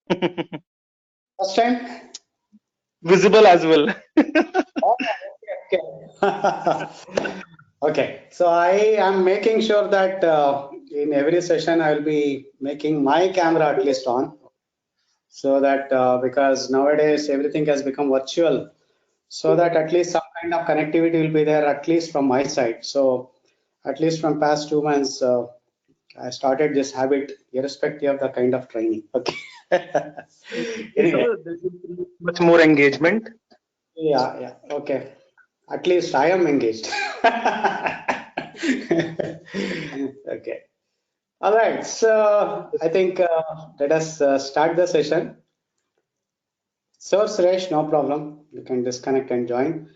First time? Visible as well. Oh, okay. Okay. So I am making sure that in every session I will be making my camera at least on, so that because nowadays everything has become virtual, so that at least some kind of connectivity will be there at least from my side. So at least from past 2 months, I started this habit irrespective of the kind of training. Okay. Anyway, There will be much more engagement. yeah. Okay. At least I am engaged. Okay. All right. So I think let us start the session. So Suresh, no problem. You can disconnect and join.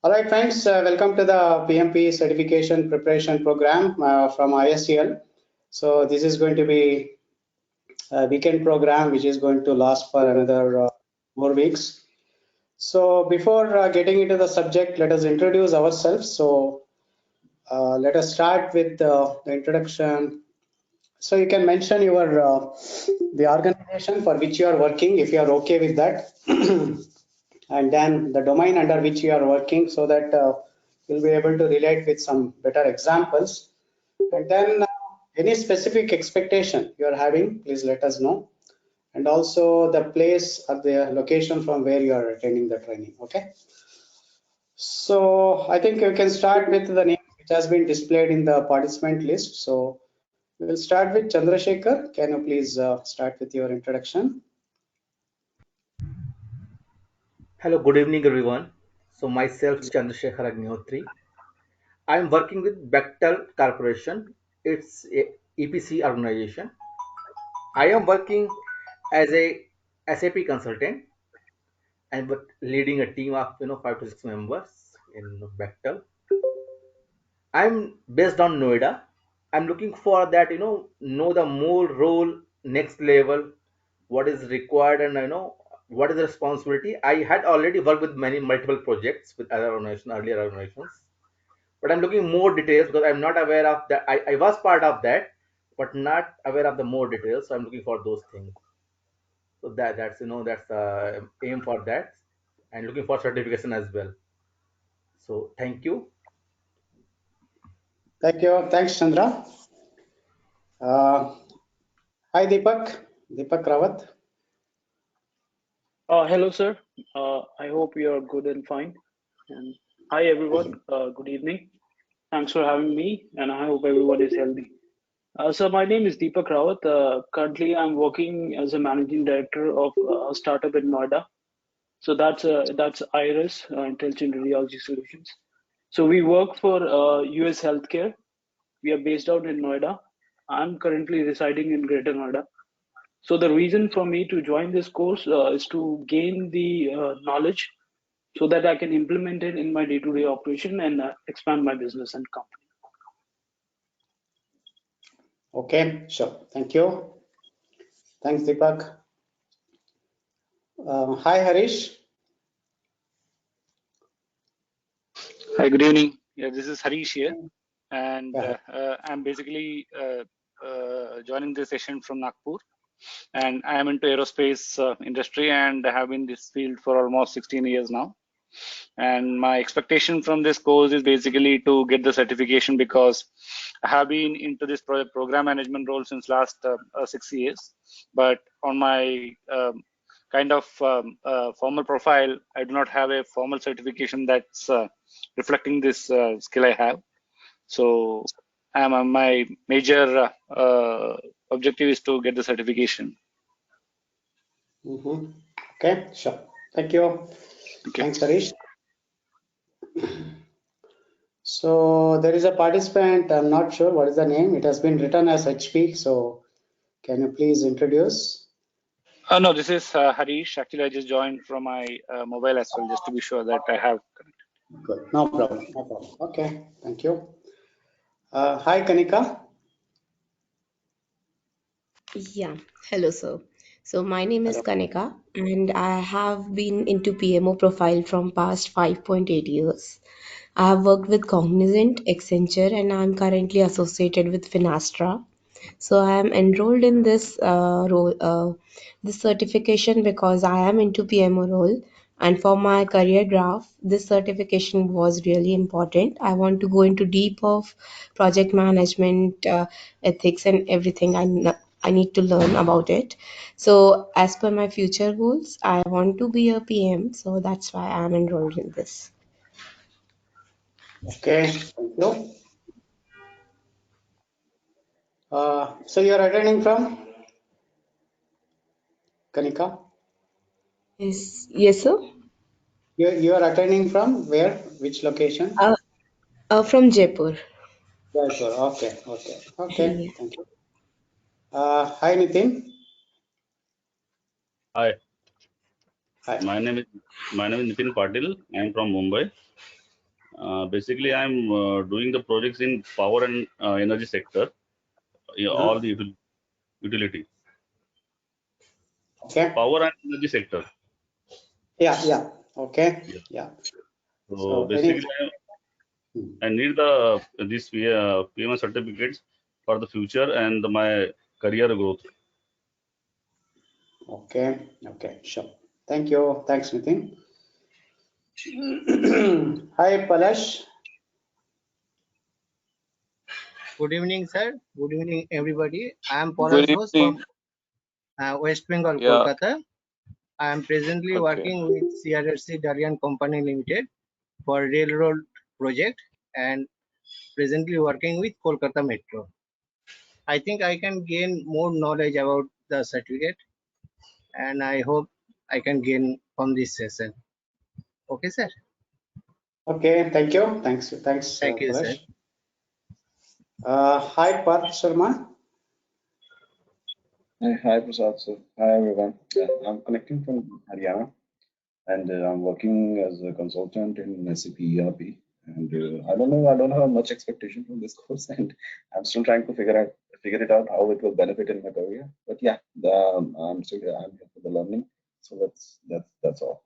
All right, friends. Welcome to the PMP Certification Preparation Program from ISEL. So this is going to be a weekend program, which is going to last for another 4 weeks. So before getting into the subject, let us introduce ourselves. So let us start with the introduction. So you can mention your the organization for which you are working, if you are okay with that, and then the domain under which you are working, so that you'll be able to relate with some better examples. And then any specific expectation you are having, please let us know. And also the place or the location from where you are attending the training. Okay. So I think you can start with the name which has been displayed in the participant list. So we'll start with Chandrasekhar. Can you please start with your introduction? Hello, good evening, everyone. So myself, Chandrasekhar. I'm working with Bechtel Corporation. It's a EPC organization. I am working as a SAP consultant and but leading a team of 5 to 6 members in Bechtel. I'm based on Noida. I'm looking for that know the more role next level, what is required, and what is the responsibility. I had already worked with many multiple projects with other organizations, earlier organizations, but I'm looking more details because I'm not aware of that. I was part of that, but not aware of the more details. So I'm looking for those things. So that's the aim for that, and looking for certification as well. So thank you. Thank you. Thanks, Chandra. Uh, Hi, Deepak. Deepak Rawat. Hello, sir. I hope you are good and fine. And hi, everyone. Good evening. Thanks for having me, and I hope everyone is healthy. So my name is Deepak Rawat. Currently, I'm working as a managing director of a startup in Noida. So that's IRIS, Intelligent Radiology Solutions. So we work for US Healthcare. We are based out in Noida. I'm currently residing in Greater Noida. So the reason for me to join this course is to gain the knowledge so that I can implement it in my day-to-day operation and expand my business and company. Okay, sure. Thank you. Thanks, Deepak. Hi, Harish. Hi, good evening. Yeah, this is Harish here, and Yeah. I'm basically joining this session from Nagpur, and I am into aerospace industry, and I have been in this field for almost 16 years now. And my expectation from this course is basically to get the certification because I have been into this program management role since last 6 years, but on my kind of formal profile, I do not have a formal certification that's reflecting this skill I have. So my major objective is to get the certification. Okay, sure. Thank you. Thanks, Harish. So there is a participant. I'm not sure what is the name. It has been written as HP. So can you please introduce? No, this is Harish. Actually, I just joined from my mobile as well, just to be sure that I have connected. Good. No problem. No problem. Okay. Thank you. Hi, Kanika. Yeah, hello, sir. So my name is Hello. Kanika, and I have been into PMO profile from past 5.8 years. I have worked with Cognizant, Accenture, and I'm currently associated with Finastra. So I am enrolled in this this certification because I am into PMO role, and for my career graph, this certification was really important. I want to go into deep of project management, ethics, and everything. I need to learn about it. So as per my future goals, I want to be a PM. So that's why I am enrolled in this. Okay, thank you. So you're attending from Kanika? Yes, sir. You are attending from where? Which location? From Jaipur. Jaipur. Okay, okay, okay. Yeah. Thank you. Hi, Nitin. Hi, Hi. my name is Nitin Patil. I am from Mumbai. Basically, I am doing the projects in power and energy sector, all the utility, Okay. power and energy sector. Yeah, yeah. Okay. Yeah. Yeah. So So any. basically, I need these PMS certificates for the future and my career growth. Okay. Okay. Sure. Thank you. Thanks, Nitin. Hi, Palash. Good evening, sir. Good evening, everybody. I am Good Polas Ghosh evening. from West Bengal, Yeah, Kolkata. I am presently okay. working with CRSC Daryan Company Limited for railroad project and presently working with Kolkata Metro. I think I can gain more knowledge about the certificate and I hope I can gain from this session. Okay, sir. Okay. Thank you. Thanks. Thanks, Thank you, sir. Palash. Hi, Parth Sharma. Hi, Prasad. So, hi, everyone. I'm connecting from Haryana, and I'm working as a consultant in SAP ERP. And I don't have much expectation from this course, and I'm still trying to figure it out how it will benefit in my career. But yeah, I'm here for the learning. So that's all.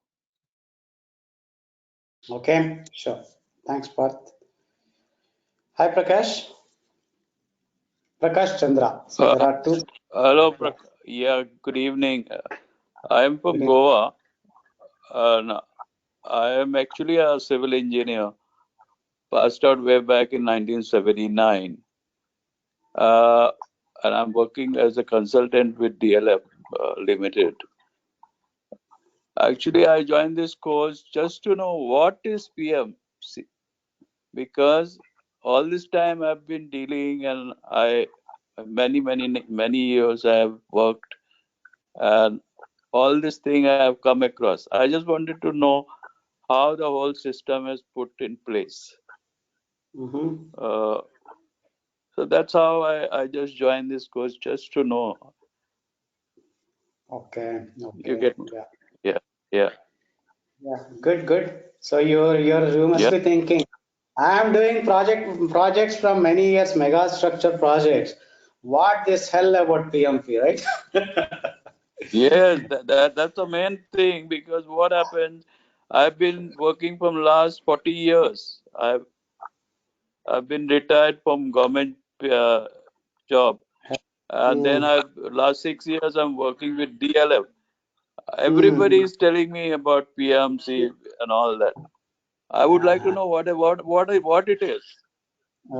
Okay. Sure. Thanks, Parth. Hi, Prakash. Prakash Chandra. So there are two. Hello, Yeah. yeah, good evening. I am Good from evening. Goa. And I am actually a civil engineer, passed out way back in 1979. And I'm working as a consultant with DLF Limited. Actually, I joined this course just to know what is PMC, because all this time I've been dealing and many years I have worked, and all this thing I have come across. I just wanted to know how the whole system is put in place. Mm-hmm. So that's how I just joined this course, just to know. Okay. You Okay. get me? Yeah. Yeah, yeah, Yeah. Good. Good. So you must yeah. be thinking, I am doing projects from many years, mega structure projects. What this hell about PMP, right? Yes, that's the main thing, because what happens, I've been working from last 40 years. I've been retired from government job, and then Hmm. last 6 years I'm working with DLF. Hmm. Everybody is telling me about PMC and all that. I would like to Uh-huh. know what it is.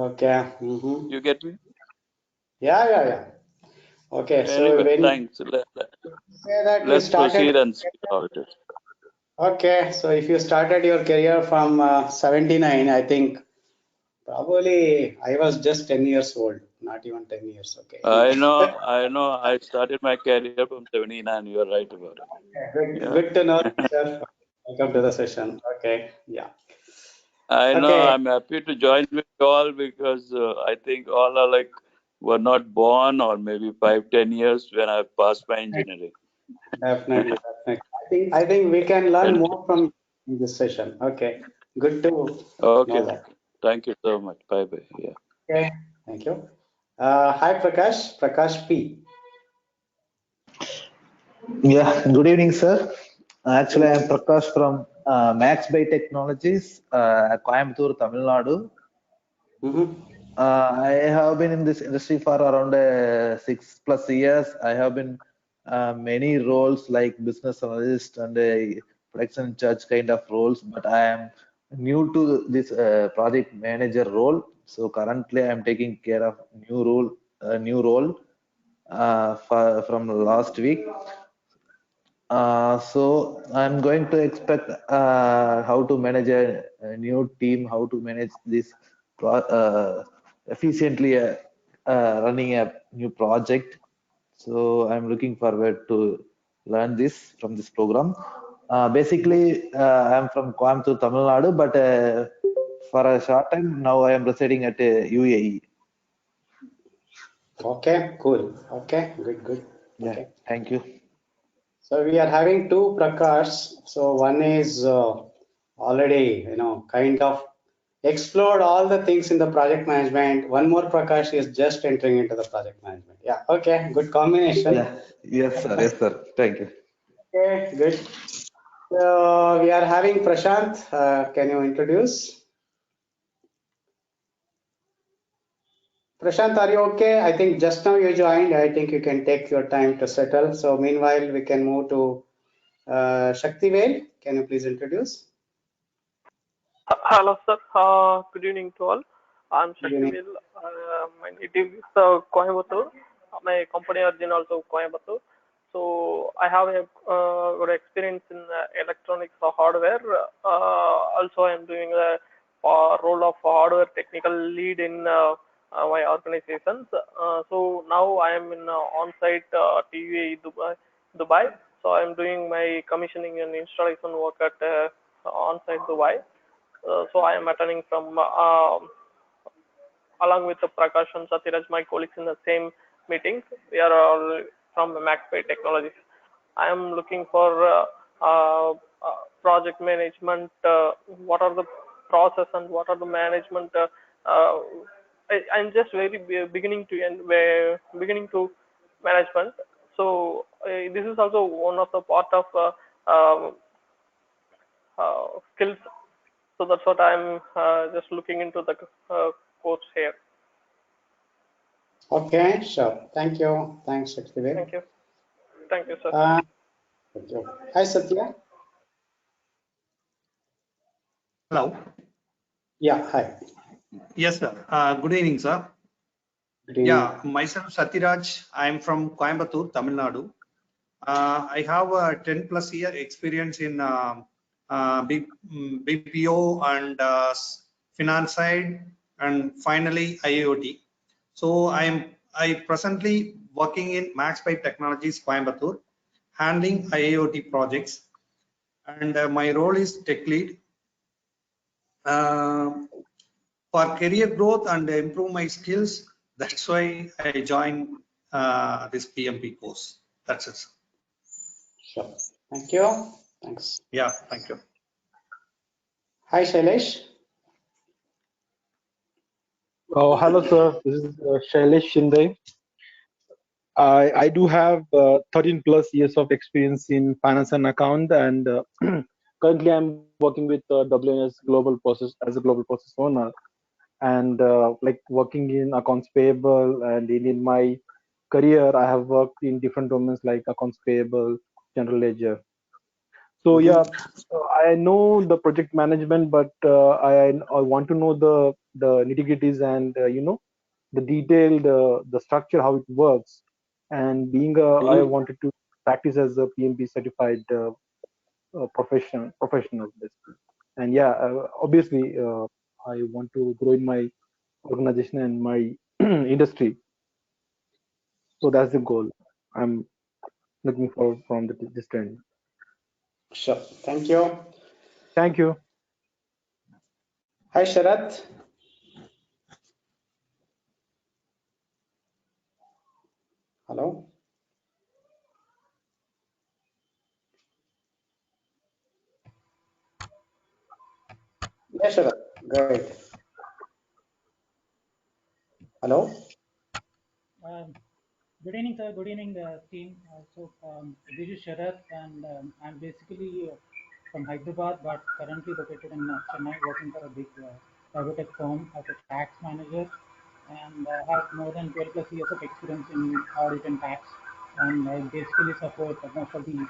Okay. Mm-hmm. You get me? Yeah, yeah, yeah. Okay. So Anyway, when you thanks. say that you Let's started, proceed and see how it is. okay. So if you started your career from 79, I think probably I was just 10 years old, not even 10 years. Okay. I Anyway. know. I started my career from 79. You are right about it. Good, Yeah. good to know, sir. Welcome to the session. Okay. Yeah. I know. Okay. I'm happy to join with you all, because I think all are like were not born, or maybe 5-10 years when I passed my engineering. Definitely, definitely. I think we can learn And more from this session. Okay. Good to okay, know that. okay. Thank you so much. Bye bye. Yeah. Okay. Thank you. Hi, Prakash. Prakash P. Yeah, good evening, sir. Actually, I am Prakash from Max By Technologies, Coimbatore, Tamil Nadu. Mm-hmm. I have been in this industry for around 6+ years. I have been many roles like business analyst and production in charge kind of roles, but I am new to this project manager role. So currently, I am taking care of new role from last week. So I'm going to expect how to manage a new team, how to manage this efficiently running a new project. So I'm looking forward to learn this from this program. Basically, I'm from Coimbatore, Tamil Nadu, but for a short time now I am residing at UAE. Okay, cool. Okay, good. Yeah, Okay. thank you. So we are having two Prakash. So one is already, kind of explored all the things in the project management. One more Prakash is just entering into the project management. Yeah, okay, good combination. Yeah, yes, sir. Thank you. Okay, good. So we are having Prashant. Can you introduce? Prashant, are you okay? I think just now you joined. I think you can take your time to settle. So meanwhile, we can move to Shaktivel. Can you please introduce? Hello, sir. Good evening to all. I'm Good evening. Shaktivil. My native is Coimbatore. My company origin also Coimbatore. So I have a good experience in electronics or hardware. Also, I'm doing a role of hardware technical lead in my organizations. So now I am in on-site TUA Dubai. So I'm doing my commissioning and installation work at on-site Dubai. So I am attending from along with the Prakash and Satiraj, my colleagues in the same meeting. We are all from MacPay Technologies. I am looking for project management. What are the process and what are the management? I'm just very beginning to end, beginning to management. So this is also one of the part of skills. So that's what I'm just looking into the course here. Okay, sure. Thank you. Thanks, Shaktivel. Thank you. Thank you, sir. Thank you. Hi, Satya. Hello. Yeah, hi. Yes, sir. Good evening, sir. Good evening. Yeah, myself Satiraj. I am from Coimbatore, Tamil Nadu. I have a 10+ year experience in BPO and finance side, and finally IoT. So I presently working in MaxPipe Technologies, Coimbatore, handling IoT projects, and my role is tech lead. For career growth and improve my skills, that's why I joined this PMP course. That's it. Sure. Thank you. Thanks. Yeah, thank you. Hi, Shailesh. Oh, hello, sir. This is Shailesh Shinde. I do have 13+ years of experience in finance and account, and currently I'm working with WNS Global Process as a global process owner, and like working in accounts payable. And in my career, I have worked in different domains like accounts payable, general ledger. So yeah, I know the project management, but I want to know the nitty-gritties and the detailed the structure, how it works. And being I wanted to practice as a PMP certified professional basically. And yeah, obviously I want to grow in my organization and my industry. So that's the goal. I'm looking forward from this training. Sure. Thank you. Thank you. Hi, Sharath. Hello. Yes, Sharath. Go ahead. Hello. Good evening, sir. Good evening, team. This is Sharath, and I'm basically from Hyderabad, but currently located in Chennai, working for a big biotech firm as a tax manager. and I have more than 12 plus years of experience in audit and tax, and I basically support most of the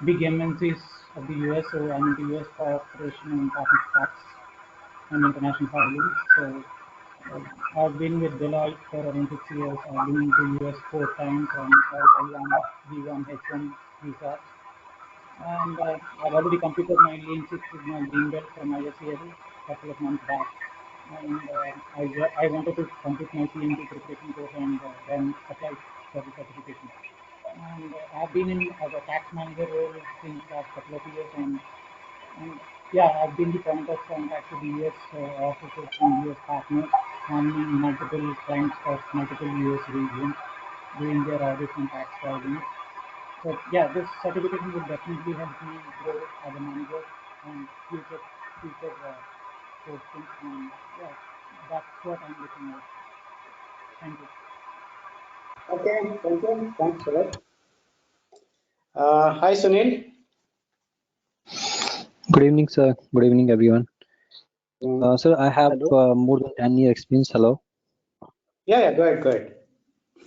big MNCs of the US. So I'm into US cooperation and tax and international filings. So I've been with Deloitte for around 6 years. I've been to US 4 times on L1, B1, H1 visa. And I've already completed my Lean Six Sigma Green Belt from ISEL a couple of months back. And I wanted to complete my PMP preparation course and then apply for the certification. And I've been in as a tax manager role since last couple of years, and yeah, I've been the point of contact to the US officers and US partners, handling multiple clients of multiple US regions, doing their audits and tax filings. So yeah, this certification will definitely help me grow as a manager and future postings. And yeah, that's what I'm looking at. Thank you. Okay, thank you. Thanks for that. Hi, Sunil. Good evening, sir. Good evening, everyone. Sir, I have more than 10 year experience. Hello. Yeah, go ahead.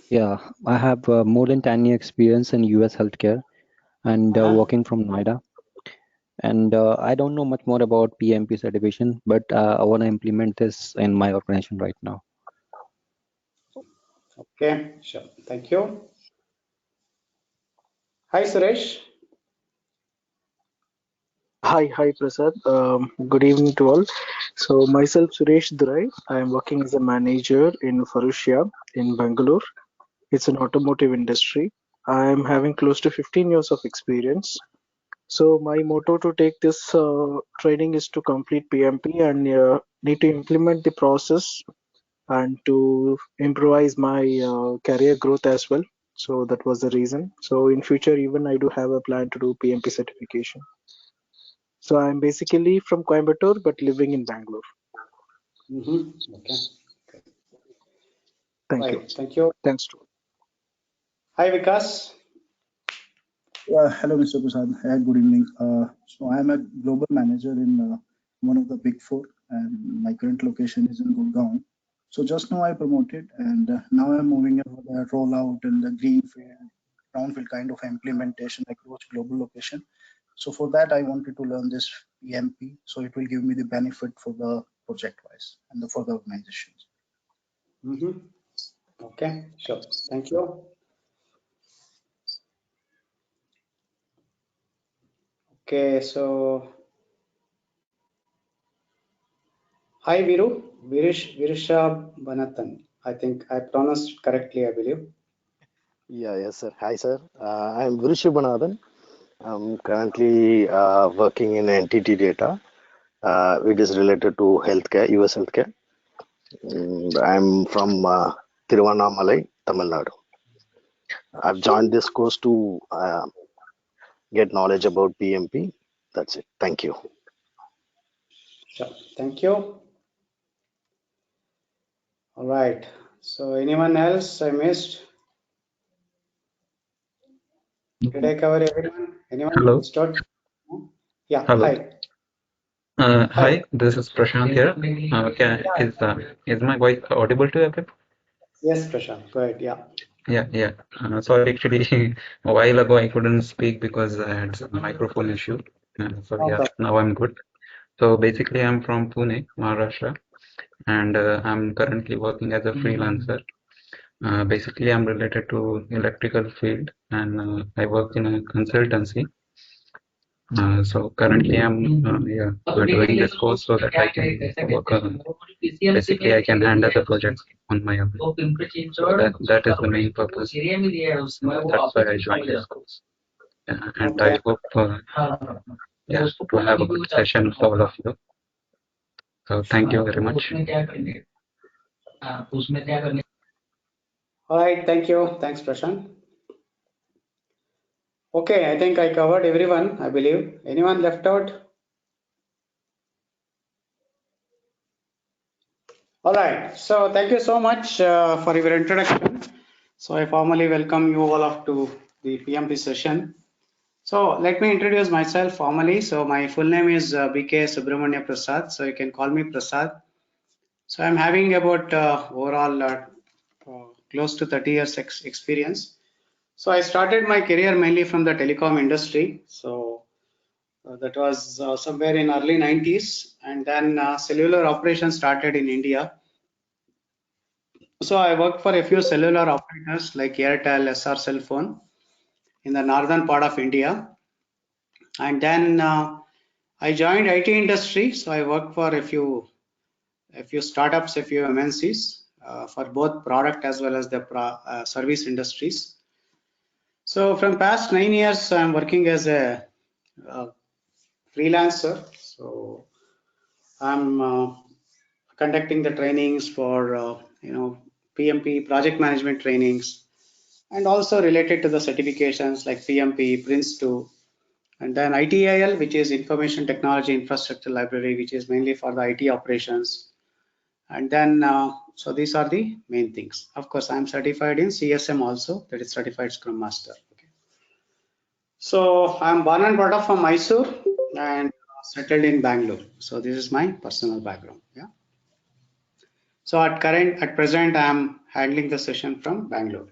Yeah, I have more than 10 year experience in US healthcare and working from Noida. And I don't know much more about PMP certification, but I want to implement this in my organization right now. Okay, sure. Thank you. Hi, Suresh. Hi, Prasad. Good evening to all. So myself, Suresh Durai. I am working as a manager in Farusha in Bangalore. It's an automotive industry. I am having close to 15 years of experience. So my motto to take this training is to complete PMP and need to implement the process and to improvise my career growth as well. So that was the reason. So in future, even I do have a plan to do PMP certification. So I'm basically from Coimbatore, but living in Bangalore. Okay. Thank you. Thank you. Thanks to. Hi, Vikas. Hello, Mr. Prasad. Good evening. So I'm a global manager in one of the big four, and my current location is in Gurgaon. So just now I promoted, and now I'm moving over the rollout and the greenfield, brownfield kind of implementation across global location. So for that, I wanted to learn this PMP, so it will give me the benefit for the project-wise and for the organizations. Okay, sure. Thank you. Okay, so hi, Virusha Banathan. I think I pronounced correctly, I believe. Yes, sir. Hi, sir. I'm Virushi Banathan. I'm currently working in entity data, which is related to healthcare, US healthcare. I'm from Tiruvannamalai, Tamil Nadu. I've joined this course to get knowledge about PMP. That's it. Thank you. Sure. Thank you. All right. So anyone else I missed? Did I cover everyone? Anyone? Hello. Start? Yeah. Hello. Hi. Hi. This is Prashant here. Okay. Is my voice audible to everyone? Yes, Prashant. Go ahead. Yeah. Yeah. Sorry, actually, a while ago I couldn't speak because I had some microphone issue. So yeah, now I'm good. So basically, I'm from Pune, Maharashtra, and I'm currently working as a freelancer. Basically, I'm related to electrical field, and I work in a consultancy. So currently I'm doing this course so that I can work on, basically I can handle the projects on my own. So that is the main purpose. That's why I joined this course. And I hope to have a good session with all of you. So thank you very much. All right. Thank you. Thanks, Prashant. Okay, I think I covered everyone, I believe. Anyone left out? All right. So thank you so much for your introduction. So I formally welcome you all up to the PMP session. So let me introduce myself formally. So my full name is BK Subramania Prasad. So you can call me Prasad. So I'm having about overall close to 30 years experience. So I started my career mainly from the telecom industry. So that was somewhere in early 90s, and then cellular operations started in India. So I worked for a few cellular operators like Airtel, SR Cell Phone in the northern part of India. And then I joined IT industry. So I worked for a few startups, a few MNCs for both product as well as the service industries. So from past 9 years, I'm working as a freelancer. So I'm conducting the trainings for PMP project management trainings, and also related to the certifications like PMP, Prince2, and then ITIL, which is Information Technology Infrastructure Library, which is mainly for the IT operations. And then, so these are the main things. Of course, I'm certified in CSM also, that is Certified Scrum Master. Okay. So I'm born and brought up from Mysore and settled in Bangalore. So this is my personal background. Yeah. So at present, I'm handling the session from Bangalore.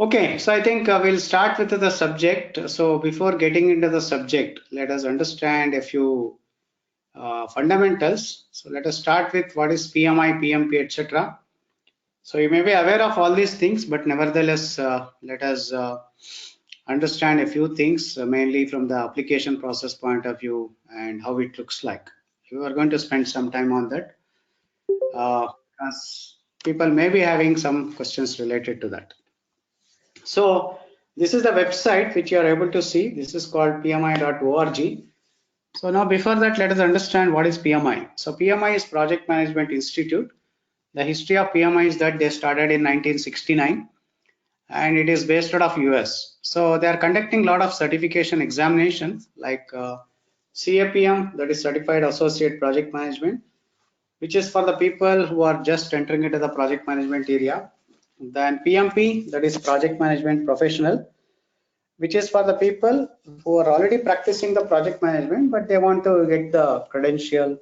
Okay, so I think we'll start with the subject. So before getting into the subject, let us understand a few fundamentals. So let us start with what is PMI, PMP, etc. So you may be aware of all these things, but nevertheless, let us understand a few things, mainly from the application process point of view and how it looks like. You are going to spend some time on that, because people may be having some questions related to that. So this is the website which you are able to see. This is called pmi.org. So now before that, let us understand what is PMI. So PMI is Project Management Institute. The history of PMI is that they started in 1969 and it is based out of US. So they are conducting a lot of certification examinations like CAPM, that is Certified Associate Project Management, which is for the people who are just entering into the project management area. Then PMP, that is Project Management Professional, which is for the people who are already practicing the project management, but they want to get the credential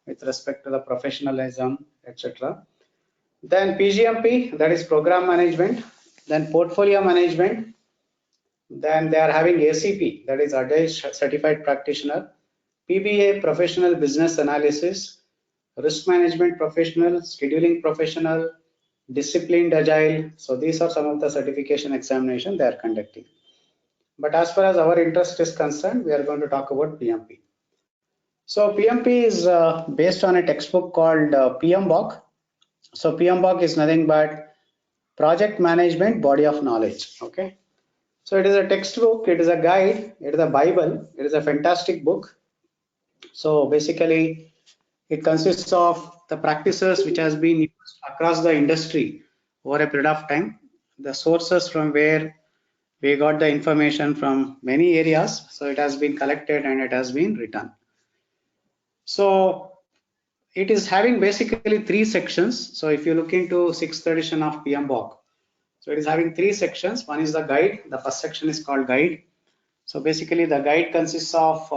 with respect to the professionalism, etc. Then PGMP, that is Program Management. Then Portfolio Management. Then they are having ACP, that is Agile Certified Practitioner. PBA, Professional Business Analysis. Risk Management Professional, Scheduling Professional, Disciplined Agile. So these are some of the certification examination they are conducting. But as far as our interest is concerned, we are going to talk about PMP. So PMP is based on a textbook called PMBOK. So PMBOK is nothing but Project Management Body of Knowledge. Okay. So it is a textbook, it is a guide, it is a Bible, it is a fantastic book. So basically, it consists of the practices which has been used across the industry over a period of time, the sources from where we got the information from many areas. So it has been collected and it has been written. So it is having basically 3 sections. So if you look into 6th edition of PMBOK, so it is having 3 sections. One is the guide. The first section is called guide. So basically the guide consists of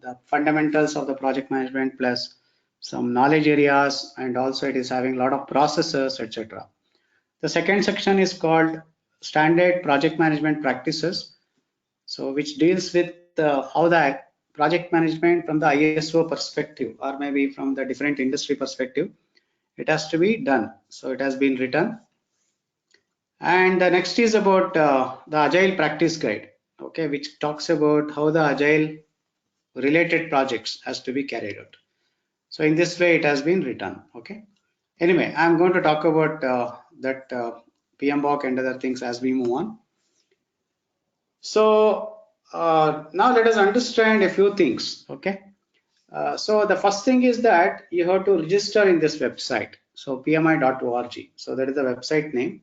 the fundamentals of the project management plus some knowledge areas, and also it is having a lot of processes, etc. The second section is called standard project management practices, so which deals with how the project management from the ISO perspective or maybe from the different industry perspective, it has to be done. So it has been written. And the next is about the Agile Practice Guide, okay, which talks about how the Agile related projects has to be carried out. So in this way, it has been written. Okay. Anyway, I'm going to talk about that PMBOK and other things as we move on. So now let us understand a few things. Okay. So the first thing is that you have to register in this website. So pmi.org. So that is the website name.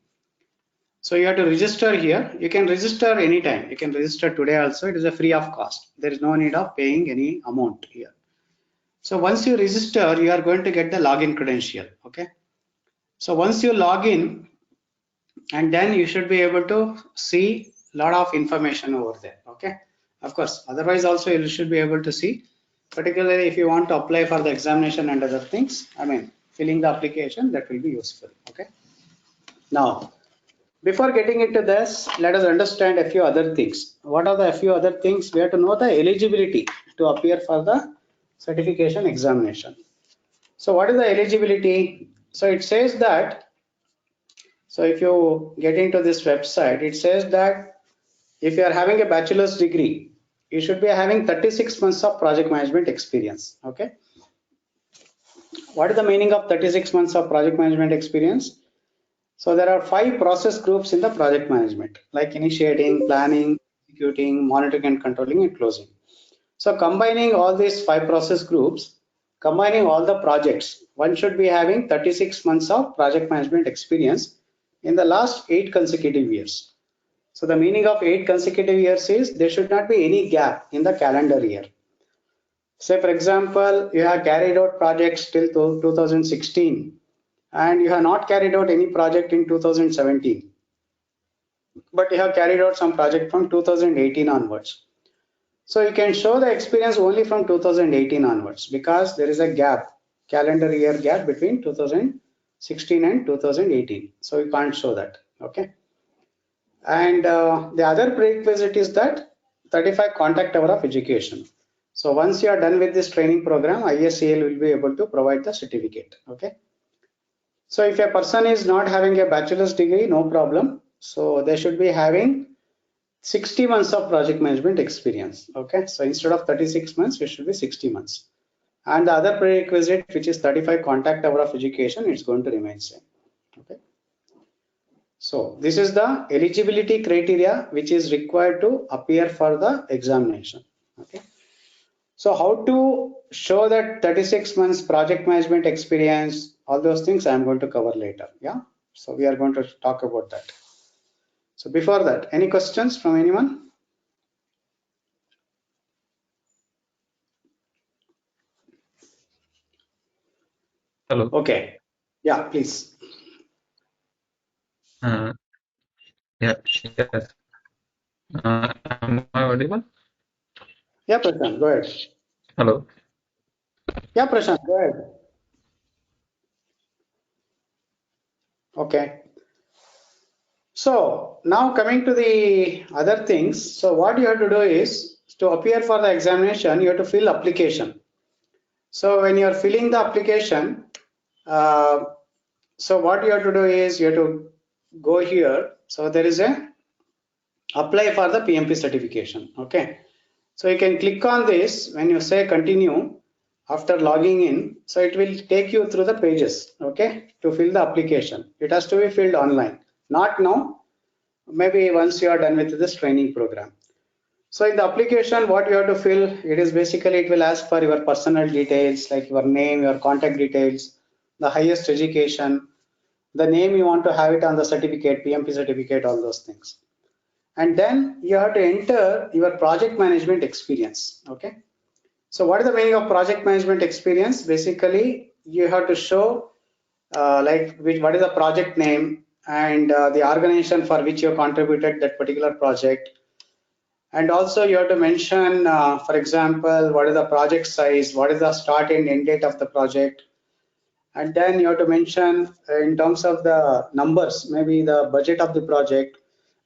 So you have to register here. You can register anytime. You can register today also. It is a free of cost. There is no need of paying any amount here. So once you register, you are going to get the login credential. Okay. So once you log in, and then you should be able to see a lot of information over there. Okay. Of course, otherwise also you should be able to see. particularly if you want to apply for the examination and other things, I mean, filling the application, that will be useful. Okay. Now, before getting into this, let us understand a few other things. What are the few other things? We have to know the eligibility to appear for the certification examination. So what is the eligibility? So it says that, so if you get into this website, it says that if you are having a bachelor's degree, you should be having 36 months of project management experience. Okay. What is the meaning of 36 months of project management experience? So there are 5 process groups in the project management, like initiating, planning, executing, monitoring and controlling and closing. So combining all these 5 process groups, combining all the projects, one should be having 36 months of project management experience in the last 8 consecutive years. So the meaning of 8 consecutive years is there should not be any gap in the calendar year. Say for example, you have carried out projects till 2016 and you have not carried out any project in 2017, but you have carried out some project from 2018 onwards. So you can show the experience only from 2018 onwards because there is a gap, calendar year gap between 2016 and 2018. So you can't show that. Okay. And the other prerequisite is that 35 contact hour of education. So once you are done with this training program, ISEL will be able to provide the certificate. Okay. So if a person is not having a bachelor's degree, no problem. So they should be having 60 months of project management experience. Okay. So instead of 36 months, it should be 60 months. And the other prerequisite, which is 35 contact hour of education, it's going to remain same. Okay. So this is the eligibility criteria which is required to appear for the examination. Okay. So how to show that 36 months project management experience, all those things I'm going to cover later. Yeah. So we are going to talk about that. So before that, any questions from anyone? Hello. Okay. Yeah, please. Yeah. Yes. Am I audible? Yeah, Prashant, go ahead. Hello. Yeah, Prashant, go ahead. Okay. So now coming to the other things. So what you have to do is to appear for the examination, you have to fill application. So when you are filling the application, so what you have to do is you have to go here. So there is a apply for the PMP certification. Okay. So you can click on this when you say continue after logging in. So it will take you through the pages. Okay. To fill the application. It has to be filled online. Not now. Maybe once you are done with this training program. So in the application, what you have to fill, it is basically, it will ask for your personal details like your name, your contact details, the highest education, the name you want to have it on the certificate, PMP certificate, all those things. And then you have to enter your project management experience. Okay. So what is the meaning of project management experience? Basically, you have to show what is the project name and the organization for which you contributed that particular project. And also you have to mention, for example, what is the project size, what is the start and end date of the project. And then you have to mention in terms of the numbers, maybe the budget of the project,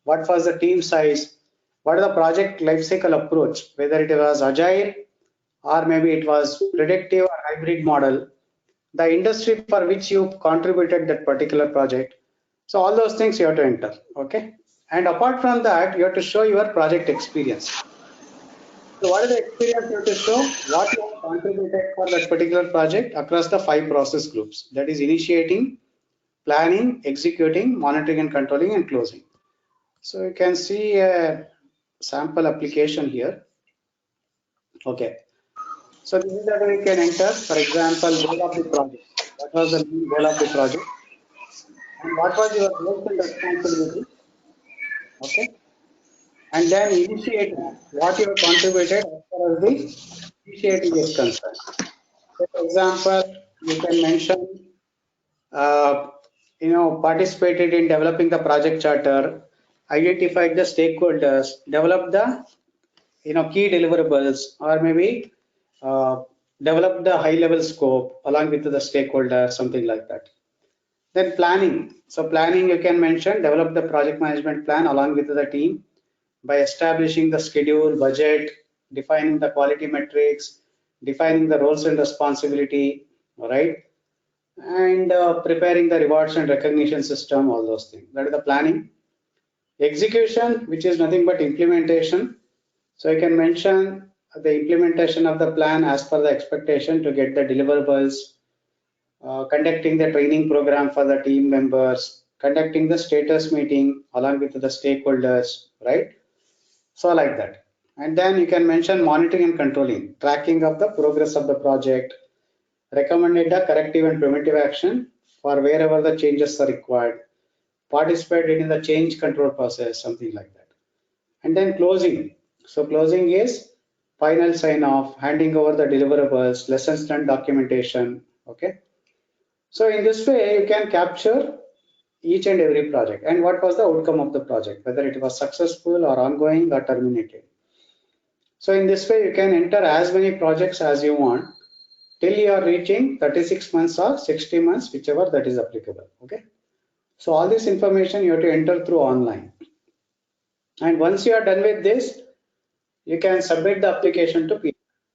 what was the team size, what is the project lifecycle approach, whether it was agile or maybe it was predictive or hybrid model, the industry for which you contributed that particular project. So all those things you have to enter. Okay. And apart from that, you have to show your project experience. So what is the experience you have to show? What you have contributed for that particular project across the 5 process groups. That is initiating, planning, executing, monitoring and controlling and closing. So you can see a sample application here. Okay. So this is that we can enter, for example, goal of the project. What was the main goal of the project? And what was your roles and responsibility? Okay. And then initiating, what you have contributed as far as the initiating is concerned. So for example, you can mention, participated in developing the project charter, identified the stakeholders, developed the, key deliverables, or maybe develop the high level scope along with the stakeholders, something like that. Then planning. So planning, you can mention, develop the project management plan along with the team by establishing the schedule, budget, defining the quality metrics, defining the roles and responsibility, all right, and preparing the rewards and recognition system, all those things. That is the planning. Execution, which is nothing but implementation. So you can mention the implementation of the plan as per the expectation to get the deliverables, conducting the training program for the team members, conducting the status meeting along with the stakeholders, right? So like that. And then you can mention monitoring and controlling, tracking of the progress of the project, recommended the corrective and preventive action for wherever the changes are required, participate in the change control process, something like that. And then closing. So closing is final sign off, handing over the deliverables, lessons learned documentation. Okay. So in this way, you can capture each and every project and what was the outcome of the project, whether it was successful or ongoing or terminated. So in this way, you can enter as many projects as you want till you are reaching 36 months or 60 months, whichever that is applicable. Okay. So all this information you have to enter through online. And once you are done with this, you can submit the application to PMI.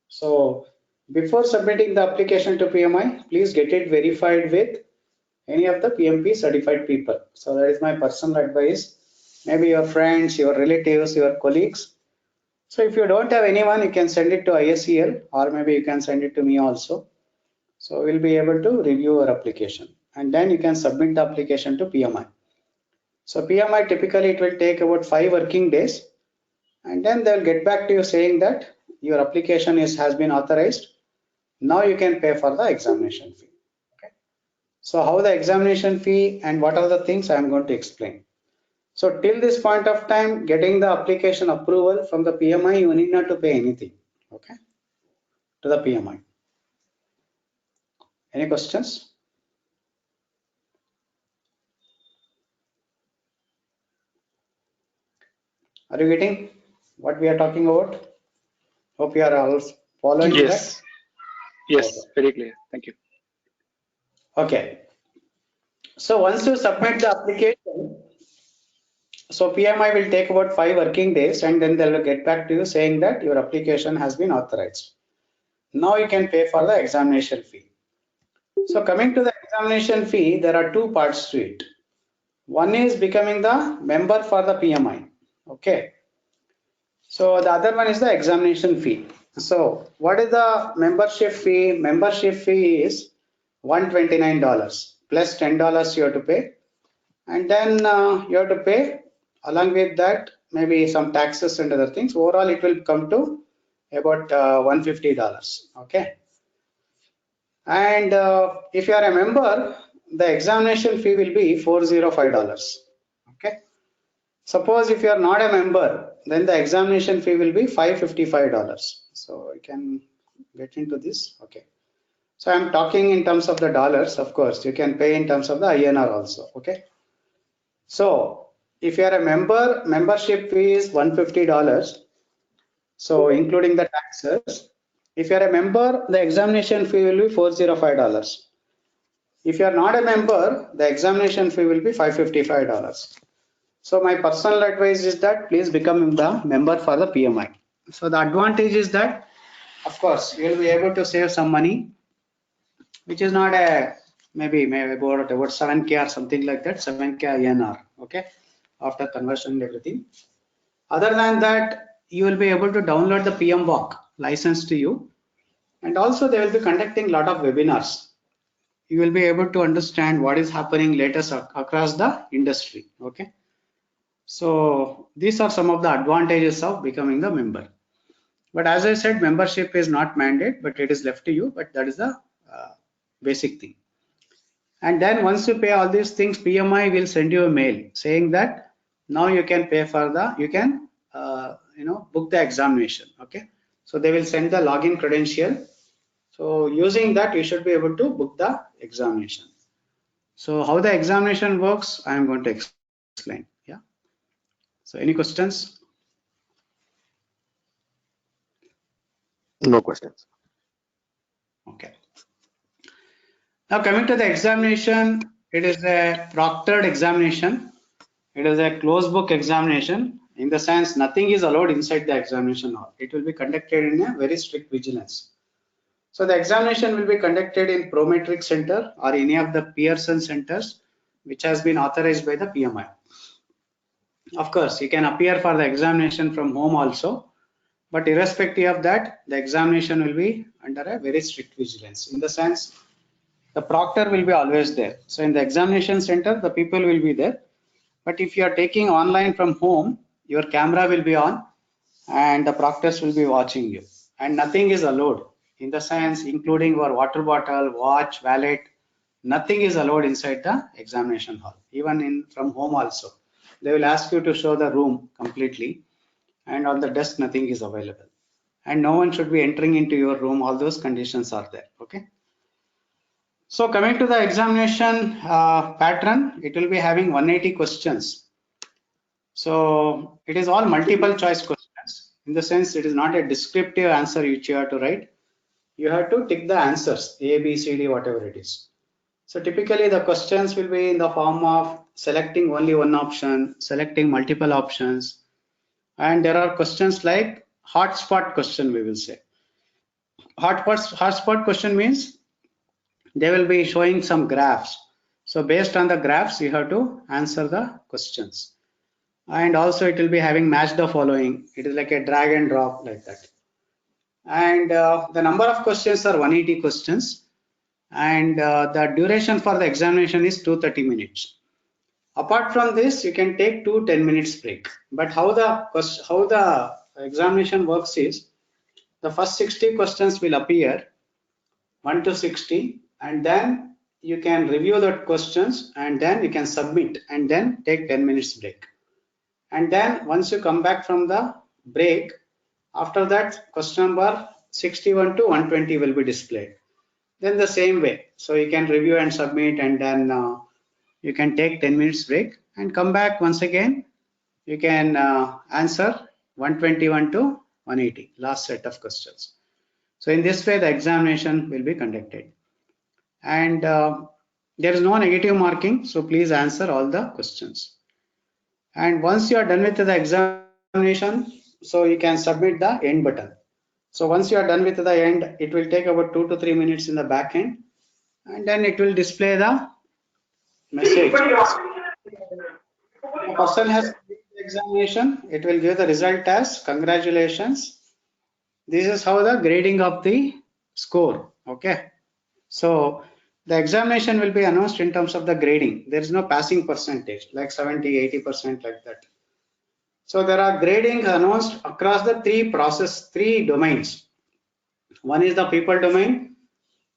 So before submitting the application to PMI, please get it verified with any of the PMP certified people. So that is my personal advice. Maybe your friends, your relatives, your colleagues. So if you don't have anyone, you can send it to ISEL or maybe you can send it to me also. So we'll be able to review your application and then you can submit the application to PMI. So PMI typically it will take about 5 working days and then they'll get back to you saying that your application has been authorized. Now you can pay for the examination fee. Okay. So how the examination fee and what are the things I am going to explain. So till this point of time, getting the application approval from the PMI, you need not to pay anything. Okay. To the PMI. Any questions? Are you getting what we are talking about? Hope you are all following that. Yes. Yes, okay. Very clear. Thank you. Okay. So once you submit the application, so PMI will take about 5 working days and then they will get back to you saying that your application has been authorized. Now you can pay for the examination fee. So coming to the examination fee, there are 2 parts to it. One is becoming the member for the PMI. Okay. So the other one is the examination fee. So what is the membership fee? Membership fee is $129 plus $10 you have to pay. And then you have to pay along with that maybe some taxes and other things. Overall it will come to about $150. Okay. And if you are a member, the examination fee will be $405. Okay. Suppose if you are not a member, then the examination fee will be $555. So you can get into this. Okay. So I'm talking in terms of the dollars. Of course, you can pay in terms of the INR also. Okay. So if you are a member, membership fee is $150. So including the taxes. If you are a member, the examination fee will be $405. If you are not a member, the examination fee will be $555. So my personal advice is that please become the member for the PMI. So the advantage is that, of course, you will be able to save some money, which is not a maybe about 7K or something like that, 7K INR. Okay, after conversion and everything. Other than that, you will be able to download the PM Walk license to you, and also they will be conducting a lot of webinars. You will be able to understand what is happening latest across the industry. Okay. So these are some of the advantages of becoming the member. But as I said, membership is not mandate, but it is left to you. But that is the basic thing. And then once you pay all these things, PMI will send you a mail saying that now you can pay for the, you can book the examination. Okay. So they will send the login credential. So using that, you should be able to book the examination. So how the examination works, I am going to explain. Yeah. So any questions? No questions. Now coming to the examination, it is a proctored examination. It is a closed book examination. In the sense, nothing is allowed inside the examination hall. It will be conducted in a very strict vigilance. So the examination will be conducted in Prometric Center or any of the Pearson centers which has been authorized by the PMI. Of course, you can appear for the examination from home also, but irrespective of that, the examination will be under a very strict vigilance. In the sense, the proctor will be always there. So in the examination center, the people will be there. But if you are taking online from home, your camera will be on and the proctors will be watching you. And nothing is allowed. In the sense, including your water bottle, watch, wallet, nothing is allowed inside the examination hall. Even in from home also. They will ask you to show the room completely. And on the desk, nothing is available. And no one should be entering into your room. All those conditions are there. Okay. So coming to the examination pattern, it will be having 180 questions. So it is all multiple choice questions. In the sense, it is not a descriptive answer which you have to write. You have to tick the answers, A, B, C, D, whatever it is. So typically the questions will be in the form of selecting only one option, selecting multiple options. And there are questions like hotspot question, we will say. Hotspot question means they will be showing some graphs. So based on the graphs, you have to answer the questions. And also it will be having match the following. It is like a drag and drop like that. And the number of questions are 180 questions. And the duration for the examination is 230 minutes. Apart from this, you can take 2 10 minutes break. But how the examination works is, the first 60 questions will appear, 1 to 60, and then you can review the questions and then you can submit and then take 10 minutes break. And then once you come back from the break, after that question number 61 to 120 will be displayed. Then the same way. So you can review and submit and then you can take 10 minutes break and come back once again. You can answer 121 to 180, last set of questions. So in this way, the examination will be conducted. And there is no negative marking, so please answer all the questions. And once you are done with the examination, so you can submit the end button. So once you are done with the end, it will take about 2 to 3 minutes in the back end, and then it will display the message. The person has completed the examination, it will give the result as congratulations. This is how the grading of the score. Okay. So the examination will be announced in terms of the grading. There is no passing percentage like 70, 80% like that. So there are grading announced across the three domains. One is the people domain,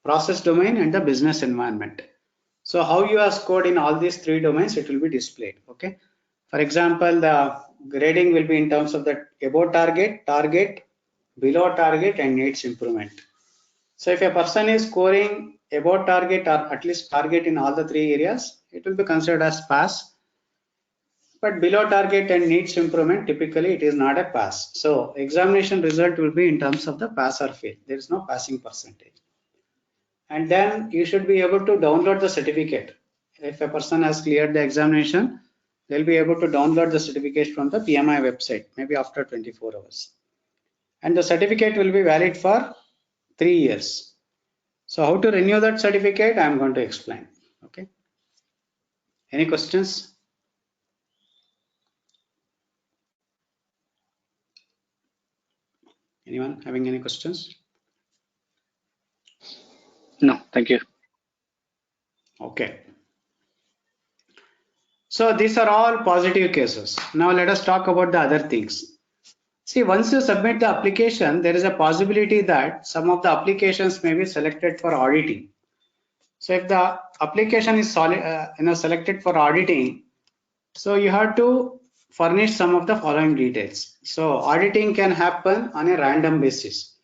process domain, and the business environment. So how you are scored in all these 3 domains, it will be displayed. Okay. For example, the grading will be in terms of the above target, target, below target, and needs improvement. So if a person is scoring above target or at least target in all the 3 areas, it will be considered as pass. But below target and needs improvement, typically it is not a pass. So examination result will be in terms of the pass or fail. There is no passing percentage. And then you should be able to download the certificate. If a person has cleared the examination, they'll be able to download the certificate from the PMI website, maybe after 24 hours. And the certificate will be valid for 3 years. So how to renew that certificate, I'm going to explain. Okay. Any questions? Anyone having any questions? No, thank you. Okay. So these are all positive cases. Now let us talk about the other things. See, once you submit the application, there is a possibility that some of the applications may be selected for auditing. So if the application is selected for auditing, so you have to furnish some of the following details. So auditing can happen on a random basis.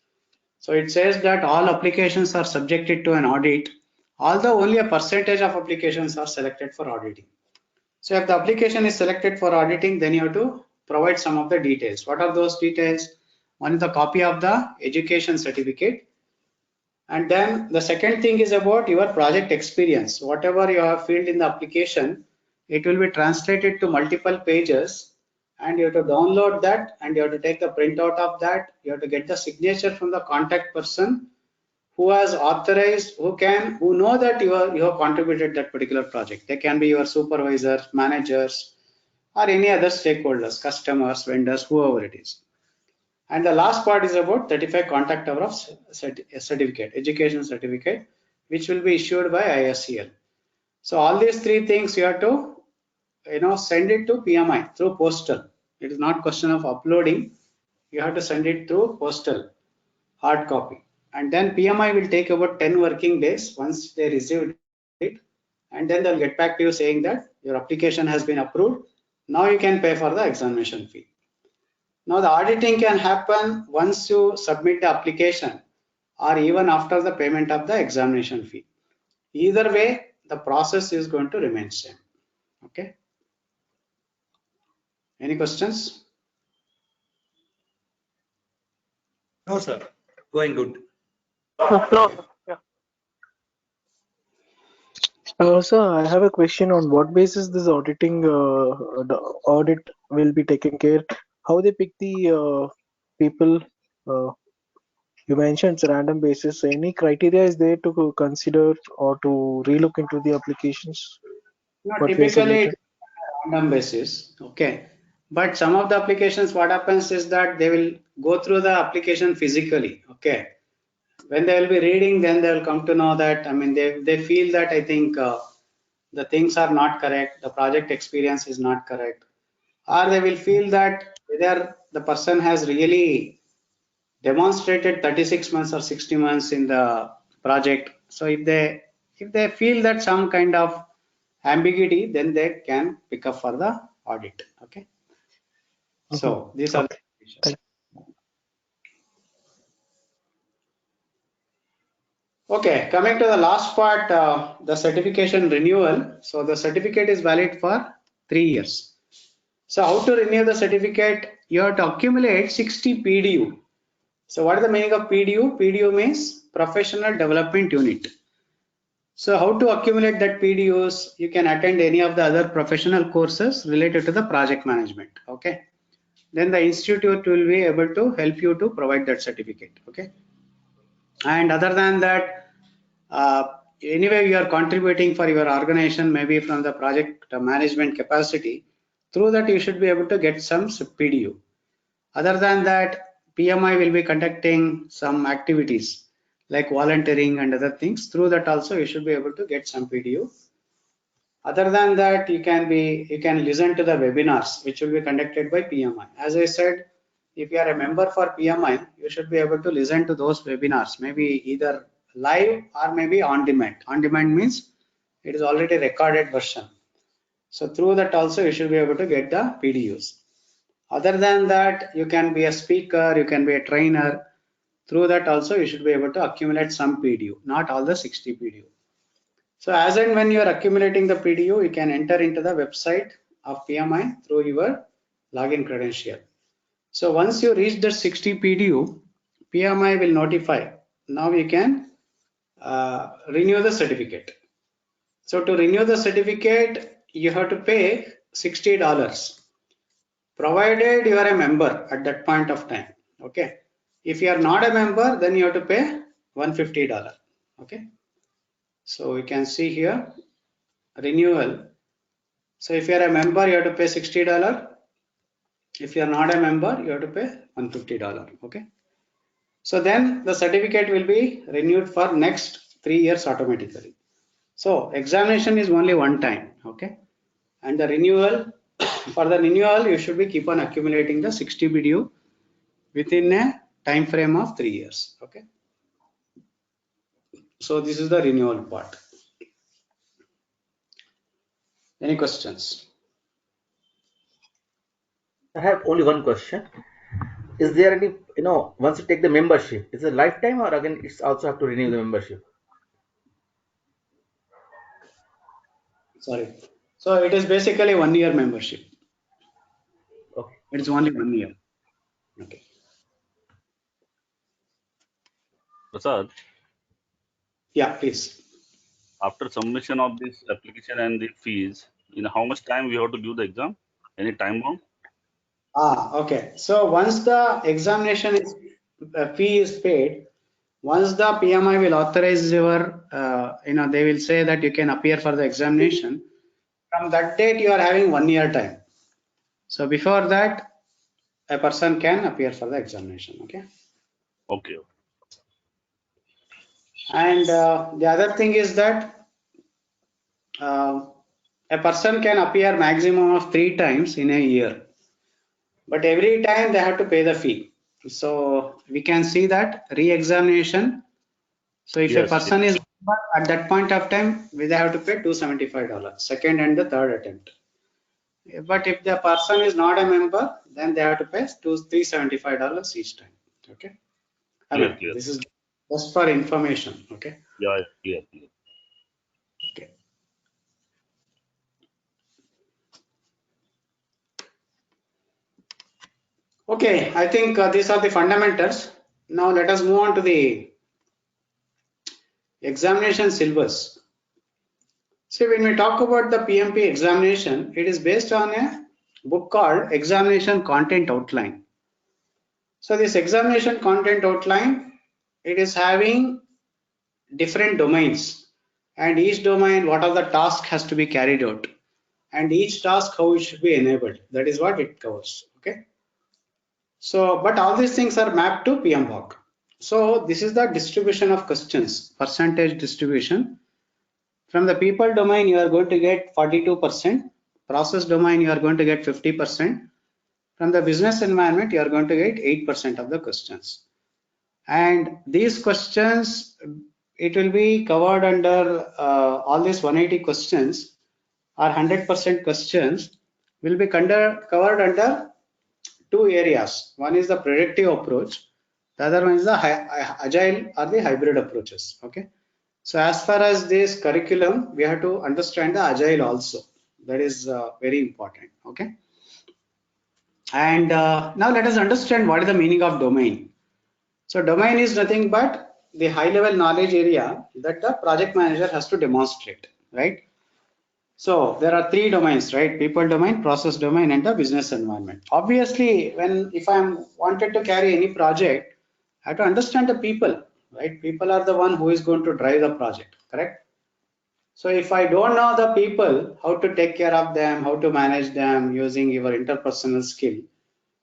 So it says that all applications are subjected to an audit, although only a percentage of applications are selected for auditing. So if the application is selected for auditing, then you have to provide some of the details. What are those details? One is the copy of the education certificate, And then the second thing is about your project experience. Whatever you have filled in the application, it will be translated to multiple pages, and you have to download that, and you have to take the printout of that. You have to get the signature from the contact person who has authorized, who know that you have contributed that particular project. They can be your supervisors, managers, or any other stakeholders, customers, vendors, whoever it is. And the last part is about 35 contact hour of certificate, education certificate, which will be issued by ISEL. So all these three things you have to, send it to PMI through postal. It is not question of uploading. You have to send it through postal, hard copy. And then PMI will take about 10 working days once they received it. And then they'll get back to you saying that your application has been approved. Now you can pay for the examination fee. Now the auditing can happen once you submit the application or even after the payment of the examination fee. Either way, the process is going to remain same. Okay. Any questions? No, sir. Going good. No, sir. Yeah. Sir, I have a question on what basis this auditing the audit will be taken care. How they pick the people? You mentioned it's a random basis. So any criteria is there to consider or to relook into the applications? No, typically it's on random basis. Okay. But some of the applications, what happens is that they will go through the application physically. Okay. When they will be reading, then they will come to know that, they feel that I think the things are not correct, the project experience is not correct, or they will feel that whether the person has really demonstrated 36 months or 60 months in the project. So if they feel that some kind of ambiguity, then they can pick up for the audit. Okay. So these are the conditions. Okay, coming to the last part, the certification renewal. So the certificate is valid for 3 years. So how to renew the certificate? You have to accumulate 60 PDU. So what is the meaning of PDU? PDU means Professional Development Unit. So how to accumulate that PDUs? You can attend any of the other professional courses related to the project management. Okay. Then the institute will be able to help you to provide that certificate. Okay. And other than that, anyway, you are contributing for your organization, maybe from the project management capacity. Through that, you should be able to get some PDU. Other than that, PMI will be conducting some activities like volunteering and other things. Through that also, you should be able to get some PDU. Other than that, you can listen to the webinars which will be conducted by PMI. As I said, if you are a member for PMI, you should be able to listen to those webinars, maybe either live or maybe on demand. On demand means it is already recorded version. So through that also you should be able to get the PDUs. Other than that, you can be a speaker, you can be a trainer. Through that also you should be able to accumulate some PDU, not all the 60 PDU. So as and when you are accumulating the PDU, you can enter into the website of PMI through your login credential. So once you reach the 60 PDU, PMI will notify. Now you can renew the certificate. So to renew the certificate, you have to pay $60, provided you are a member at that point of time. Okay. If you are not a member, then you have to pay $150. Okay. So you can see here renewal. So if you are a member, you have to pay $60. If you are not a member, you have to pay $150. Okay. So then the certificate will be renewed for next 3 years automatically. So examination is only one time. Okay. And the renewal, for the renewal, you should be keep on accumulating the 60 PDU within a time frame of 3 years. Okay. So this is the renewal part. Any questions? I have only one question. Is there any, once you take the membership, is it a lifetime or again it's also have to renew the membership? Sorry. So it is basically 1 year membership. Okay. It's only 1 year. Okay. Prasad, Yeah, please. After submission of this application and the fees, in how much time we have to give the exam? Any time bound? Okay. So once the examination is fee is paid, once the PMI will authorize your, they will say that you can appear for the examination. From that date, you are having 1 year time. So before that, a person can appear for the examination. Okay. Okay. And the other thing is that a person can appear maximum of 3 times in a year, but every time they have to pay the fee. So we can see that re-examination. So if a Yes. person is at that point of time, they have to pay $275, second and the third attempt. But if the person is not a member, then they have to pay $375 each time. Okay. I mean, Clear. this is just for information. Okay. Yeah, clear. Okay. Okay, I think these are the fundamentals. Now let us move on to the examination syllabus. See, when we talk about the PMP examination, it is based on a book called Examination Content Outline. So this examination content outline, it is having different domains, and each domain, what are the tasks has to be carried out, and each task how it should be enabled. That is what it covers. Okay. So, but all these things are mapped to PMBOK. So this is the distribution of questions, percentage distribution. From the people domain, you are going to get 42%. Process domain, you are going to get 50%. From the business environment, you are going to get 8% of the questions. And these questions, it will be covered under all these 180 questions or 100% questions will be covered under two areas. One is the predictive approach. The other one is the agile or the hybrid approaches. Okay. So as far as this curriculum, we have to understand the agile also. That is very important. Okay. And now let us understand what is the meaning of domain. So domain is nothing but the high level knowledge area that the project manager has to demonstrate, right? So there are three domains, right? People domain, process domain, and the business environment. Obviously, if I'm wanted to carry any project, I have to understand the people, right? People are the one who is going to drive the project, correct? So if I don't know the people, how to take care of them, how to manage them using your interpersonal skill,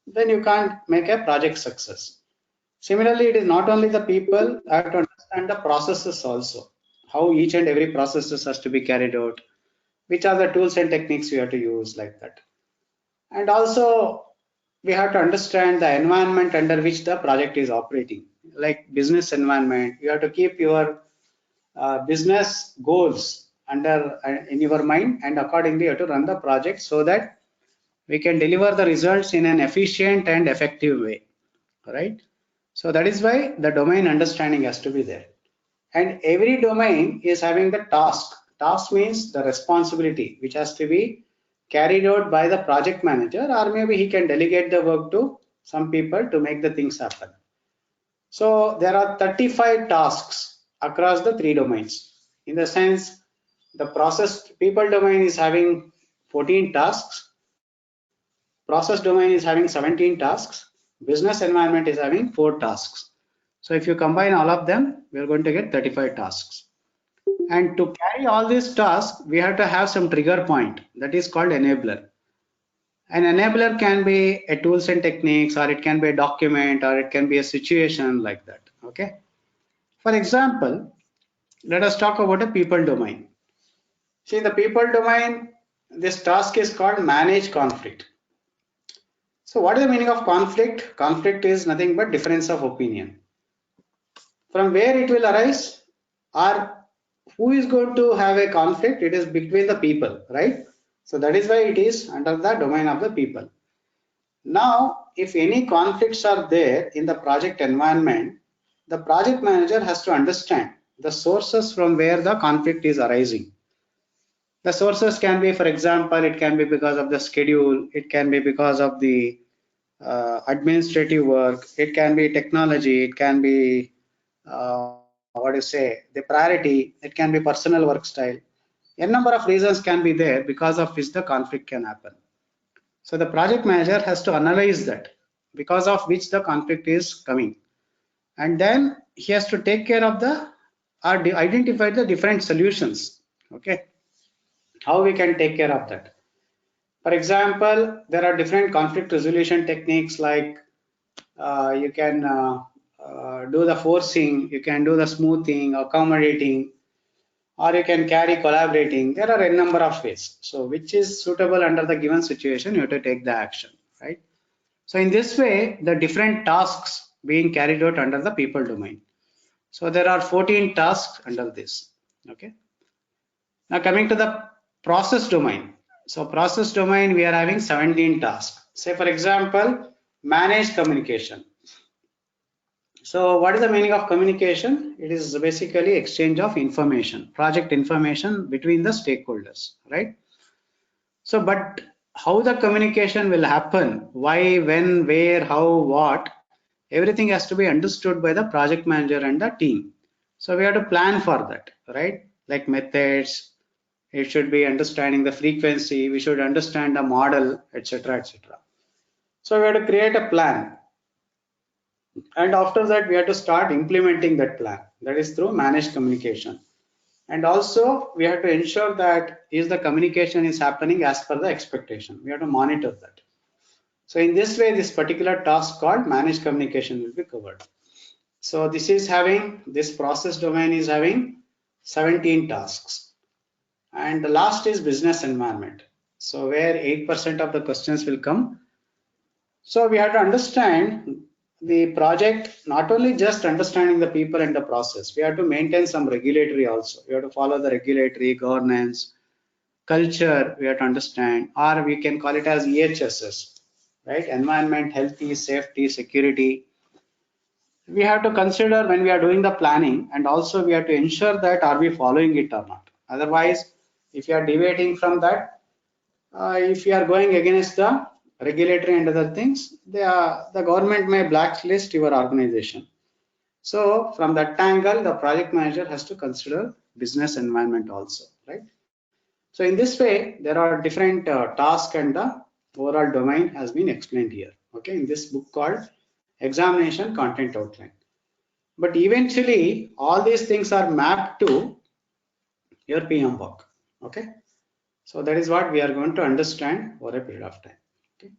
then you can't make a project success. Similarly, it is not only the people, I have to understand the processes also, how each and every processes has to be carried out, which are the tools and techniques we have to use, like that. And also we have to understand the environment under which the project is operating, like business environment. You have to keep your business goals under in your mind, and accordingly you have to run the project so that we can deliver the results in an efficient and effective way, right? So that is why the domain understanding has to be there. And every domain is having the task. Task means the responsibility which has to be carried out by the project manager, or maybe he can delegate the work to some people to make the things happen. So there are 35 tasks across the three domains. In the sense, the process people domain is having 14 tasks, process domain is having 17 tasks, business environment is having 4 tasks. So if you combine all of them, we are going to get 35 tasks. And to carry all these tasks, we have to have some trigger point that is called enabler. An enabler can be a tools and techniques, or it can be a document, or it can be a situation, like that. Okay. For example, let us talk about a people domain. See, the people domain, this task is called manage conflict. So what is the meaning of conflict? Conflict is nothing but difference of opinion. From where it will arise, or who is going to have a conflict? It is between the people, right? So that is why it is under the domain of the people. Now, if any conflicts are there in the project environment, the project manager has to understand the sources from where the conflict is arising. The sources can be, for example, it can be because of the schedule, it can be because of the administrative work, it can be technology, it can be what do you say, the priority, it can be personal work style. A number of reasons can be there because of which the conflict can happen. So the project manager has to analyze that because of which the conflict is coming. And then he has to take care of the, or identify the different solutions. Okay. How we can take care of that. For example, there are different conflict resolution techniques like you can do the forcing, you can do the smoothing, accommodating, or you can carry collaborating. There are a number of ways. So which is suitable under the given situation, you have to take the action, right? So in this way, the different tasks being carried out under the people domain. So there are 14 tasks under this. Okay. Now coming to the process domain. So process domain, we are having 17 tasks. Say for example, manage communication. So what is the meaning of communication? It is basically exchange of information, project information between the stakeholders, right? So, but how the communication will happen, why, when, where, how, what, everything has to be understood by the project manager and the team. So we have to plan for that, right? Like methods, it should be understanding the frequency, we should understand the model, etc., etc. So we have to create a plan. And after that, we have to start implementing that plan. That is through managed communication. And also, we have to ensure that is the communication is happening as per the expectation. We have to monitor that. So in this way, this particular task called managed communication will be covered. So this is having, this process domain is having 17 tasks. And the last is business environment. So where 8% of the questions will come. So we have to understand the project, not only just understanding the people and the process, we have to maintain some regulatory also. We have to follow the regulatory governance, culture, we have to understand, or we can call it as EHSS, right? Environment, healthy, safety, security. We have to consider when we are doing the planning, and also we have to ensure that are we following it or not. Otherwise, if you are deviating from that, if you are going against the regulatory and other things, the government may blacklist your organization. So from that angle, the project manager has to consider business environment also, right? So in this way, there are different tasks and the overall domain has been explained here, okay, in this book called Examination Content Outline. But eventually, all these things are mapped to your PM work, okay? So that is what we are going to understand over a period of time. Okay.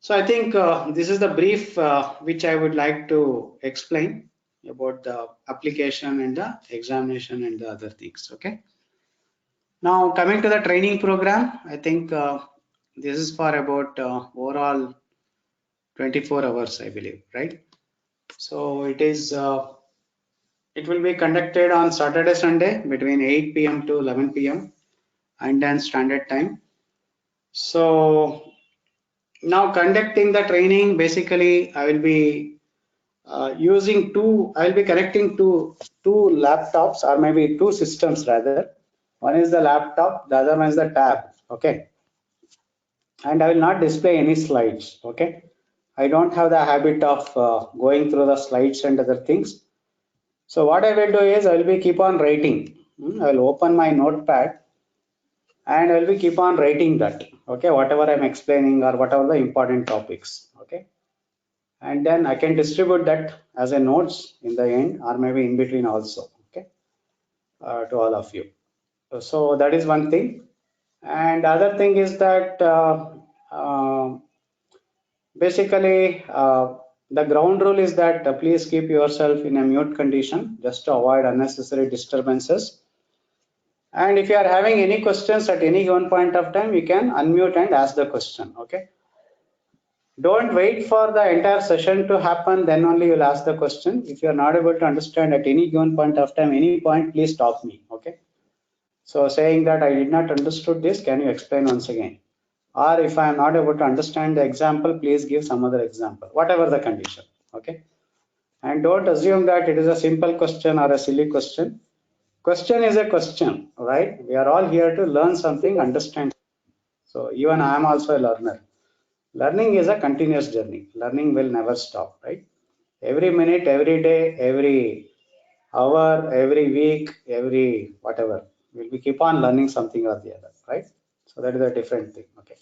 So I think this is the brief which I would like to explain about the application and the examination and the other things. Okay. Now coming to the training program, I think this is for about overall 24 hours, I believe, right? So it is. It will be conducted on Saturday, Sunday between 8 p.m. to 11 p.m. Indian Standard Time. So now conducting the training, basically I will be using I will be connecting two laptops, or maybe two systems rather. One is the laptop, the other one is the tab, okay? And I will not display any slides, okay? I don't have the habit of going through the slides and other things. So what I will do is I will be keep on writing. I will open my notepad and I will be keep on writing that, okay, whatever I'm explaining or whatever the important topics, okay, and then I can distribute that as a notes in the end or maybe in between also, okay, to all of you. So that is one thing. And other thing is that basically the ground rule is that please keep yourself in a mute condition just to avoid unnecessary disturbances. And if you are having any questions at any given point of time, you can unmute and ask the question, okay? Don't wait for the entire session to happen, then only you'll ask the question. If you are not able to understand at any given point of time, any point, please stop me, okay? So saying that I did not understood this, can you explain once again? Or if I am not able to understand the example, please give some other example, whatever the condition, okay? And don't assume that it is a simple question or a silly question. Question is a question, right? We are all here to learn something, understand. So even I am also a learner. Learning is a continuous journey. Learning will never stop, right? Every minute, every day, every hour, every week, every whatever. We'll be keep on learning something or the other, right? So that is a different thing. Okay.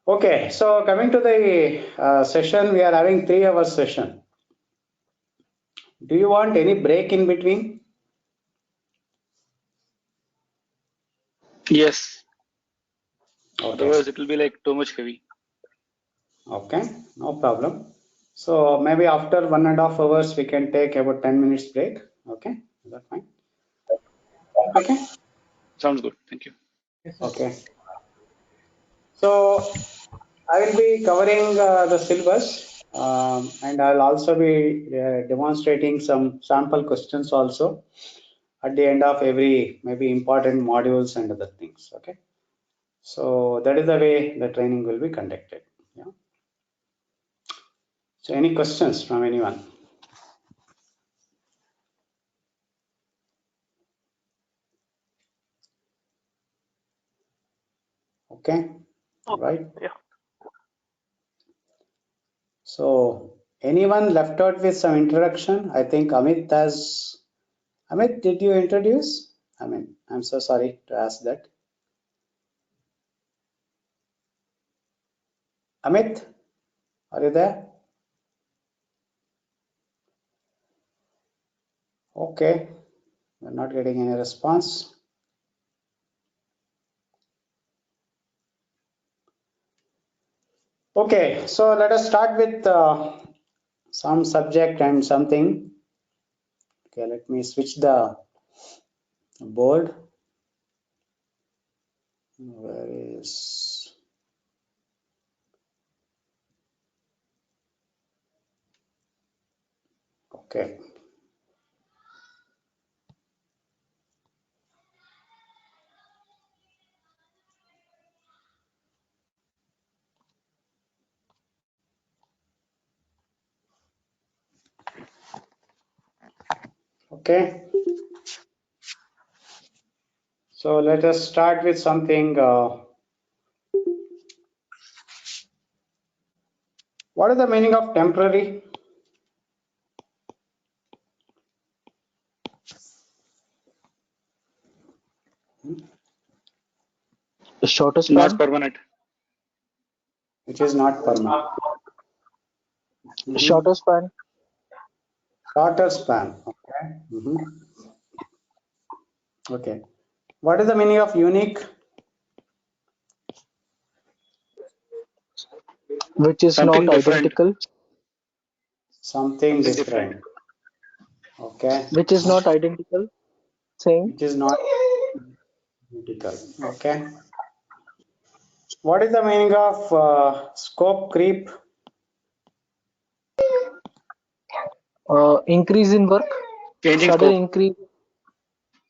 Okay. So coming to the session, we are having 3 hours session. Do you want any break in between? Yes. Okay. Otherwise, it will be like too much heavy. Okay, no problem. So maybe after 1.5 hours, we can take about 10 minutes break. Okay, is that fine? Okay. Sounds good. Thank you. Yes, sir. Okay. So I will be covering the syllabus, and I'll also be demonstrating some sample questions also at the end of every maybe important modules and other things. Okay. So that is the way the training will be conducted. Yeah. So any questions from anyone? Okay. Right. Yeah. So anyone left out with some introduction? I think Amit has. Amit, did you introduce? I mean, I'm so sorry to ask that. Amit, are you there? Okay, we're not getting any response. Okay, so let us start with some subject and something. Okay, let me switch the board. Where is? Okay. Okay. So let us start with something. What is the meaning of temporary? The shorter Not span. permanent. Which is not permanent. Shorter span. Shorter span. Okay. Okay. What is the meaning of unique? Which is Something not different. identical. Something different. Okay. Which is not identical. Same. Which is not identical. Okay. What is the meaning of scope creep? Increase in work. Changing Sudden scope. increase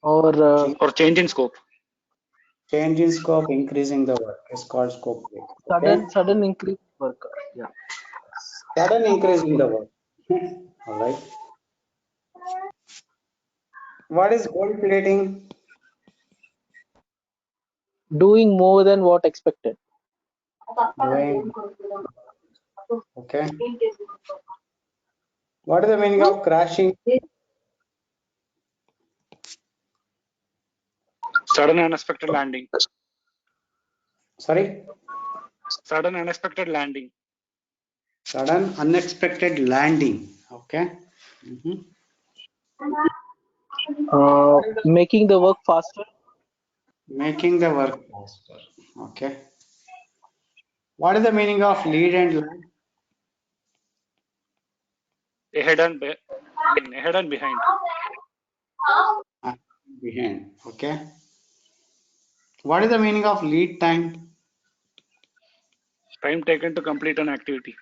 or change in scope. Change in scope, increasing the work is called scope creep. Okay. sudden increase in work. Yeah. Sudden increase in the work. All right. What is gold plating? Doing more than what expected. Doing. Okay. What is the meaning of crashing? Sudden unexpected landing. Sorry? Sudden unexpected landing. Sudden unexpected landing. Okay. Making the work faster. Making the work faster. Okay. What is the meaning of lead and lag? Ahead and ahead and behind. Behind. Okay. What is the meaning of lead time? Time taken to complete an activity.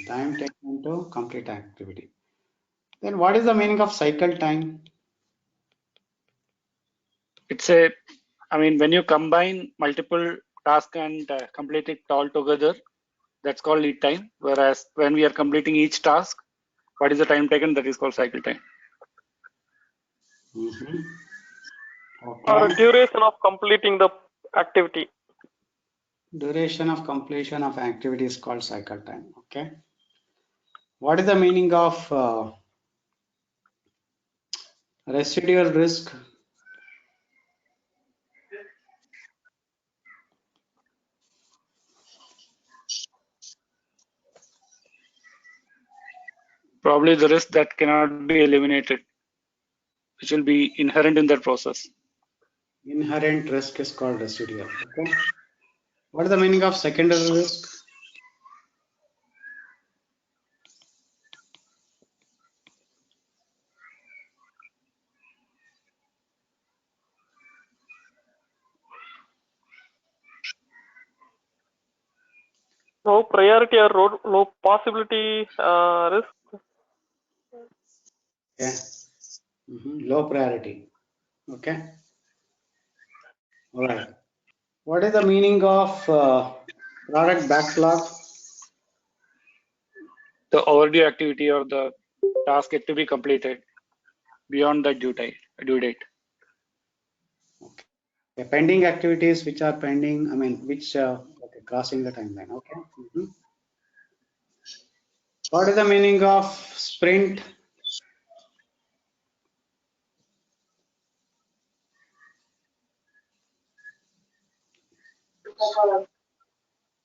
Time taken to complete activity. Then what is the meaning of cycle time? It's when you combine multiple tasks and complete it all together, that's called lead time. Whereas when we are completing each task, what is the time taken? That is called cycle time. Or duration of completing the activity. Duration of completion of activity is called cycle time. Okay. What is the meaning of residual risk? Probably the risk that cannot be eliminated, which will be inherent in that process. Inherent risk is called residual. Okay. What is the meaning of secondary risk? Low priority or low possibility risk. Yeah. Low priority. Okay. All right. What is the meaning of product backlog? The overdue activity or the task yet to be completed beyond the due date. Okay. Pending activities which are pending, I mean, which okay, crossing the timeline. Okay. What is the meaning of sprint?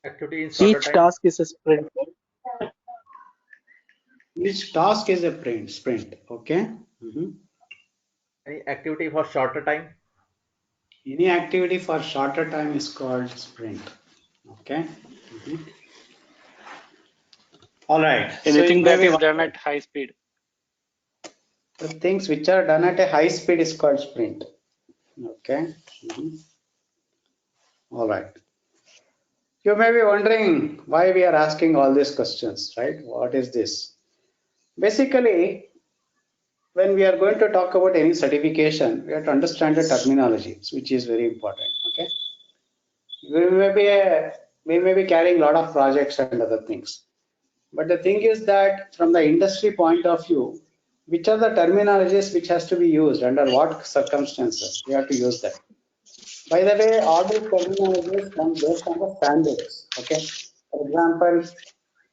Activity in shorter Each time. task is a sprint. Each task is a sprint. Okay. Any activity for shorter time. Any activity for shorter time is called sprint. Okay. All right. Anything that is done at high speed. The things which are done at a high speed is called sprint. Okay. All right. You may be wondering why we are asking all these questions, right? What is this? Basically, when we are going to talk about any certification, we have to understand the terminology, which is very important. Okay. We may be carrying a lot of projects and other things. But the thing is that from the industry point of view, which are the terminologies which has to be used under what circumstances we have to use that. By the way, all these terminologies come based on the standards. Okay. For example,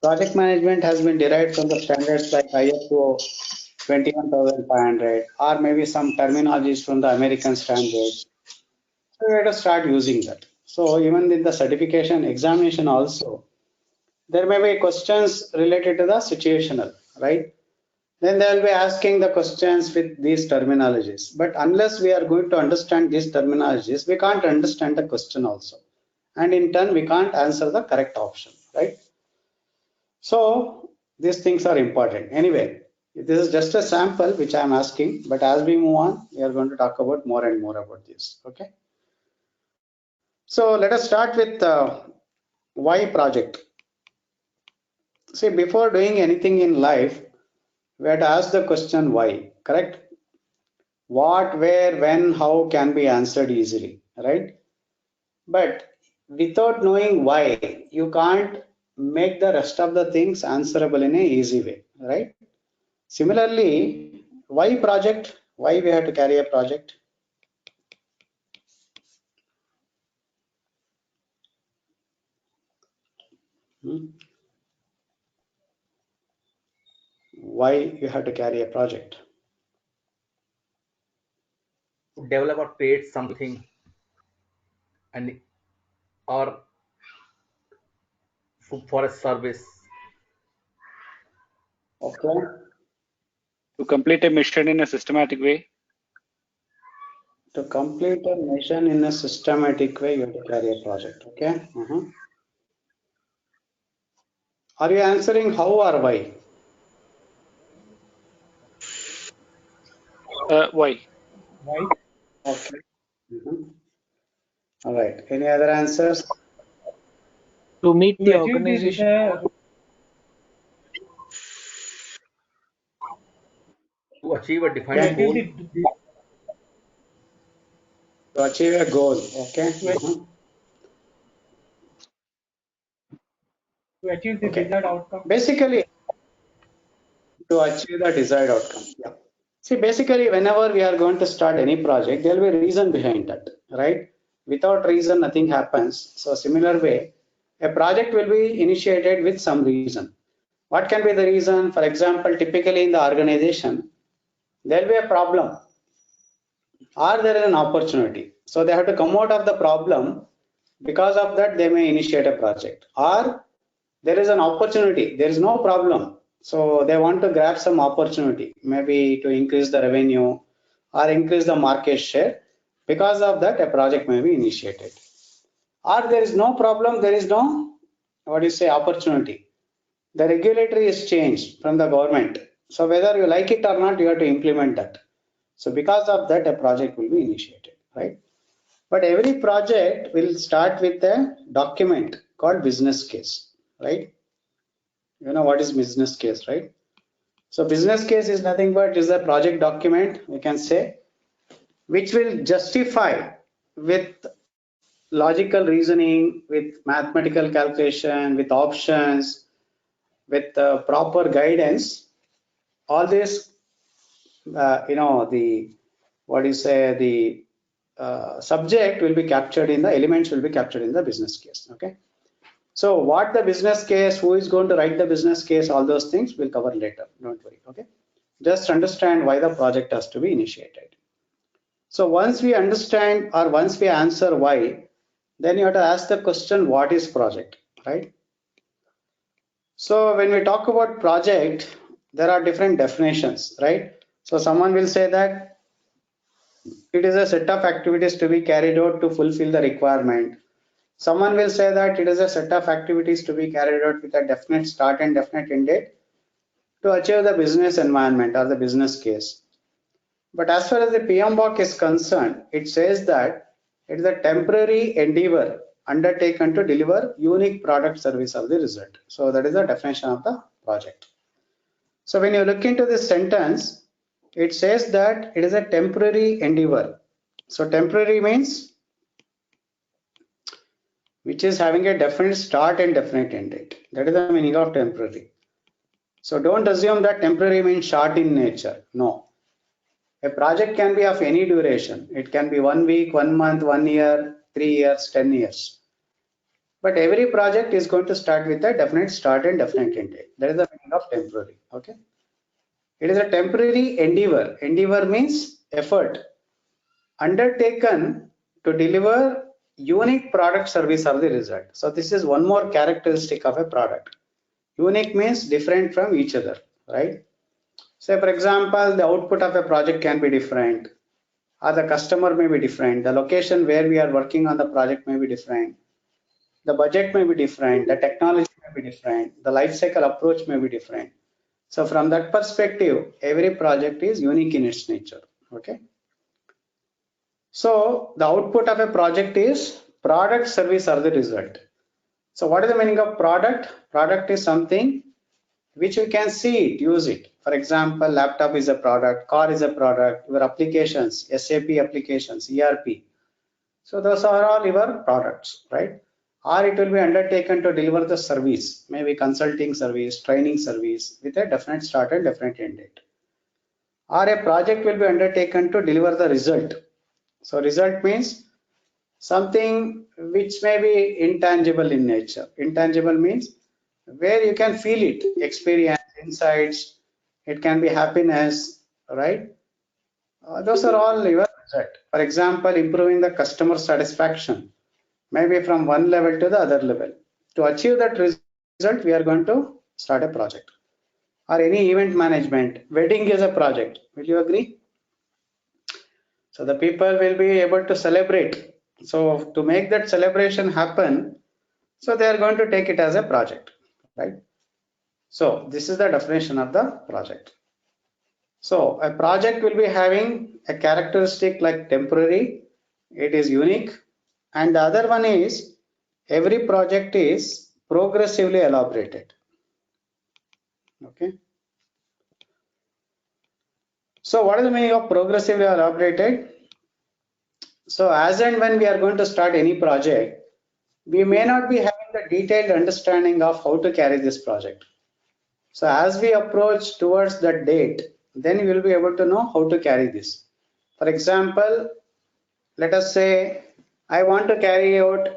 project management has been derived from the standards like ISO 21500 or maybe some terminologies from the American standards. So we have to start using that. So even in the certification examination also, there may be questions related to the situational, right? Then they will be asking the questions with these terminologies. But unless we are going to understand these terminologies, we can't understand the question also. And in turn, we can't answer the correct option, right? So these things are important. Anyway, this is just a sample which I am asking, but as we move on, we are going to talk about more and more about this, okay? So let us start with why project. See, before doing anything in life, we have to ask the question why, correct? What, where, when, how can be answered easily, right? But without knowing why, you can't make the rest of the things answerable in a easy way, right? Similarly, why project? Why we have to carry a project? Why you have to carry a project? Develop or create something, and or for a service. Okay. To complete a mission in a systematic way. To complete a mission in a systematic way, you have to carry a project. Okay. Are you answering how or why? Why? Why? Okay. All right. Any other answers? To meet To the achieve the organization. To achieve a defined goal. To achieve a goal. Okay. To achieve the desired outcome. Basically, to achieve the desired outcome. Yeah. See, basically, whenever we are going to start any project, there will be a reason behind that, right? Without reason, nothing happens. So, similar way, a project will be initiated with some reason. What can be the reason? For example, typically in the organization, there will be a problem or there is an opportunity. So they have to come out of the problem. Because of that, they may initiate a project. Or there is an opportunity, there is no problem. So they want to grab some opportunity, maybe to increase the revenue or increase the market share. Because of that, a project may be initiated. Or there is no problem, there is no, opportunity. The regulatory is changed from the government. So whether you like it or not, you have to implement that. So because of that, a project will be initiated, right? But every project will start with a document called business case, right? You know what is business case, right? So business case is nothing but is a project document, we can say, which will justify with logical reasoning, with mathematical calculation, with options, with proper guidance, all this, the subject will be captured in the elements will be captured in the business case. Okay. So what the business case, who is going to write the business case, all those things we'll cover later. Don't worry. Okay. Just understand why the project has to be initiated. So once we understand or once we answer why, then you have to ask the question, what is project, right? So when we talk about project, there are different definitions, right? So someone will say that it is a set of activities to be carried out to fulfill the requirement. Someone will say that it is a set of activities to be carried out with a definite start and definite end date to achieve the business environment or the business case. But as far as the PMBOK is concerned, it says that it is a temporary endeavor undertaken to deliver unique product, service, or the result. So that is the definition of the project. So when you look into this sentence, it says that it is a temporary endeavor. So temporary means which is having a definite start and definite end date. That is the meaning of temporary. So don't assume that temporary means short in nature. No. A project can be of any duration. It can be 1 week, 1 month, 1 year, 3 years, 10 years. But every project is going to start with a definite start and definite end date. That is the meaning of temporary. Okay. It is a temporary endeavor. Endeavor means effort undertaken to deliver unique product, service, or the result. So this is one more characteristic of a product. Unique means different from each other, right? Say for example, the output of a project can be different, or the customer may be different, the location where we are working on the project may be different, the budget may be different, the technology may be different, the life cycle approach may be different. So from that perspective, every project is unique in its nature. Okay. So the output of a project is product, service, or the result. So what is the meaning of product? Product is something which you can see it, use it. For example, laptop is a product, car is a product, your applications, SAP applications, ERP. So those are all your products, right? Or it will be undertaken to deliver the service, maybe consulting service, training service with a definite start and definite end date. Or a project will be undertaken to deliver the result. So result means something which may be intangible in nature. Intangible means where you can feel it, experience, insights, it can be happiness, right? Those are all your result. For example, improving the customer satisfaction, maybe from one level to the other level. To achieve that result, we are going to start a project. Or any event management, wedding is a project. Will you agree? So the people will be able to celebrate. So to make that celebration happen, so they are going to take it as a project, right? So this is the definition of the project. So a project will be having a characteristic like temporary, it is unique, and the other one is every project is progressively elaborated. Okay. So what is the meaning of progressively elaborated? So as and when we are going to start any project, we may not be having the detailed understanding of how to carry this project. So as we approach towards that date, then we will be able to know how to carry this. For example, let us say I want to carry out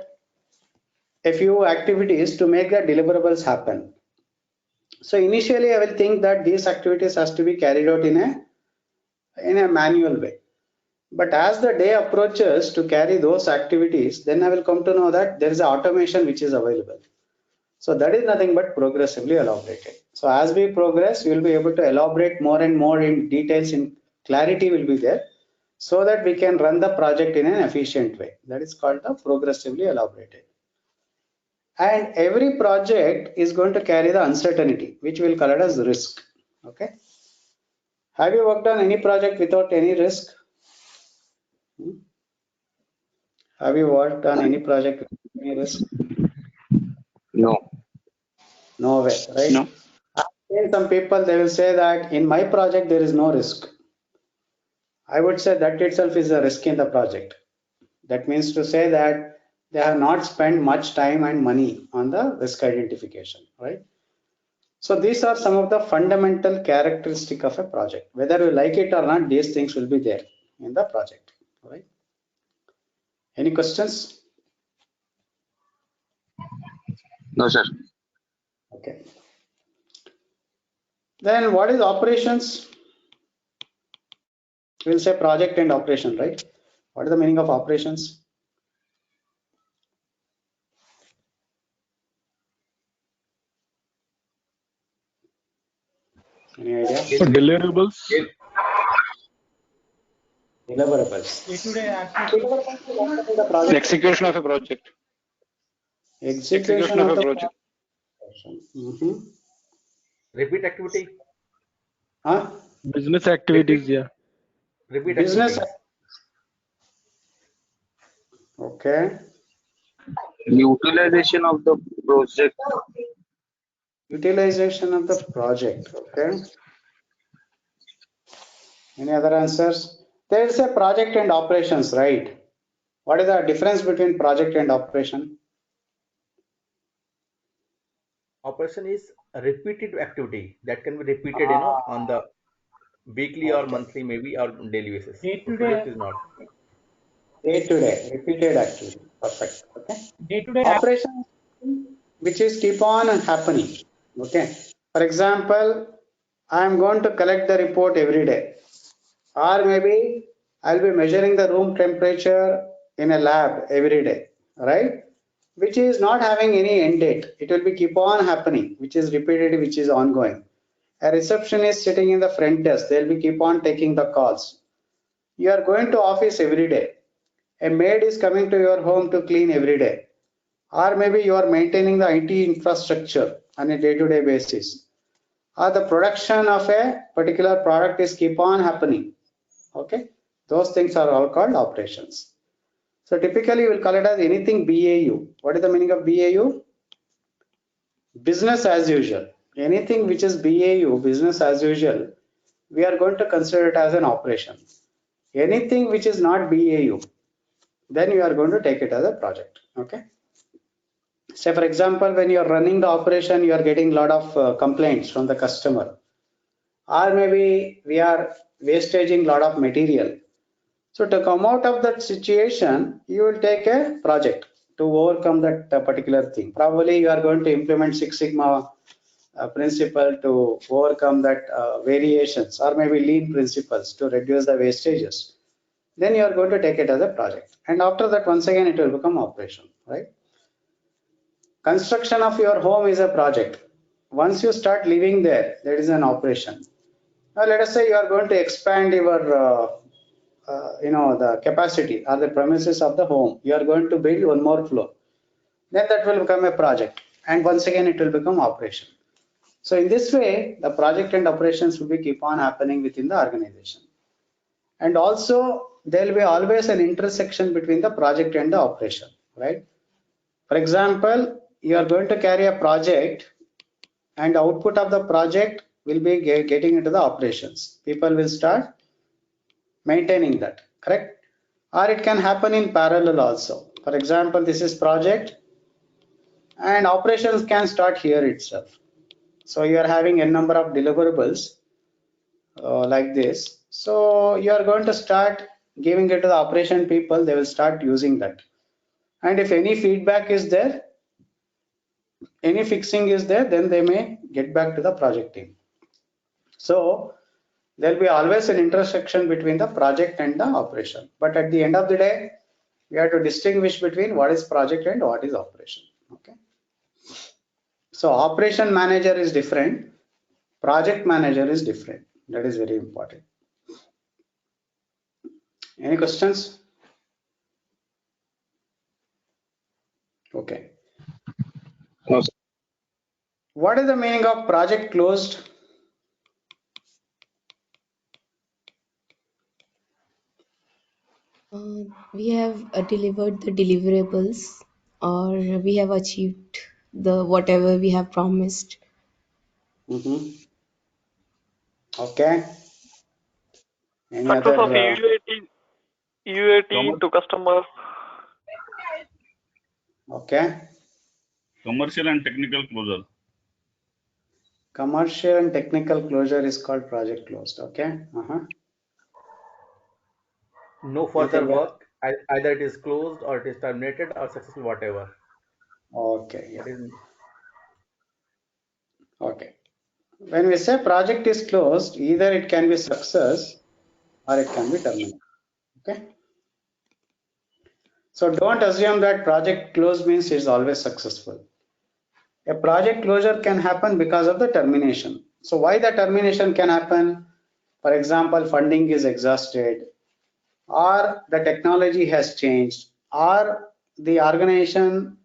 a few activities to make the deliverables happen. So initially I will think that these activities has to be carried out in a manual way. But as the day approaches to carry those activities, then I will come to know that there is automation which is available. So that is nothing but progressively elaborated. So as we progress, we will be able to elaborate more and more in details, in clarity will be there, so that we can run the project in an efficient way. That is called the progressively elaborated. And every project is going to carry the uncertainty, which we will call it as risk. Okay. Have you worked on any project without any risk? Have you worked on any project without any risk? No. No way, right? No. I've seen some people, they will say that in my project there is no risk. I would say that itself is a risk in the project. That means to say that they have not spent much time and money on the risk identification, right? So these are some of the fundamental characteristic of a project. Whether you like it or not, these things will be there in the project, right? Any questions? No, sir. Okay. Then what is operations? We'll say project and operation, right? What is the meaning of operations? Any idea? Deliverables. Deliverables. Day-to-day activities. Project. Execution of a project. Execution of a project. Repeat activity. Huh? Business activities, yeah. Repeat Business. activities. Okay. Utilization of the project. Utilization of the project. Okay. Any other answers? There is a project and operations, right? What is the difference between project and operation? Operation is a repeated activity that can be repeated, on the weekly or monthly, maybe, or daily basis. So project is not. Day-to-day, repeated activity. Perfect. Okay. Day-to-day Operation, which is keep on happening. Okay. For example, I am going to collect the report every day, or maybe I'll be measuring the room temperature in a lab every day, right? Which is not having any end date. It will be keep on happening, which is repeated, which is ongoing. A receptionist sitting in the front desk, they'll be keep on taking the calls. You are going to office every day. A maid is coming to your home to clean every day. Or maybe you are maintaining the IT infrastructure on a day-to-day basis. Or the production of a particular product is keep on happening. Okay, those things are all called operations. So typically we'll call it as anything BAU. What is the meaning of BAU? Business as usual. Anything which is BAU, business as usual, we are going to consider it as an operation. Anything which is not BAU, then you are going to take it as a project. Okay. Say for example, when you are running the operation, you are getting a lot of complaints from the customer, or maybe we are wastaging a lot of material. So to come out of that situation, you will take a project to overcome that particular thing. Probably you are going to implement Six Sigma principle to overcome that variations, or maybe lean principles to reduce the wastages. Then you are going to take it as a project. And after that, once again, it will become operation, right? Construction of your home is a project. Once you start living there, that is an operation. Now let us say you are going to expand your the capacity or the premises of the home. You are going to build one more floor. Then that will become a project, and once again it will become operation. So in this way, the project and operations will be keep on happening within the organization. And also there will be always an intersection between the project and the operation, right? For example, you are going to carry a project, and output of the project will be getting into the operations. People will start maintaining that, correct? Or it can happen in parallel also. For example, this is project, and operations can start here itself. So you are having a number of deliverables like this. So you are going to start giving it to the operation people. They will start using that. And if any feedback is there, any fixing is there, then they may get back to the project team. So there will be always an intersection between the project and the operation. But at the end of the day, we have to distinguish between what is project and what is operation. Okay. So operation manager is different, project manager is different. That is very important. Any questions? Okay. No, sir. What is the meaning of project closed? We have delivered the deliverables, or we have achieved the whatever we have promised. Okay. Any Success other? of UAT to customer. Okay. Commercial and technical closure. Commercial and technical closure is called project closed. Okay. No further work, either it is closed or it is terminated or successful, whatever. Okay. Yeah. That is, Okay. When we say project is closed, either it can be success or it can be terminated. Okay. So don't assume that project closed means it's always successful. A project closure can happen because of the termination. So why the termination can happen? For example, funding is exhausted, or the technology has changed, or the organization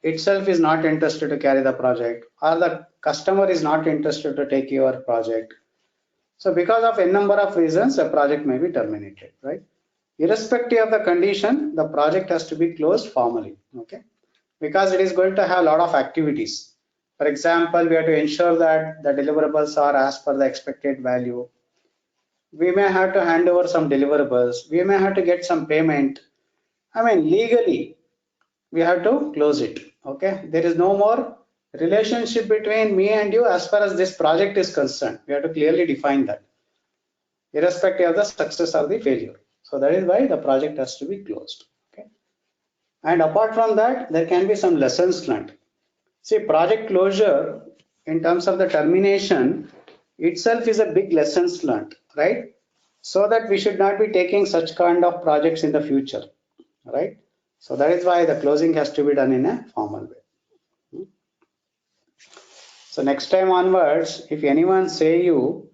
itself is not interested to carry the project, or the customer is not interested to take your project. So because of a number of reasons, a project may be terminated, right? Irrespective of the condition, the project has to be closed formally, okay? Because it is going to have a lot of activities. For example, we have to ensure that the deliverables are as per the expected value. We may have to hand over some deliverables. We may have to get some payment. I mean, legally, we have to close it, okay? There is no more relationship between me and you as far as this project is concerned. We have to clearly define that, irrespective of the success or the failure. So that is why the project has to be closed. Okay. And apart from that, there can be some lessons learned. See, project closure in terms of the termination itself is a big lessons learned, right? So that we should not be taking such kind of projects in the future, right? So that is why the closing has to be done in a formal way. So next time onwards, if anyone say you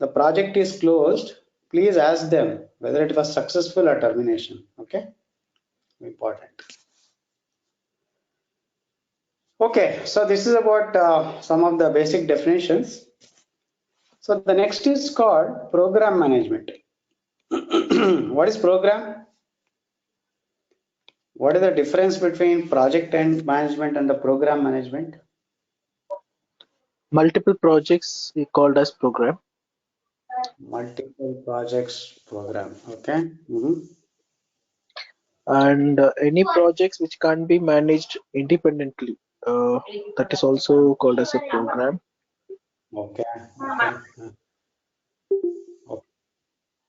the project is closed, please ask them whether it was successful or termination. Okay, important. Okay, so this is about some of the basic definitions. So the next is called program management. What is program? What is the difference between project and management and the program management? Multiple projects is called as program. Multiple projects program. Okay. And any projects which can't be managed independently, that is also called as a program. Okay.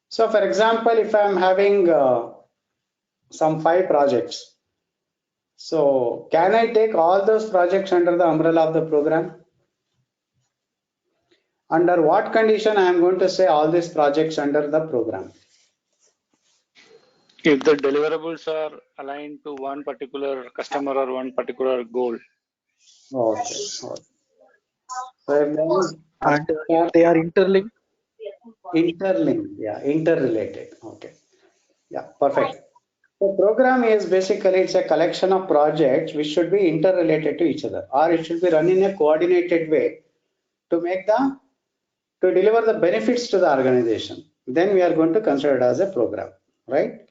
So for example, if I'm having some 5 projects, so can I take all those projects under the umbrella of the program? Under what condition I am going to say all these projects under the program? If the deliverables are aligned to one particular customer or one particular goal. Okay. So if they are interlinked. Interlinked, yeah, interrelated. Okay. Yeah, perfect. So program is basically it's a collection of projects which should be interrelated to each other, or it should be run in a coordinated way to make to deliver the benefits to the organization. Then we are going to consider it as a program, right?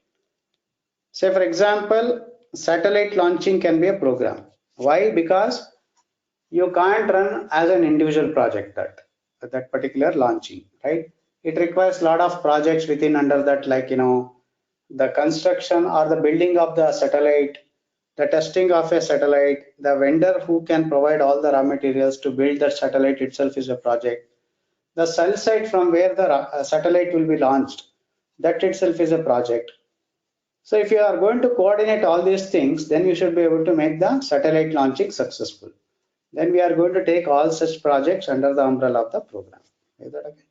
Say for example, satellite launching can be a program. Why? Because you can't run as an individual project that particular launching, right? It requires a lot of projects within under that, like the construction or the building of the satellite, the testing of a satellite, the vendor who can provide all the raw materials to build the satellite itself is a project. The cell site from where the satellite will be launched, that itself is a project. So if you are going to coordinate all these things, then you should be able to make the satellite launching successful. Then we are going to take all such projects under the umbrella of the program. Is that okay?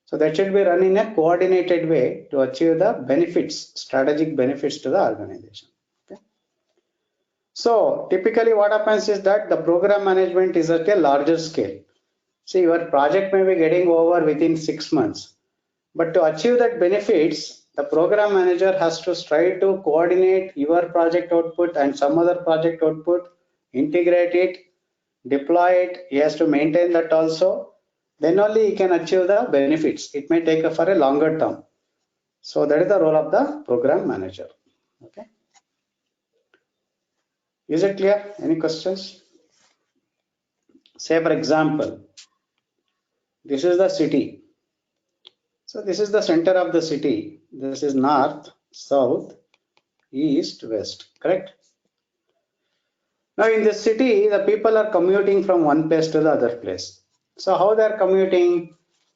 So that should be run in a coordinated way to achieve the benefits, strategic benefits to the organization. Okay? So typically what happens is that the program management is at a larger scale. See, your project may be getting over within 6 months, but to achieve that benefits, the program manager has to strive to coordinate your project output and some other project output, integrate it, deploy it. He has to maintain that also. Then only he can achieve the benefits. It may take for a longer term. So that is the role of the program manager. Okay. Is it clear? Any questions? Say for example, this is the city. So this is the center of the city. This is north, south, east, west, correct? Now in this city, the people are commuting from one place to the other place. So how they are commuting?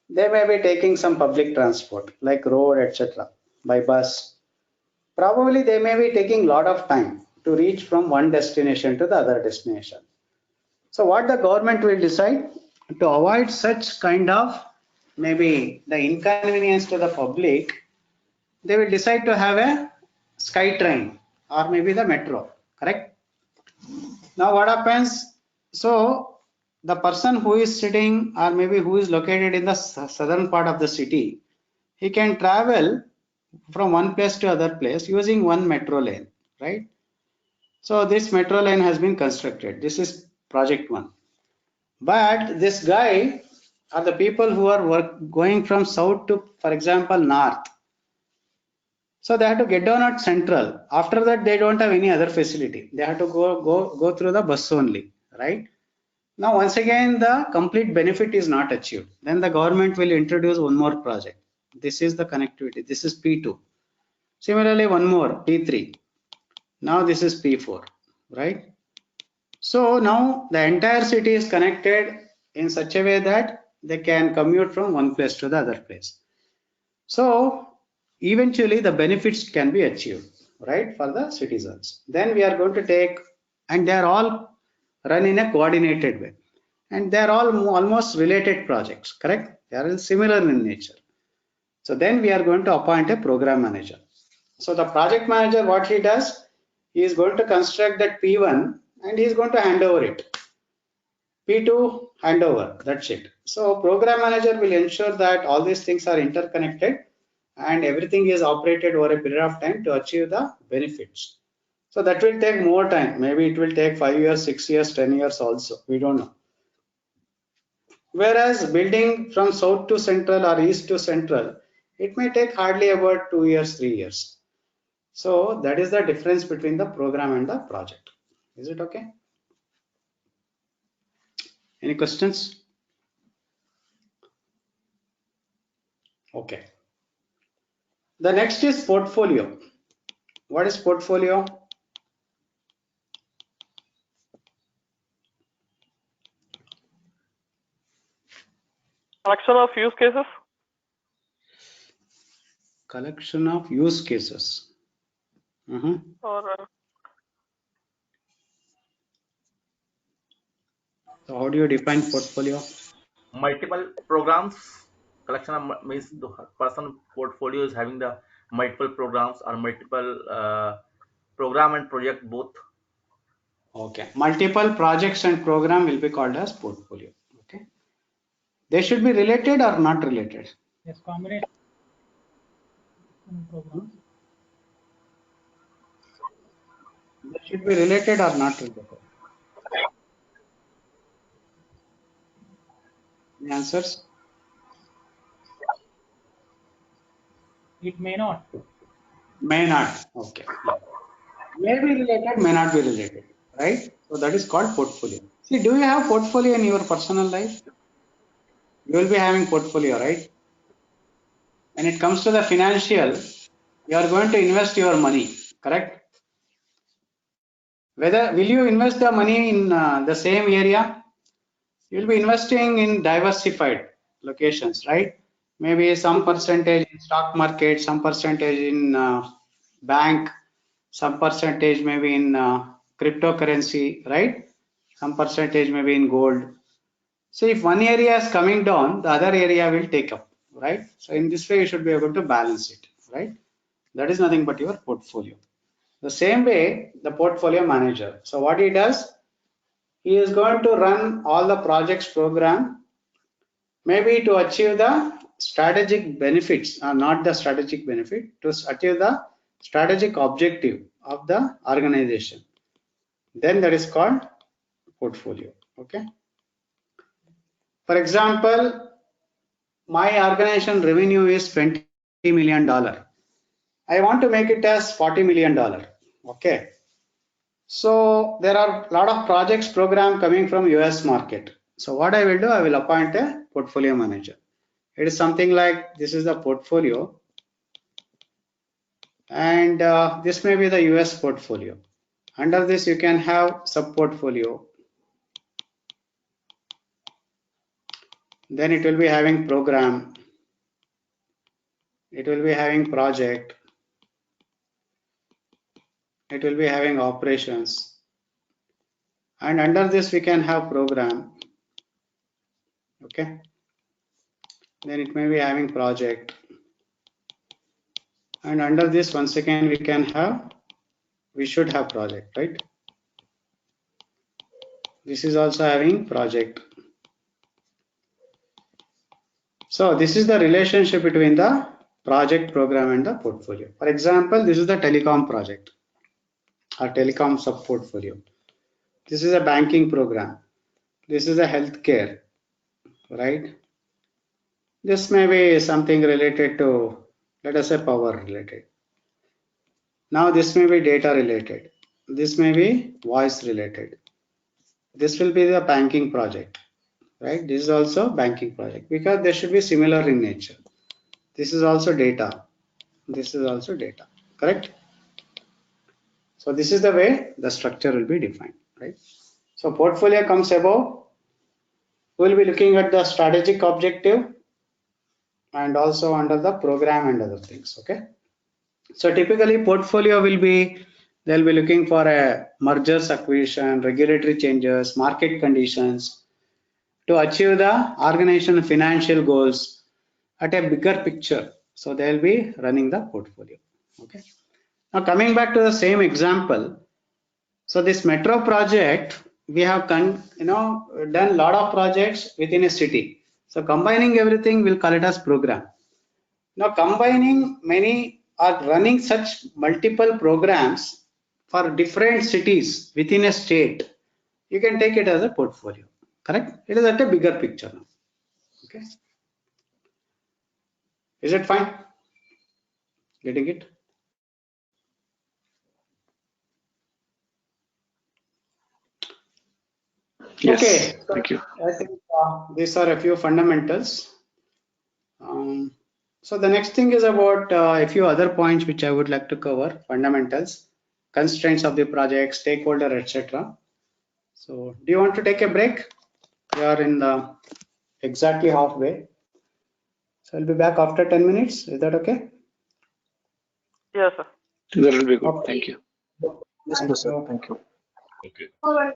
They may be taking some public transport like road, etc. by bus. Probably they may be taking lot of time to reach from one destination to the other destination. So what the government will decide to avoid such kind of maybe the inconvenience to the public, they will decide to have a sky train or maybe the metro, correct? Now what happens? So the person who is sitting or maybe who is located in the southern part of the city, he can travel from one place to other place using one metro lane, right? So this metro lane has been constructed. This is project 1. But this guy are the people who are going from south to, for example, north. So they have to get down at central. After that, they don't have any other facility. They have to go through the bus only, right? Now, once again, the complete benefit is not achieved. Then the government will introduce one more project. This is the connectivity. This is P2. Similarly, one more, P3. Now this is P4, right? So now the entire city is connected in such a way that they can commute from one place to the other place. So eventually the benefits can be achieved, right, for the citizens. Then we are going to take, and they are all run in a coordinated way. And they are all almost related projects, correct? They are similar in nature. So then we are going to appoint a program manager. So the project manager, what he does, he is going to construct that P1 and he is going to hand over it. P2 handover, that's it. So program manager will ensure that all these things are interconnected and everything is operated over a period of time to achieve the benefits. So that will take more time. Maybe it will take 5 years, 6 years, 10 years also. We don't know. Whereas building from south to central or east to central, it may take hardly about 2 years, 3 years. So that is the difference between the program and the project. Is it okay? Any questions? Okay. The next is portfolio. What is portfolio? Collection of use cases. Collection of use cases. Or so how do you define portfolio? Multiple programs. Collection of means the person portfolio is having the multiple programs or multiple program and project both. Okay. Multiple projects and program will be called as portfolio. Okay. They should be related or not related? Yes, combination programs. They should be related or not related? The answers? It may not. May not. Okay. Yeah. May be related, may not be related. Right? So that is called portfolio. See, do you have portfolio in your personal life? You will be having portfolio, right? When it comes to the financial, you are going to invest your money, correct? Whether will you invest the money in the same area? You will be investing in diversified locations, right? Maybe some percentage in stock market, some percentage in bank, some percentage maybe in cryptocurrency, right? Some percentage maybe in gold. So if one area is coming down, the other area will take up, right? So in this way, you should be able to balance it, right? That is nothing but your portfolio. The same way, the portfolio manager. So what he does, he is going to run all the projects program, maybe to achieve the strategic benefits, not the strategic benefit, to achieve the strategic objective of the organization. Then that is called portfolio. Okay. For example, my organization revenue is $20 million. I want to make it as $40 million. Okay. So there are a lot of projects program coming from US market. So what I will do, I will appoint a portfolio manager. It is something like this is the portfolio, and this may be the US portfolio. Under this, you can have sub portfolio. Then it will be having program. It will be having project. It will be having operations. And under this, we can have program. Okay. Then it may be having project. And under this, once again, we should have project, right? This is also having project. So this is the relationship between the project, program, and the portfolio. For example, this is the telecom project or telecom sub portfolio. This is a banking program. This is a healthcare, right? This may be something related to, let us say, power related. Now this may be data related. This may be voice related. This will be the banking project, right? This is also banking project because they should be similar in nature. This is also data. This is also data, correct? So this is the way the structure will be defined, right? So portfolio comes above. We will be looking at the strategic objective and also under the program and other things, okay? So typically portfolio will be, they'll be looking for a mergers, acquisition, regulatory changes, market conditions to achieve the organization financial goals at a bigger picture. So they'll be running the portfolio, okay? Now coming back to the same example, so this metro project, we have done a lot of projects within a city. So combining everything, we'll call it as program. Now combining many or running such multiple programs for different cities within a state, you can take it as a portfolio, correct? It is at a bigger picture now, okay? Is it fine? Getting it? Yes, Okay, so thank you. I think these are a few fundamentals. So the next thing is about a few other points which I would like to cover: fundamentals, constraints of the project, stakeholder, etc. So do you want to take a break? We are in the exactly halfway. So I'll be back after 10 minutes. Is that okay? Yes, sir. That will be good. Okay. Thank you. Yes, Thank sir. you. Thank you. Okay.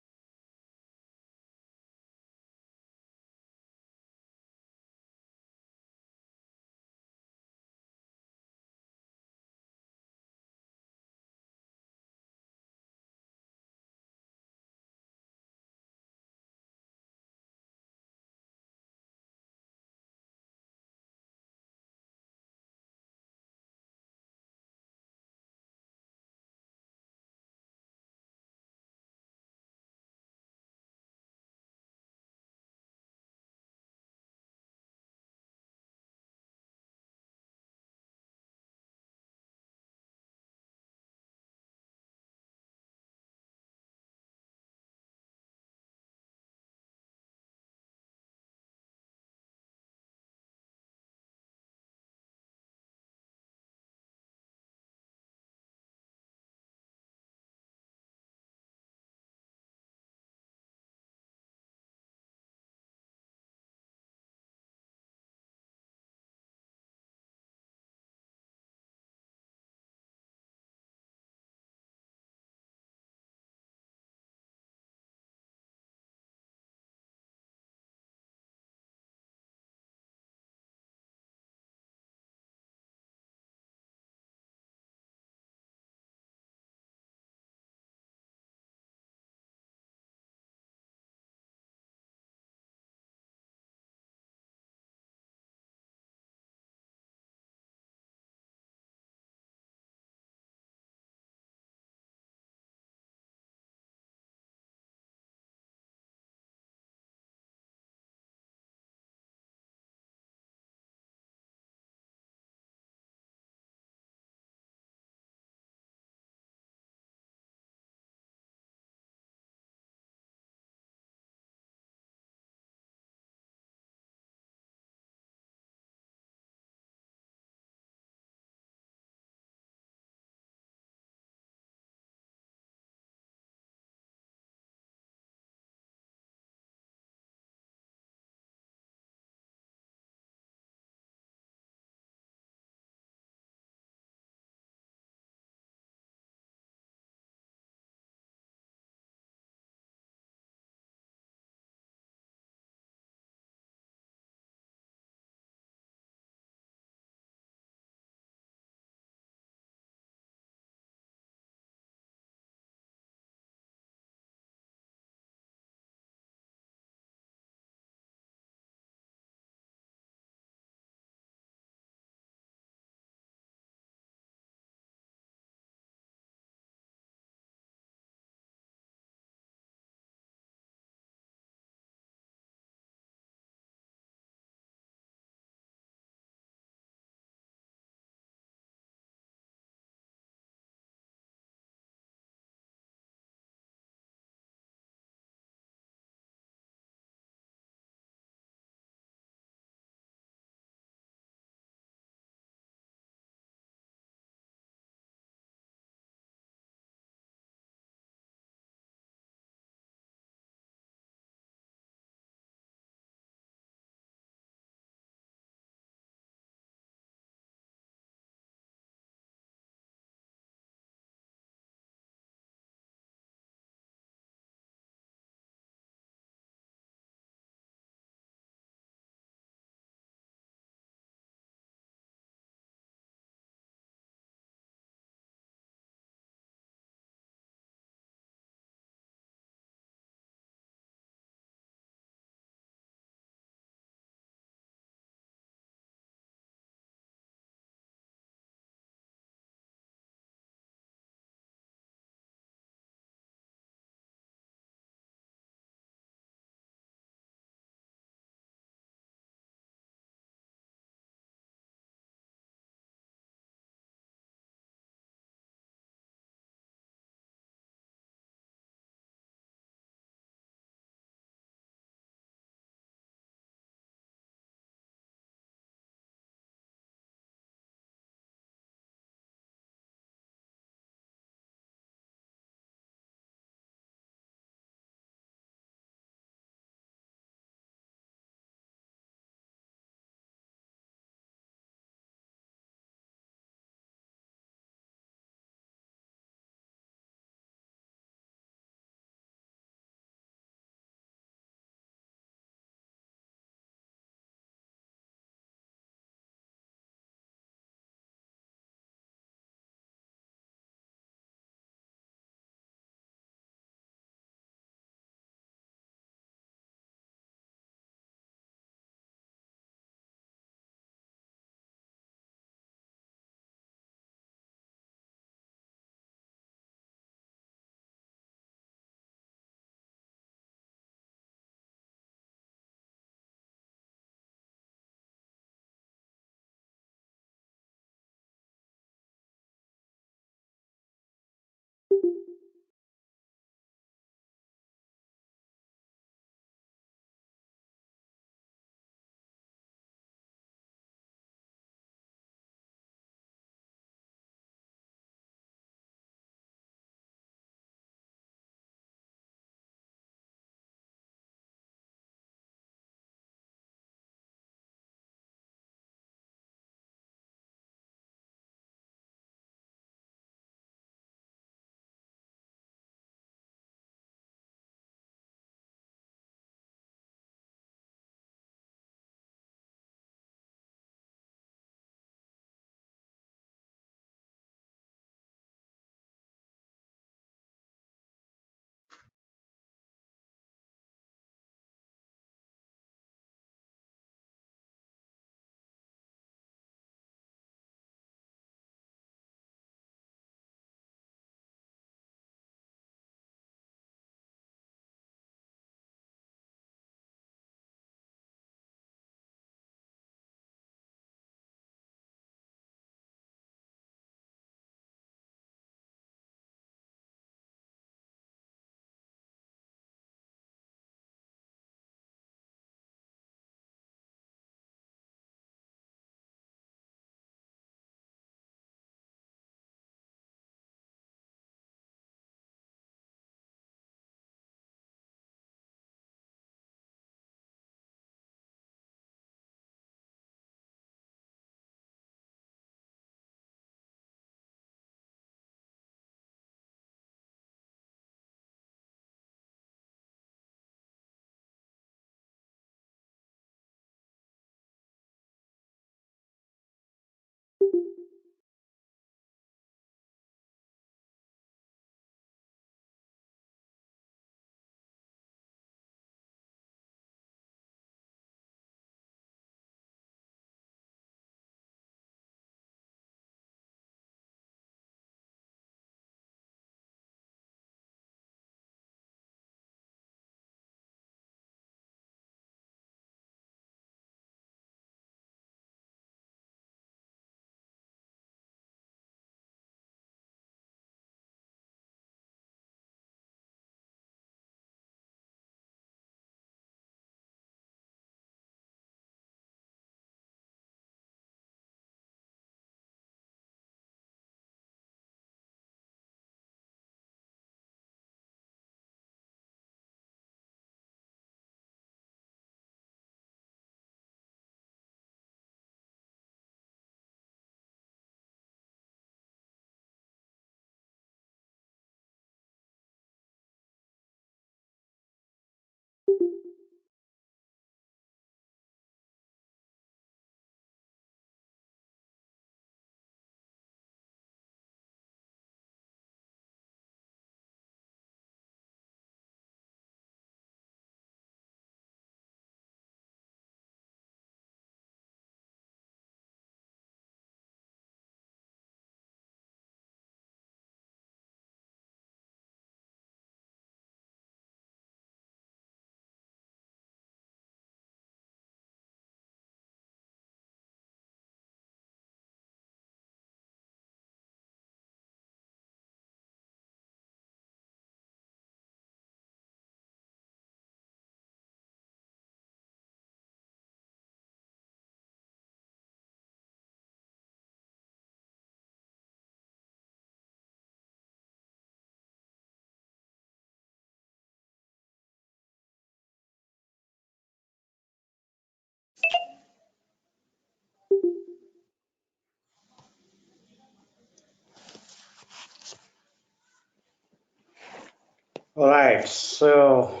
All right, so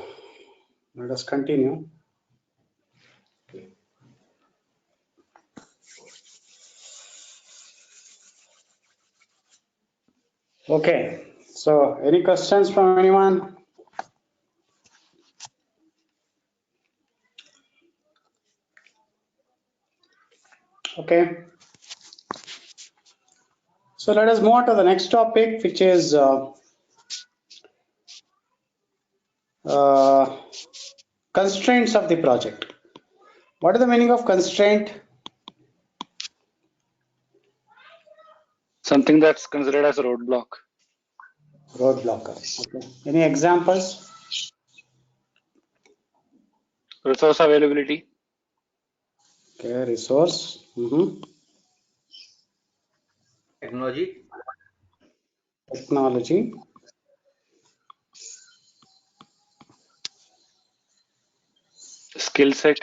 let us continue. Okay, so any questions from anyone? Okay, so let us move on to the next topic, which is constraints of the project. What is the meaning of constraint? Something that's considered as a roadblock. Roadblocker. Okay. Any examples? Resource availability. Okay, resource. Technology. Technology. Skill set.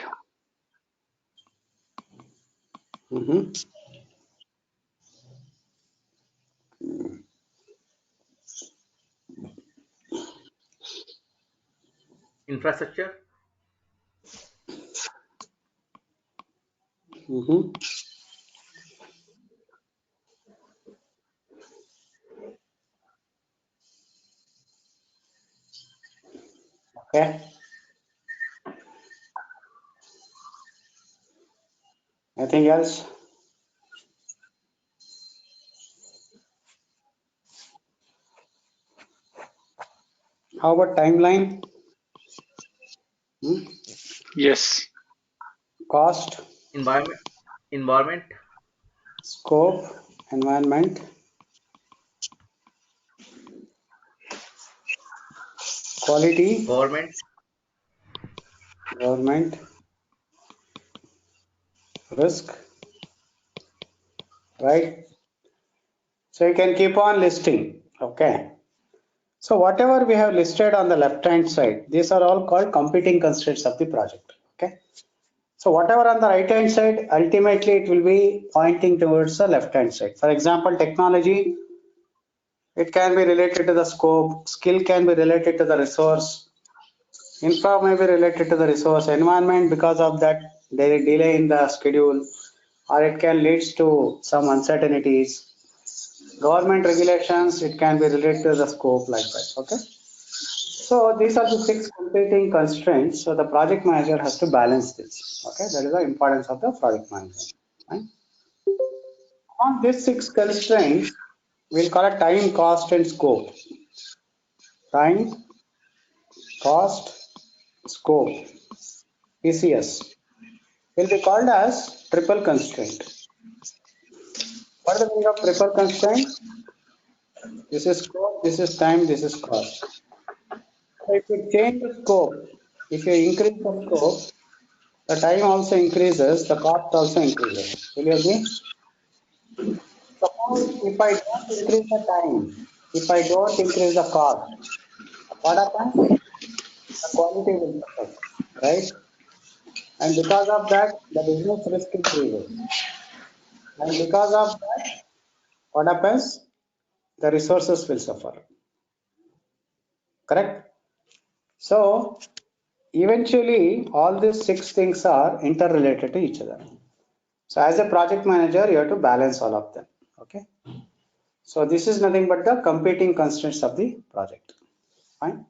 Infrastructure. Okay. Anything else? How about timeline? Yes. Cost. Environment. Scope. Environment. Quality. Government. Risk. Right. So you can keep on listing. Okay. So whatever we have listed on the left hand side, these are all called competing constraints of the project. Okay. So whatever on the right hand side, ultimately it will be pointing towards the left hand side. For example, technology, it can be related to the scope, skill can be related to the resource, infra may be related to the resource, environment, because of that there is delay in the schedule, or it can lead to some uncertainties. Government regulations, it can be related to the scope like that. Okay. So these are the 6 competing constraints. So the project manager has to balance this. Okay, that is the importance of the project management. Right? On these 6 constraints, we'll call it time, cost, and scope. Time, cost, scope, PCS will be called as triple constraint. What is the meaning of triple constraint? This is scope, this is time, this is cost. So if you change the scope, if you increase the scope, the time also increases, the cost also increases. Will you agree? Suppose if I don't increase the time, if I don't increase the cost, what happens? The quality will suffer, right? And because of that, the business risk increases. And because of that, what happens? The resources will suffer. Correct? So, eventually, all these 6 things are interrelated to each other. So, as a project manager, you have to balance all of them. Okay? So, this is nothing but the competing constraints of the project. Fine?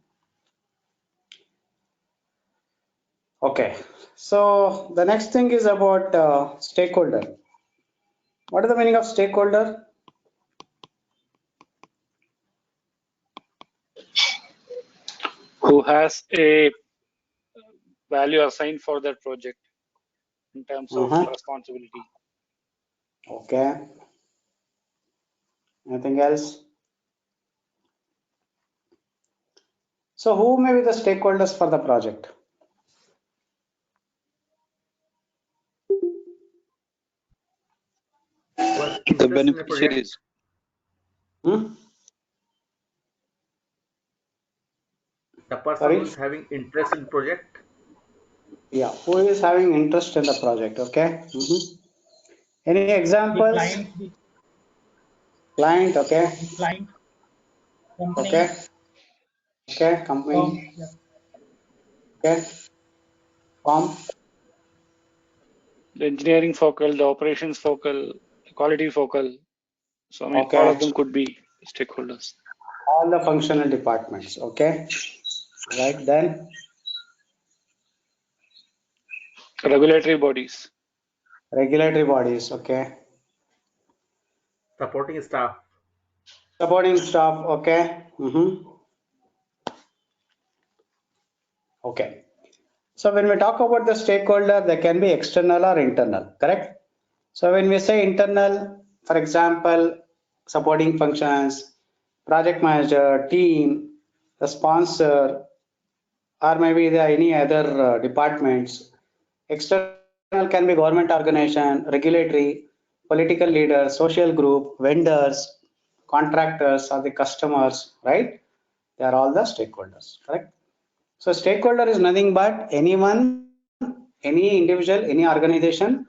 Okay. So, the next thing is about stakeholder. What is the meaning of stakeholder? Who has a value assigned for that project in terms of responsibility. Okay. Anything else? So who may be the stakeholders for the project? The beneficiaries. The person Sorry? who is having interest in project. Yeah, who is having interest in the project? Okay. Any examples? Client, okay. Client, company. Okay. Okay, company. Yeah. Okay, form. The engineering focal, the operations focal, the quality focal. So I mean, all Okay, of them could be stakeholders. all the functional departments. Okay, right then. Regulatory bodies. Regulatory bodies. Okay. Supporting staff. Supporting staff. Okay. Okay. So when we talk about the stakeholder, they can be external or internal, correct? So when we say internal, for example, supporting functions, project manager, team, the sponsor, or maybe there are any other departments. External can be government organization, regulatory, political leaders, social group, vendors, contractors, or the customers, right? They are all the stakeholders, correct? So stakeholder is nothing but anyone, any individual, any organization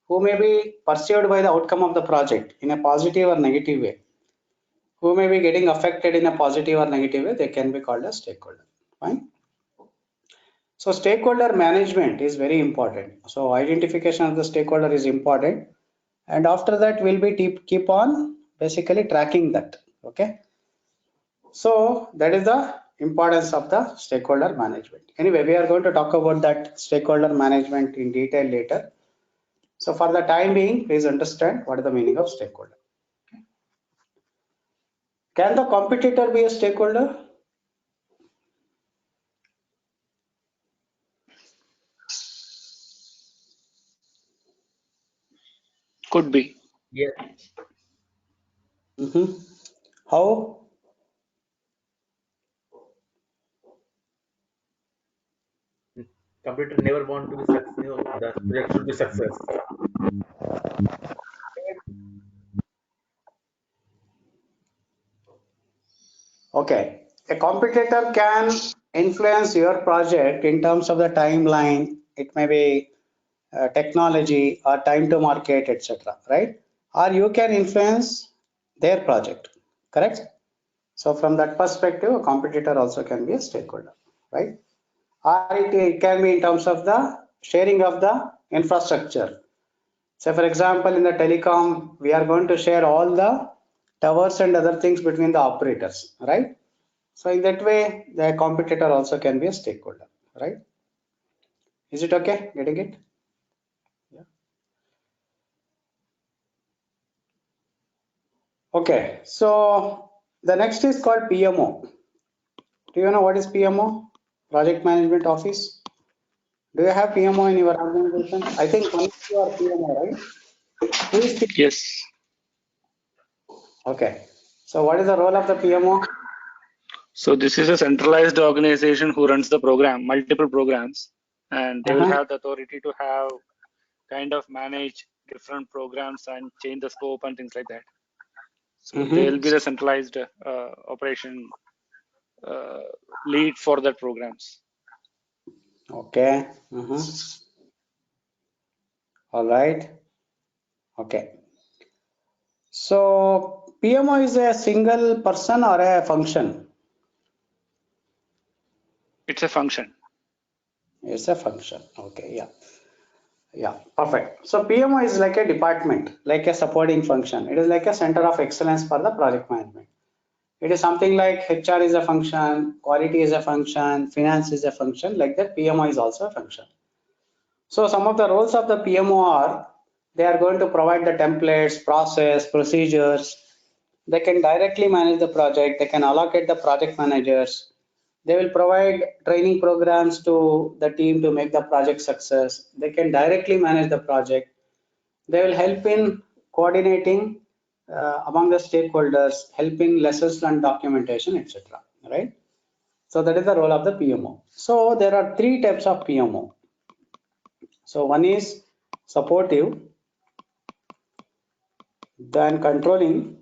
who may be pursued by the outcome of the project in a positive or negative way, who may be getting affected in a positive or negative way, they can be called a stakeholder. Fine. So stakeholder management is very important. So identification of the stakeholder is important, and after that we'll be keep on basically tracking that. Okay. So that is the importance of the stakeholder management. Anyway, we are going to talk about that stakeholder management in detail later. So for the time being, please understand what is the meaning of stakeholder. Can the competitor be a stakeholder? Could be. Yes. How? Computer never want to be success. The project should be success. Okay. A competitor can influence your project in terms of the timeline. It may be technology or time to market, etc. Right? Or you can influence their project. Correct? So from that perspective, a competitor also can be a stakeholder, right? Or it can be in terms of the sharing of the infrastructure. So for example, in the telecom, we are going to share all the towers and other things between the operators, right? So in that way, the competitor also can be a stakeholder, right? Is it okay? Getting it? Yeah. Okay. So the next is called PMO. Do you know what is PMO? Project Management Office. Do you have PMO in your organization? I think one of you are PMO, right? Who is PMO? Yes. Okay. So what is the role of the PMO? So this is a centralized organization who runs the program, multiple programs, and they will have the authority to have kind of manage different programs and change the scope and things like that. So they'll be the centralized operation lead for the programs. Okay. All right. Okay. So PMO is a single person or a function? It's a function. It's a function. Okay. Yeah. Yeah. Perfect. So PMO is like a department, like a supporting function. It is like a center of excellence for the project management. It is something like HR is a function, quality is a function, finance is a function. Like that, PMO is also a function. So some of the roles of the PMO are, they are going to provide the templates, process, procedures. They can directly manage the project. They can allocate the project managers. They will provide training programs to the team to make the project success. They can directly manage the project. They will help in coordinating among the stakeholders, helping lessons learned documentation, etc. Right? So that is the role of the PMO. So there are three types of PMO. So one is supportive, then controlling,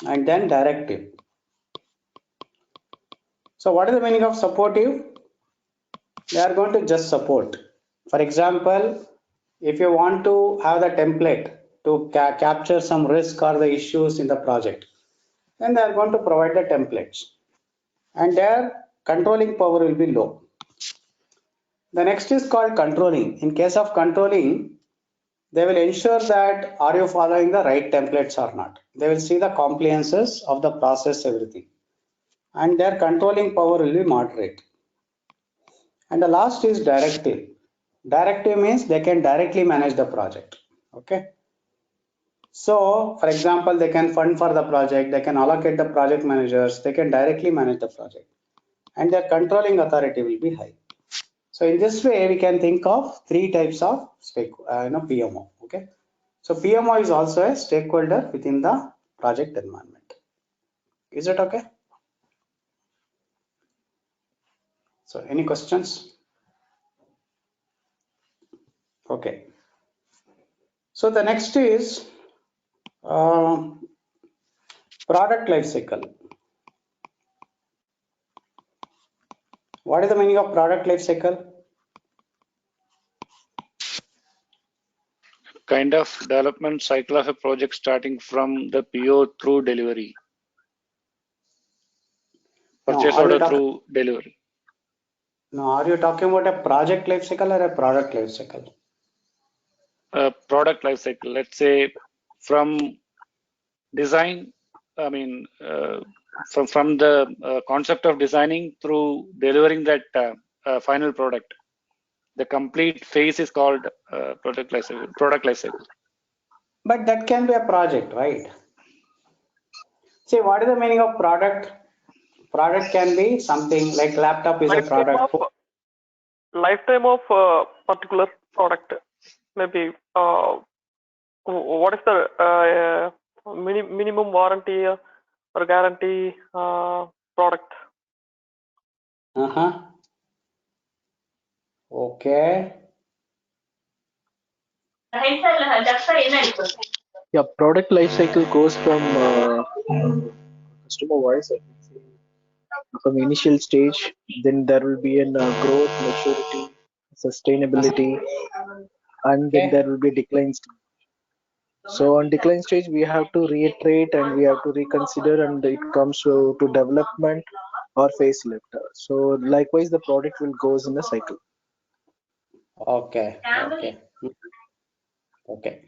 and then directive. So what is the meaning of supportive? They are going to just support. For example, if you want to have the template to capture some risk or the issues in the project, then they are going to provide the templates, and their controlling power will be low. The next is called controlling. In case of controlling, they will ensure that are you following the right templates or not. They will see the compliances of the process, everything, and their controlling power will be moderate. And the last is directive. Directive means they can directly manage the project. Okay. So, for example, they can fund for the project, they can allocate the project managers, they can directly manage the project, and their controlling authority will be high. So, in this way, we can think of three types of PMO. Okay. So, PMO is also a stakeholder within the project environment. Is it okay? So, any questions? Okay. So, the next is product life cycle. What is the meaning of product life cycle? Kind of development cycle of a project starting from the PO through delivery. Purchase order through delivery. No, are you talking about a project life cycle or a product life cycle? Product life cycle. Let's say from design, I mean, from the concept of designing through delivering that final product. The complete phase is called product life cycle. But that can be a project, right? See, what is the meaning of product? Product can be something like laptop is a product. Lifetime of particular product. Maybe what is the minimum warranty or guarantee product? Okay. Yeah, product life cycle goes from customer wise, I can say, from initial stage, then there will be an growth, maturity, sustainability, and then there will be decline stage. So on decline stage, we have to reiterate and we have to reconsider, and it comes to development or facelift. So likewise, the product will goes in a cycle. Okay. Okay. Okay.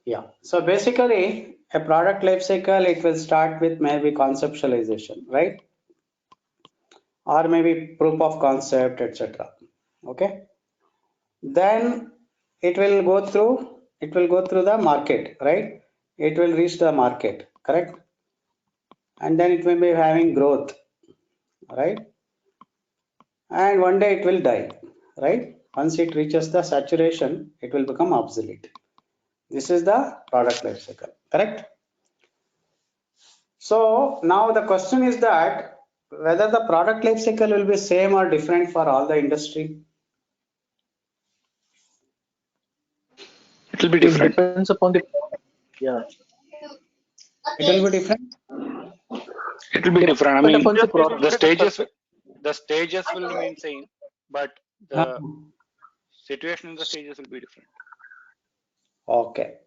Yeah. So basically, a product life cycle, it will start with maybe conceptualization, right? Or maybe proof of concept, etc. Okay. Then it will go through the market, right? It will reach the market, correct? And then it will be having growth, right? And one day it will die, right? Once it reaches the saturation, it will become obsolete. This is the product life cycle, correct? So now the question is that whether the product life cycle will be same or different for all the industry. It will be different. It depends upon the It will be different. It will be different. I mean, the stages will remain same, but the situation in the stages will be different. Okay.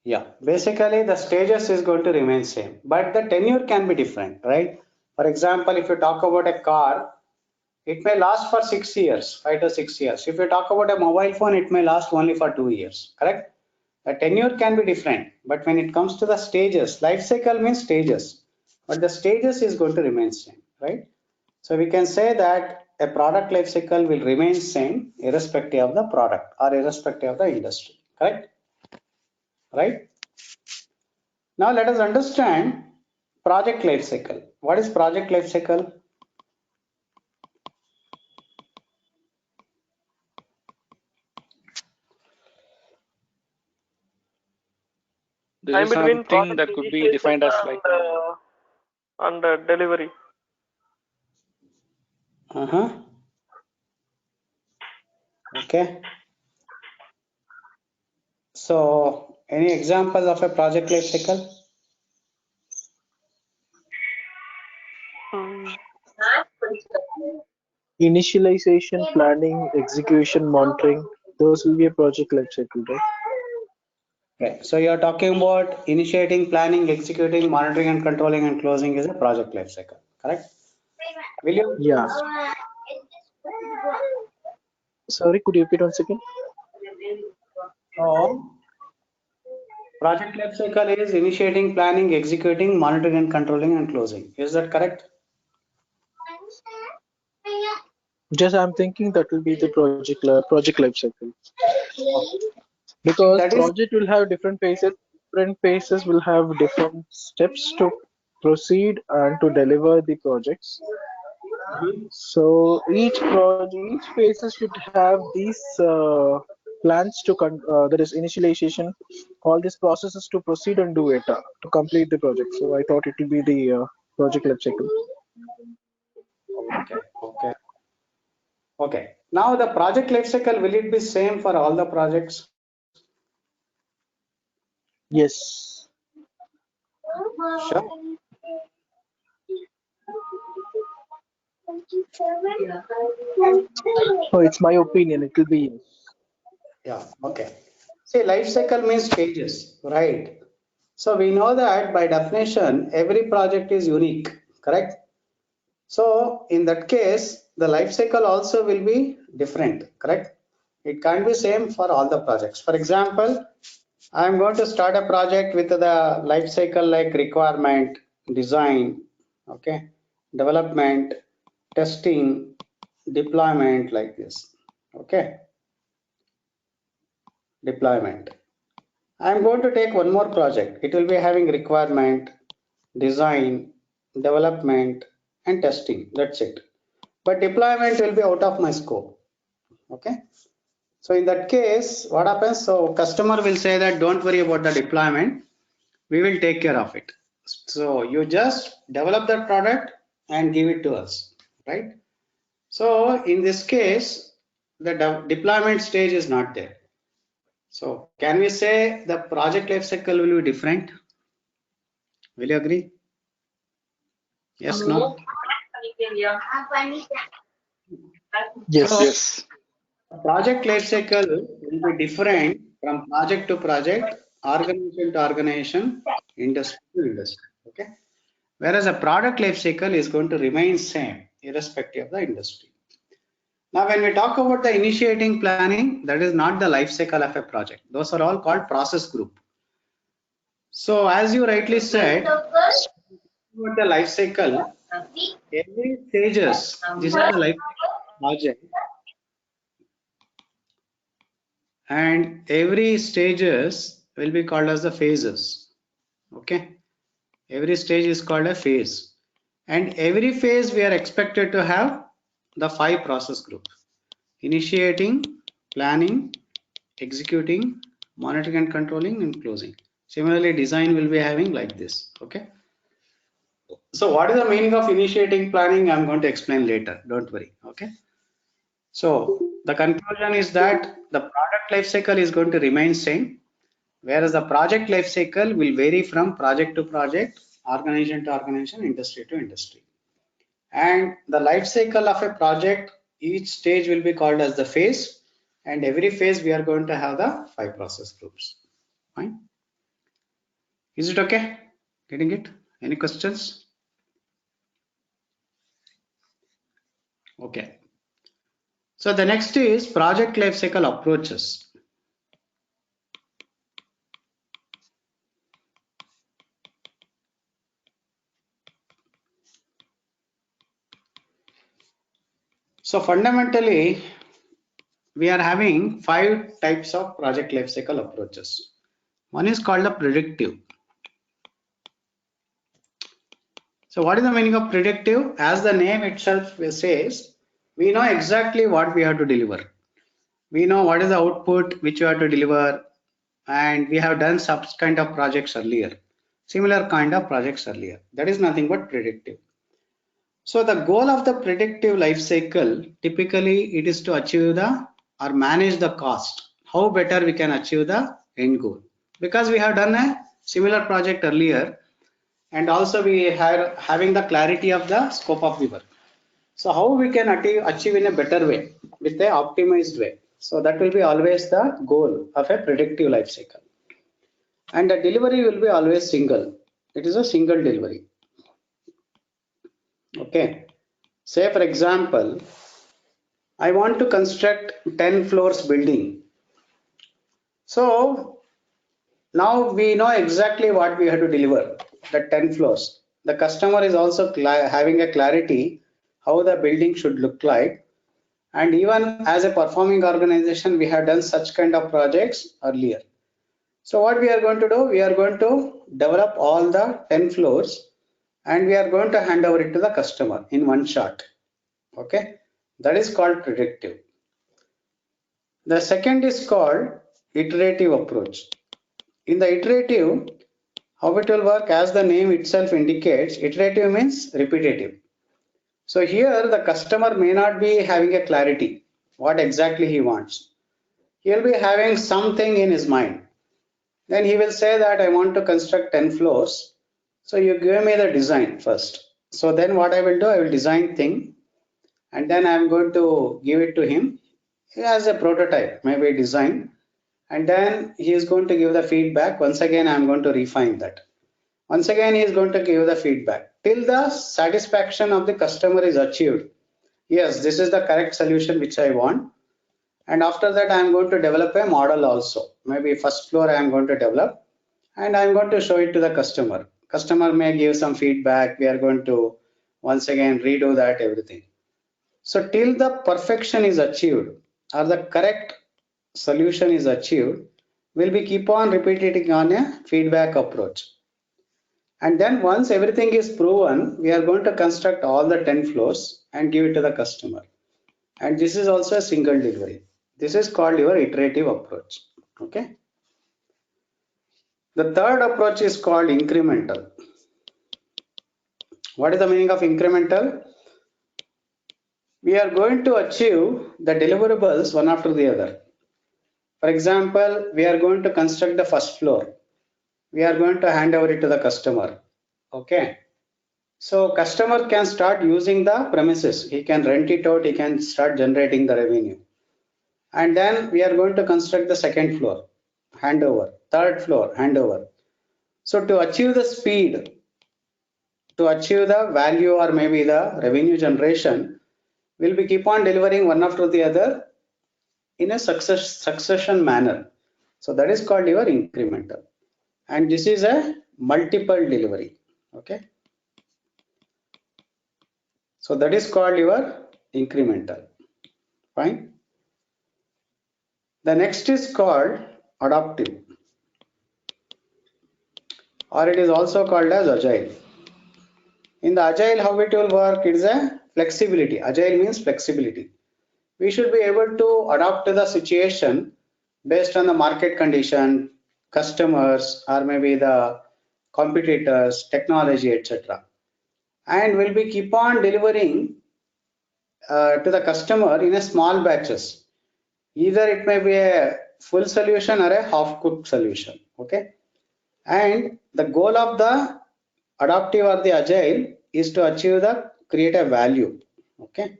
Yeah, basically the stages is going to remain same, but the tenure can be different, right? For example, if you talk about a car, it may last for 6 years, 5 to 6 years. If you talk about a mobile phone, it may last only for 2 years, correct? The tenure can be different, but when it comes to the stages, life cycle means stages, but the stages is going to remain same, right? So we can say that a product life cycle will remain same irrespective of the product or irrespective of the industry, correct? Right? Now let us understand project life cycle. What is project life cycle? This is something that could be defined as like and delivery. Okay. So any examples of a project life cycle? Initialization, planning, execution, monitoring, those will be a project life cycle, right? Okay, so you're talking about initiating, planning, executing, monitoring and controlling and closing is a project life cycle, correct? Will you? Yeah. Sorry, could you repeat once again? So, project life cycle is initiating, planning, executing, monitoring and controlling and closing. Is that correct? Just I'm thinking that will be the project life cycle. Okay. Because That is project will have different phases. Different phases will have different steps to proceed and to deliver the projects. So each phases should have these plans that is initialization, all these processes to proceed and do it to complete the project. So I thought it will be the project life cycle. okay. Okay. Now the project life cycle, will it be same for all the projects? Yes. Sure. Oh, it's my opinion. It will be yes. Yeah. Okay. See, life cycle means stages, right? So we know that by definition, every project is unique, correct? So in that case, the life cycle also will be different, correct? It can't be same for all the projects. For example, I'm going to start a project with the life cycle like requirement, design, okay, development, testing, deployment like this, okay, deployment. I'm going to take one more project. It will be having requirement, design, development, and testing. That's it. But deployment will be out of my scope. Okay. So in that case, what happens? So customer will say that don't worry about the deployment. We will take care of it. So you just develop that product and give it to us, right? So in this case, the deployment stage is not there. So can we say the project life cycle will be different? Will you agree? Yes, no? Yes. So, yes. Project life cycle will be different from project to project, organization to organization, industry to industry. Okay. Whereas a product life cycle is going to remain same irrespective of the industry. Now, when we talk about the initiating planning, that is not the life cycle of a project. Those are all called process group. So, as you rightly said, about the life cycle, every stages, these are the life cycle project, and every stages will be called as the phases. Okay, every stage is called a phase, and every phase we are expected to have the 5 process groups: initiating, planning, executing, monitoring and controlling, and closing. Similarly, design will be having like this. Okay. So what is the meaning of initiating, planning? I'm going to explain later. Don't worry. Okay. So the conclusion is that the product life cycle is going to remain same, whereas the project life cycle will vary from project to project, organization to organization, industry to industry. And the life cycle of a project, each stage will be called as the phase, and every phase we are going to have the 5 process groups. Fine. Is it okay? Getting it? Any questions? Okay. So the next is project life cycle approaches. So fundamentally, we are having 5 types of project life cycle approaches. One is called the predictive. So what is the meaning of predictive? As the name itself says, we know exactly what we have to deliver. We know what is the output which you have to deliver, and we have done such kind of projects earlier, similar kind of projects earlier. That is nothing but predictive. So the goal of the predictive life cycle, typically it is to achieve the or manage the cost. How better we can achieve the end goal, because we have done a similar project earlier, and also we are having the clarity of the scope of the work. So how we can achieve in a better way with the optimized way. So that will be always the goal of a predictive life cycle. and the delivery will be always single. It is a single delivery. Okay. Say for example, I want to construct 10 floors building. So now we know exactly what we have to deliver, the 10 floors. The customer is also having a clarity how the building should look like. And even as a performing organization, we have done such kind of projects earlier. So what we are going to do, we are going to develop all the 10 floors and we are going to hand over it to the customer in one shot. Okay, that is called predictive. The second is called iterative approach. In the iterative, how it will work, as the name itself indicates, iterative means repetitive. So here the customer may not be having a clarity what exactly he wants. He will be having something in his mind. Then he will say that I want to construct 10 floors. So you give me the design first. So then what I will do, I will design thing and then I am going to give it to him as a prototype, maybe design, and then he is going to give the feedback. Once again, I am going to refine that. Once again, he is going to give the feedback till the satisfaction of the customer is achieved. Yes, this is the correct solution which I want. And after that, I am going to develop a model also. Maybe first floor I am going to develop and I am going to show it to the customer. Customer may give some feedback. We are going to once again redo that everything. So till the perfection is achieved or the correct solution is achieved, we'll be keep on repeating on a feedback approach. And then once everything is proven, we are going to construct all the 10 floors and give it to the customer. And this is also a single delivery. This is called your iterative approach. Okay. The third approach is called incremental. What is the meaning of incremental? We are going to achieve the deliverables one after the other. For example, we are going to construct the first floor. We are going to hand over it to the customer. Okay. So customer can start using the premises. He can rent it out. He can start generating the revenue. And then we are going to construct the second floor, handover, third floor, handover. So to achieve the speed, to achieve the value or maybe the revenue generation, we'll be keep on delivering one after the other in a succession manner. So that is called your incremental. And this is a multiple delivery. Okay. So that is called your incremental. Fine. The next is called adaptive, or it is also called as agile. In the agile, how it will work, it is a flexibility. Agile means flexibility. We should be able to adapt to the situation based on the market condition, customers, or maybe the competitors, technology, etc. And we'll be keep on delivering to the customer in a small batches. Either it may be a full solution or a half-cooked solution. Okay. And the goal of the adaptive or the agile is to achieve the create a value. Okay.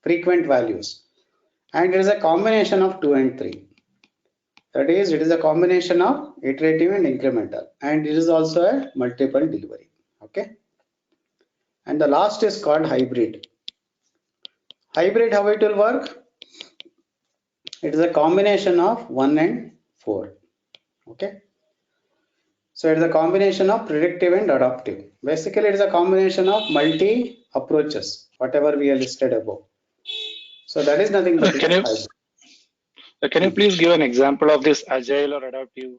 Frequent values. And it is a combination of 2 and 3. That is, it is a combination of iterative and incremental. And it is also a multiple delivery. Okay. And the last is called hybrid. Hybrid, how it will work? It is a combination of 1 and 4. Okay. So it is a combination of predictive and adaptive. Basically, it is a combination of multi approaches, whatever we have listed above. So that is nothing but Can you please give an example of this agile or adaptive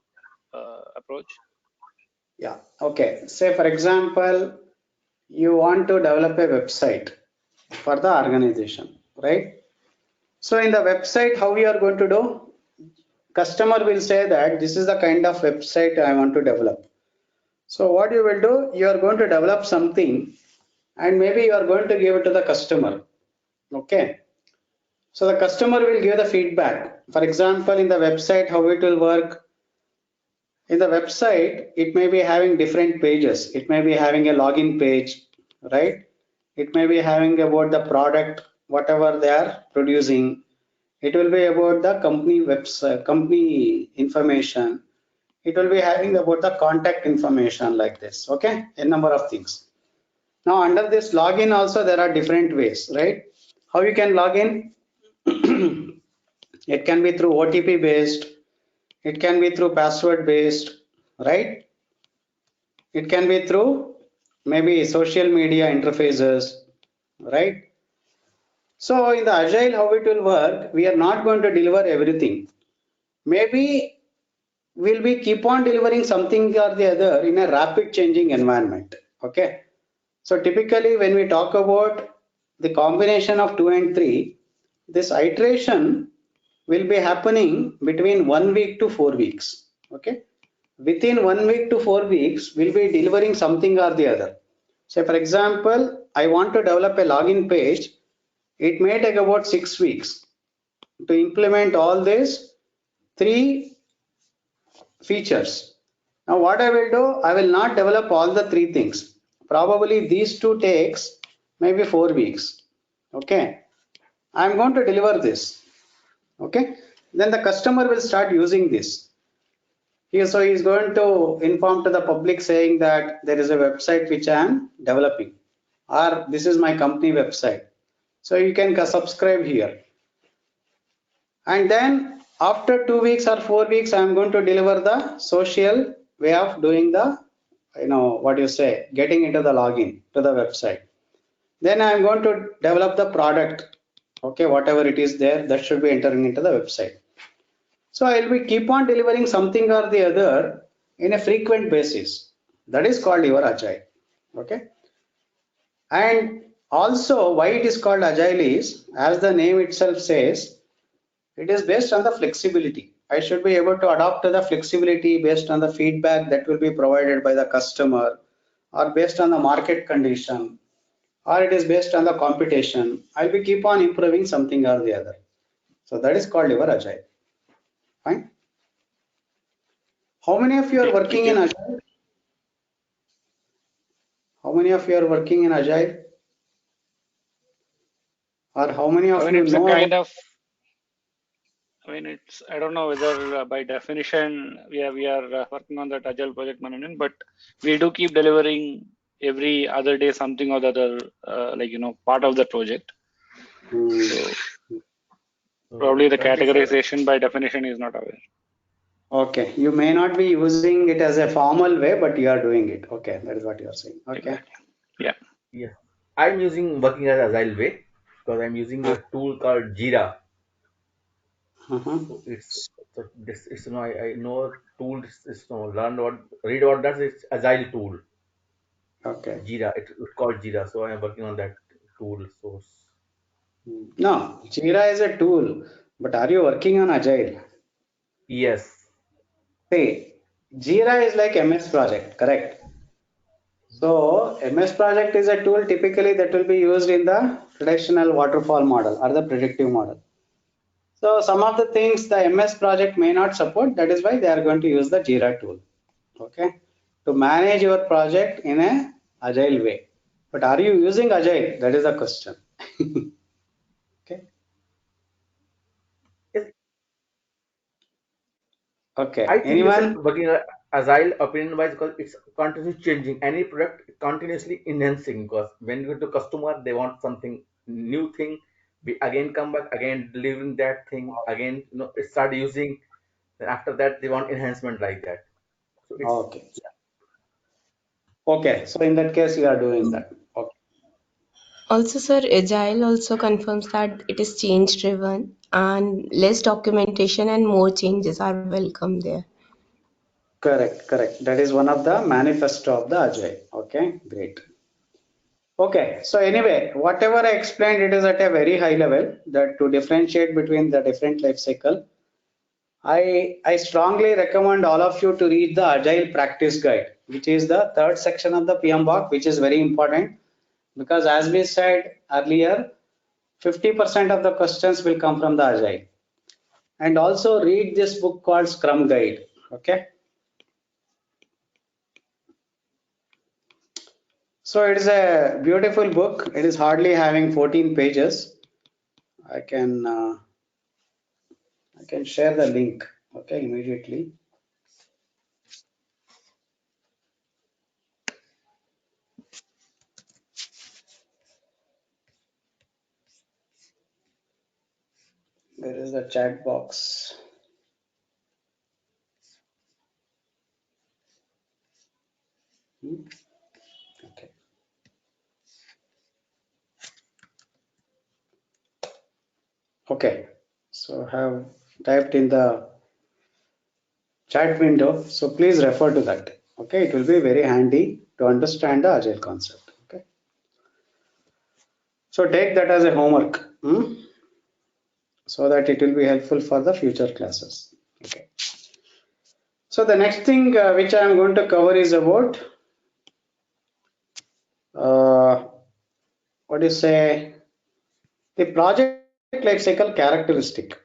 approach? Yeah. Okay. Say for example, you want to develop a website for the organization, right? So in the website, how we are going to do? Customer will say that this is the kind of website I want to develop. So what you will do, you are going to develop something and maybe you are going to give it to the customer. Okay. So the customer will give the feedback. For example, in the website, how it will work. In the website, it may be having different pages. It may be having a login page, right? It may be having about the product, whatever they are producing. It will be about the company website, company information. it will be having about the contact information like this. Okay, a number of things. Now under this login also there are different ways, right? How you can log in? It can be through OTP based, it can be through password based, right? It can be through maybe social media interfaces, right? So in the agile, how it will work, we are not going to deliver everything. Maybe we'll be keep on delivering something or the other in a rapid changing environment. Okay. So typically when we talk about the combination of 2 and 3, this iteration will be happening between 1 week to 4 weeks. Okay. Within 1 week to 4 weeks, we'll be delivering something or the other. So for example, I want to develop a login page. It may take about 6 weeks to implement all these 3 features. Now what I will do, I will not develop all the 3 things. Probably these 2 takes maybe 4 weeks. Okay. I'm going to deliver this. Okay. Then the customer will start using this. So he is going to inform to the public saying that there is a website which I am developing, or this is my company website. So you can subscribe here. And then after 2 weeks or 4 weeks, I am going to deliver the social way of doing the, getting into the login to the website. Then I am going to develop the product. Okay, whatever it is there, that should be entering into the website. So I will be keep on delivering something or the other in a frequent basis. That is called your agile. Okay. And also why it is called agile is, as the name itself says, it is based on the flexibility. I should be able to adapt to the flexibility based on the feedback that will be provided by the customer, or based on the market condition, or it is based on the competition. I'll be keep on improving something or the other. So that is called your agile. Fine. How many of you are working in agile? How many of you are working in agile? Or how many of you it's know a kind about? of, I don't know whether by definition we are working on that agile project management, but we do keep delivering every other day something or the other, part of the project. So probably the categorization by definition is not aware. Okay, you may not be using it as a formal way, but you are doing it. Okay, that is what you are saying. Okay. Exactly. Yeah. Yeah. I'm working as agile way because I'm using a tool called Jira. So it's I know tool is read what does it's agile tool. Okay. Jira, it's called Jira. So I am working on that tool source. No, Jira is a tool, but are you working on agile? Yes. See, Jira is like MS Project, correct? So MS Project is a tool typically that will be used in the traditional waterfall model or the predictive model. So some of the things the MS Project may not support. That is why they are going to use the Jira tool. Okay, to manage your project in a agile way. But are you using agile? That is the question. Okay. Okay. I think Anyone? working agile opinion wise because it's continuously changing. Any product continuously enhancing because when you go to customer, they want something new thing. We again come back again delivering that thing again. Start using. Then after that, they want enhancement like that. So it's Okay. Okay. So in that case, you are doing that. Okay. Also, sir, Agile also confirms that it is change driven and less documentation and more changes are welcome there. Correct. Correct. That is one of the manifesto of the agile. Okay. Great. Okay. So anyway, whatever I explained, it is at a very high level that to differentiate between the different life cycle. I strongly recommend all of you to read the Agile Practice Guide, which is the 3rd section of the PMBOK, which is very important because as we said earlier, 50% of the questions will come from the Agile. And also read this book called Scrum Guide. Okay. So it is a beautiful book. It is hardly having 14 pages. I can share the link. Okay, immediately. There is a chat box. Okay. Okay. So I have typed in the chat window. So please refer to that. Okay. It will be very handy to understand the agile concept. Okay. So take that as a homework. So that it will be helpful for the future classes. Okay. So the next thing which I am going to cover is about what do you say, the project life cycle characteristic.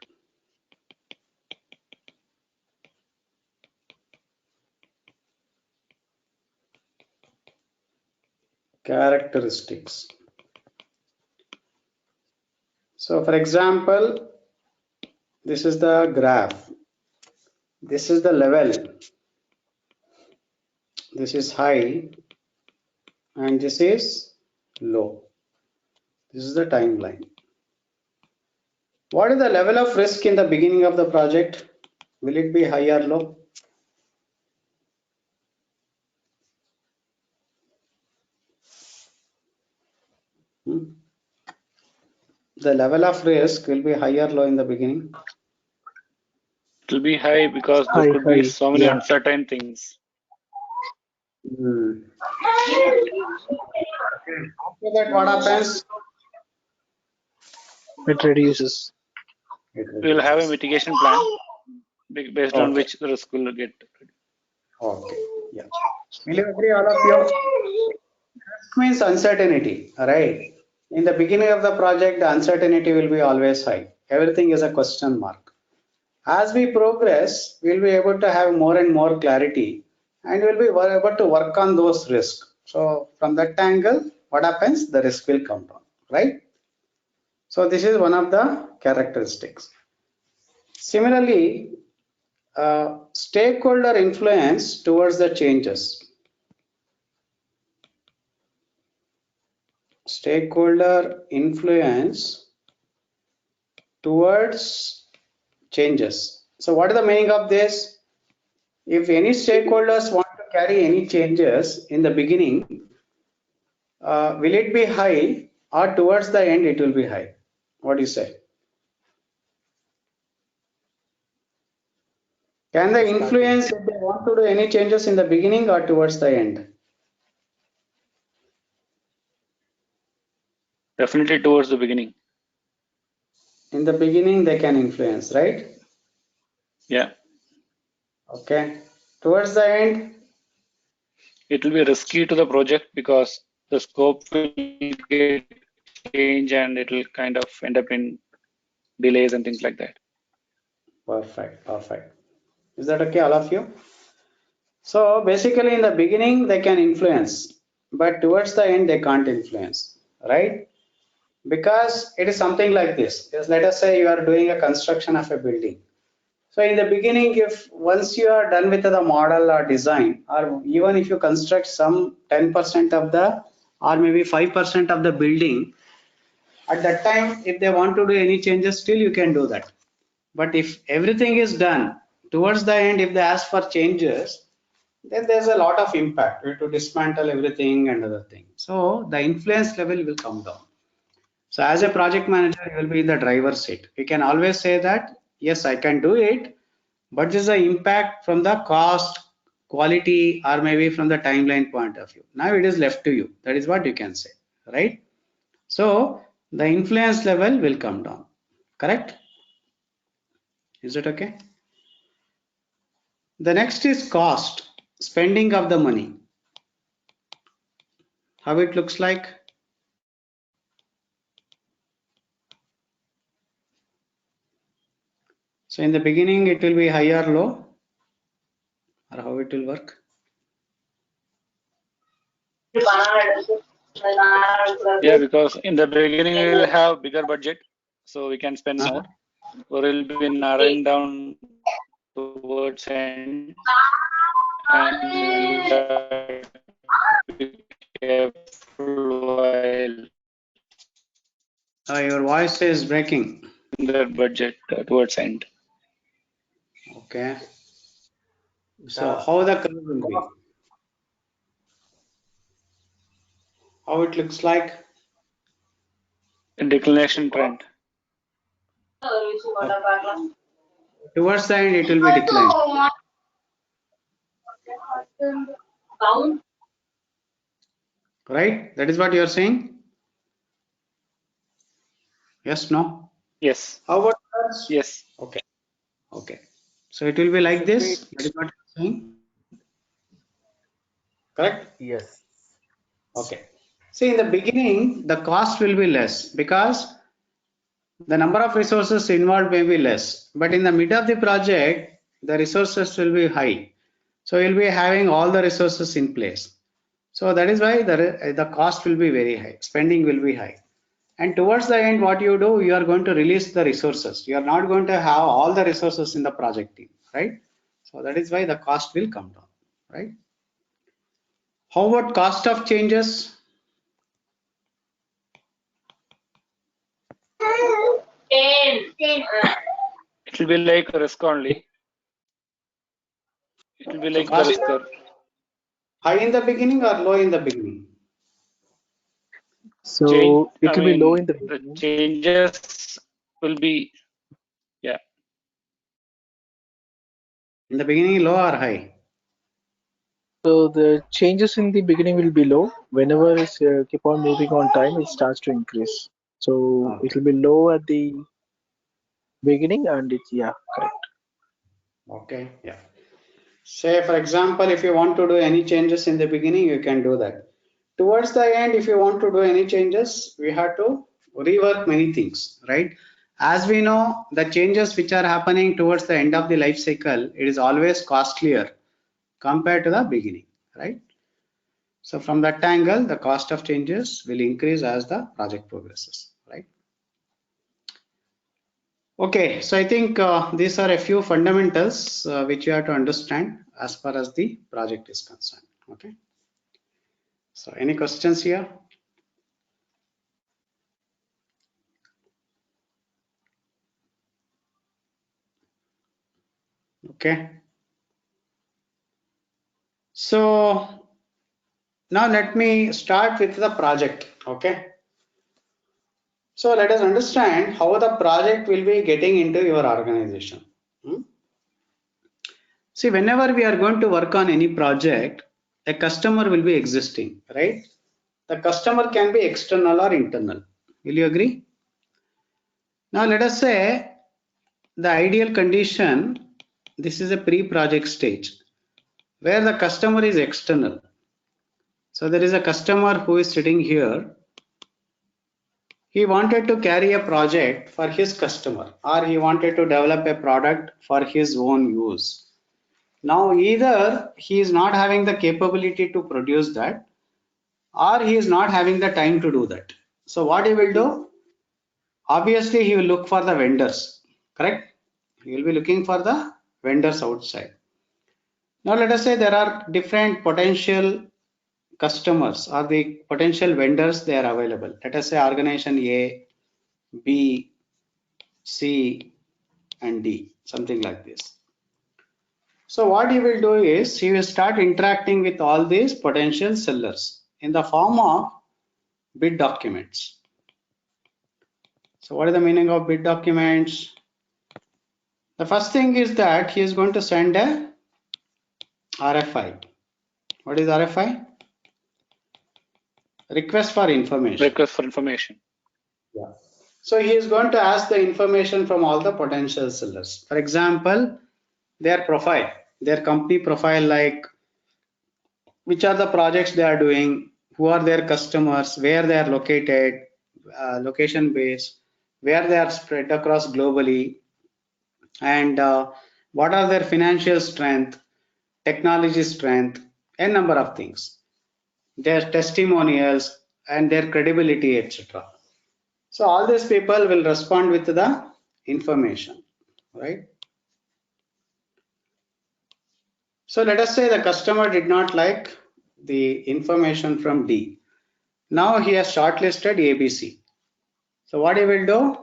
Characteristics. So for example, this is the graph. This is the level. This is high and this is low. This is the timeline. What is the level of risk in the beginning of the project? Will it be high or low? The level of risk will be high or low in the beginning? It will be high because there could be so many uncertain things. After that, what happens? It reduces. We'll have a mitigation plan based on which the risk will get. Okay. Yeah. Will you agree, all of you? Risk means uncertainty, right? In the beginning of the project, the uncertainty will be always high. Everything is a question mark. As we progress, we'll be able to have more and more clarity and we'll be able to work on those risks. So from that angle, what happens? The risk will come down, right? So this is one of the characteristics. Similarly, stakeholder influence towards the changes. Stakeholder influence towards changes. So what is the meaning of this? If any stakeholders want to carry any changes in the beginning, will it be high or towards the end it will be high? What do you say? Can they influence if they want to do any changes in the beginning or towards the end? Definitely towards the beginning. In the beginning they can influence, right? Yeah. Okay. Towards the end? It will be risky to the project because the scope will get changed and it will kind of end up in delays and things like that. Perfect. Perfect. Is that okay, all of you? So basically in the beginning they can influence, but towards the end they can't influence, right? Because it is something like this. Just let us say you are doing a construction of a building. So in the beginning, if once you are done with the model or design, or even if you construct some 10% of the or maybe 5% of the building, at that time if they want to do any changes, still you can do that. But if everything is done, towards the end if they ask for changes, then there's a lot of impact. We have to dismantle everything and other things. So the influence level will come down. So as a project manager, you will be in the driver's seat. You can always say that, yes, I can do it, but this is the impact from the cost, quality, or maybe from the timeline point of view. Now it is left to you. That is what you can say, right? So the influence level will come down. Correct? Is it okay? The next is cost, spending of the money. How it looks like? So in the beginning, it will be high or low, or how it will work? Yeah, because in the beginning we will have bigger budget, so we can spend more, or we'll be narrowing down towards end, and we'll have to be careful while Your voice is breaking. in their budget towards end. Okay. So how the curve will be? How it looks like? A declination trend. Towards the end, it will be declined. Right? That is what you are saying? Yes, no? Yes. How about others? Yes. Okay. Okay. So it will be like this. That is what you are saying? Correct? Yes. Okay. See, in the beginning, the cost will be less because the number of resources involved may be less. But in the mid of the project, the resources will be high. So you'll be having all the resources in place. So that is why the cost will be very high. Spending will be high. And towards the end, what you do, you are going to release the resources. You are not going to have all the resources in the project team, right? So that is why the cost will come down, right? How about cost of changes? It will be like a risk only. It will be So like the cost risk curve. high in the beginning or low in the beginning? So it will be low in the the changes will be, yeah. In the beginning, low or high? So the changes in the beginning will be low. Whenever it's keep on moving on time, it starts to increase. So it will be low at the beginning, and it's correct. Okay, yeah. Say, for example, if you want to do any changes in the beginning, you can do that. Towards the end, if you want to do any changes, we have to rework many things, right? As we know, the changes which are happening towards the end of the life cycle, it is always costlier compared to the beginning, right? So from that angle, the cost of changes will increase as the project progresses, right? Okay, so I think these are a few fundamentals which you have to understand as far as the project is concerned. Okay. So any questions here? Okay. So now let me start with the project. Okay. So let us understand how the project will be getting into your organization. See, whenever we are going to work on any project, a customer will be existing, right? The customer can be external or internal. Will you agree? Now let us say the ideal condition, this is a pre-project stage where the customer is external. So there is a customer who is sitting here. He wanted to carry a project for his customer, or he wanted to develop a product for his own use. Now either he is not having the capability to produce that, or he is not having the time to do that. So what he will do? Obviously he will look for the vendors, correct? He will be looking for the vendors outside. Now let us say there are different potential customers or the potential vendors they are available. Let us say organization A, B, C and D, something like this. So what he will do is he will start interacting with all these potential sellers in the form of bid documents. So what is the meaning of bid documents? The first thing is that he is going to send a RFI. What is RFI? Request for information. Request for information. Yeah. So he is going to ask the information from all the potential sellers. For example, their profile, their company profile, like which are the projects they are doing, who are their customers, where they are located, location based, where they are spread across globally, and what are their financial strength, technology strength, a number of things, their testimonials and their credibility, etc. So all these people will respond with the information, right? So let us say the customer did not like the information from D. Now he has shortlisted ABC. So what he will do?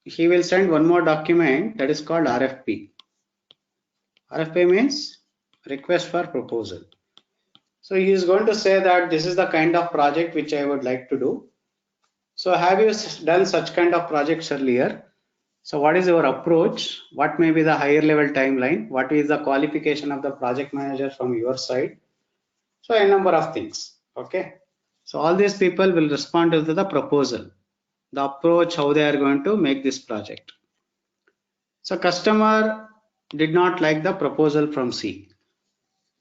he will send one more document that is called RFP. RFP means request for proposal. So he is going to say that this is the kind of project which I would like to do. So have you done such kind of projects earlier? So what is your approach? What may be the higher level timeline? What is the qualification of the project manager from your side? So a number of things. Okay. So all these people will respond to the proposal, the approach, how they are going to make this project. So customer did not like the proposal from C.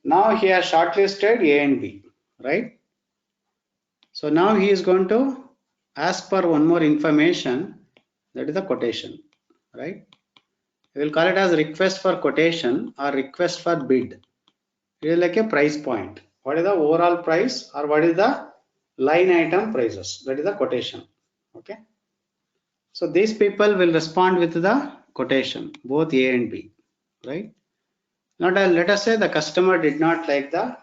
Now he has shortlisted A and B, right? So now he is going to ask for one more information, that is the quotation, right? We will call it as request for quotation or request for bid. It is like a price point. What is the overall price or what is the line item prices? That is the quotation. Okay. So these people will respond with the quotation, both A and B, right? Now let us say the customer did not like the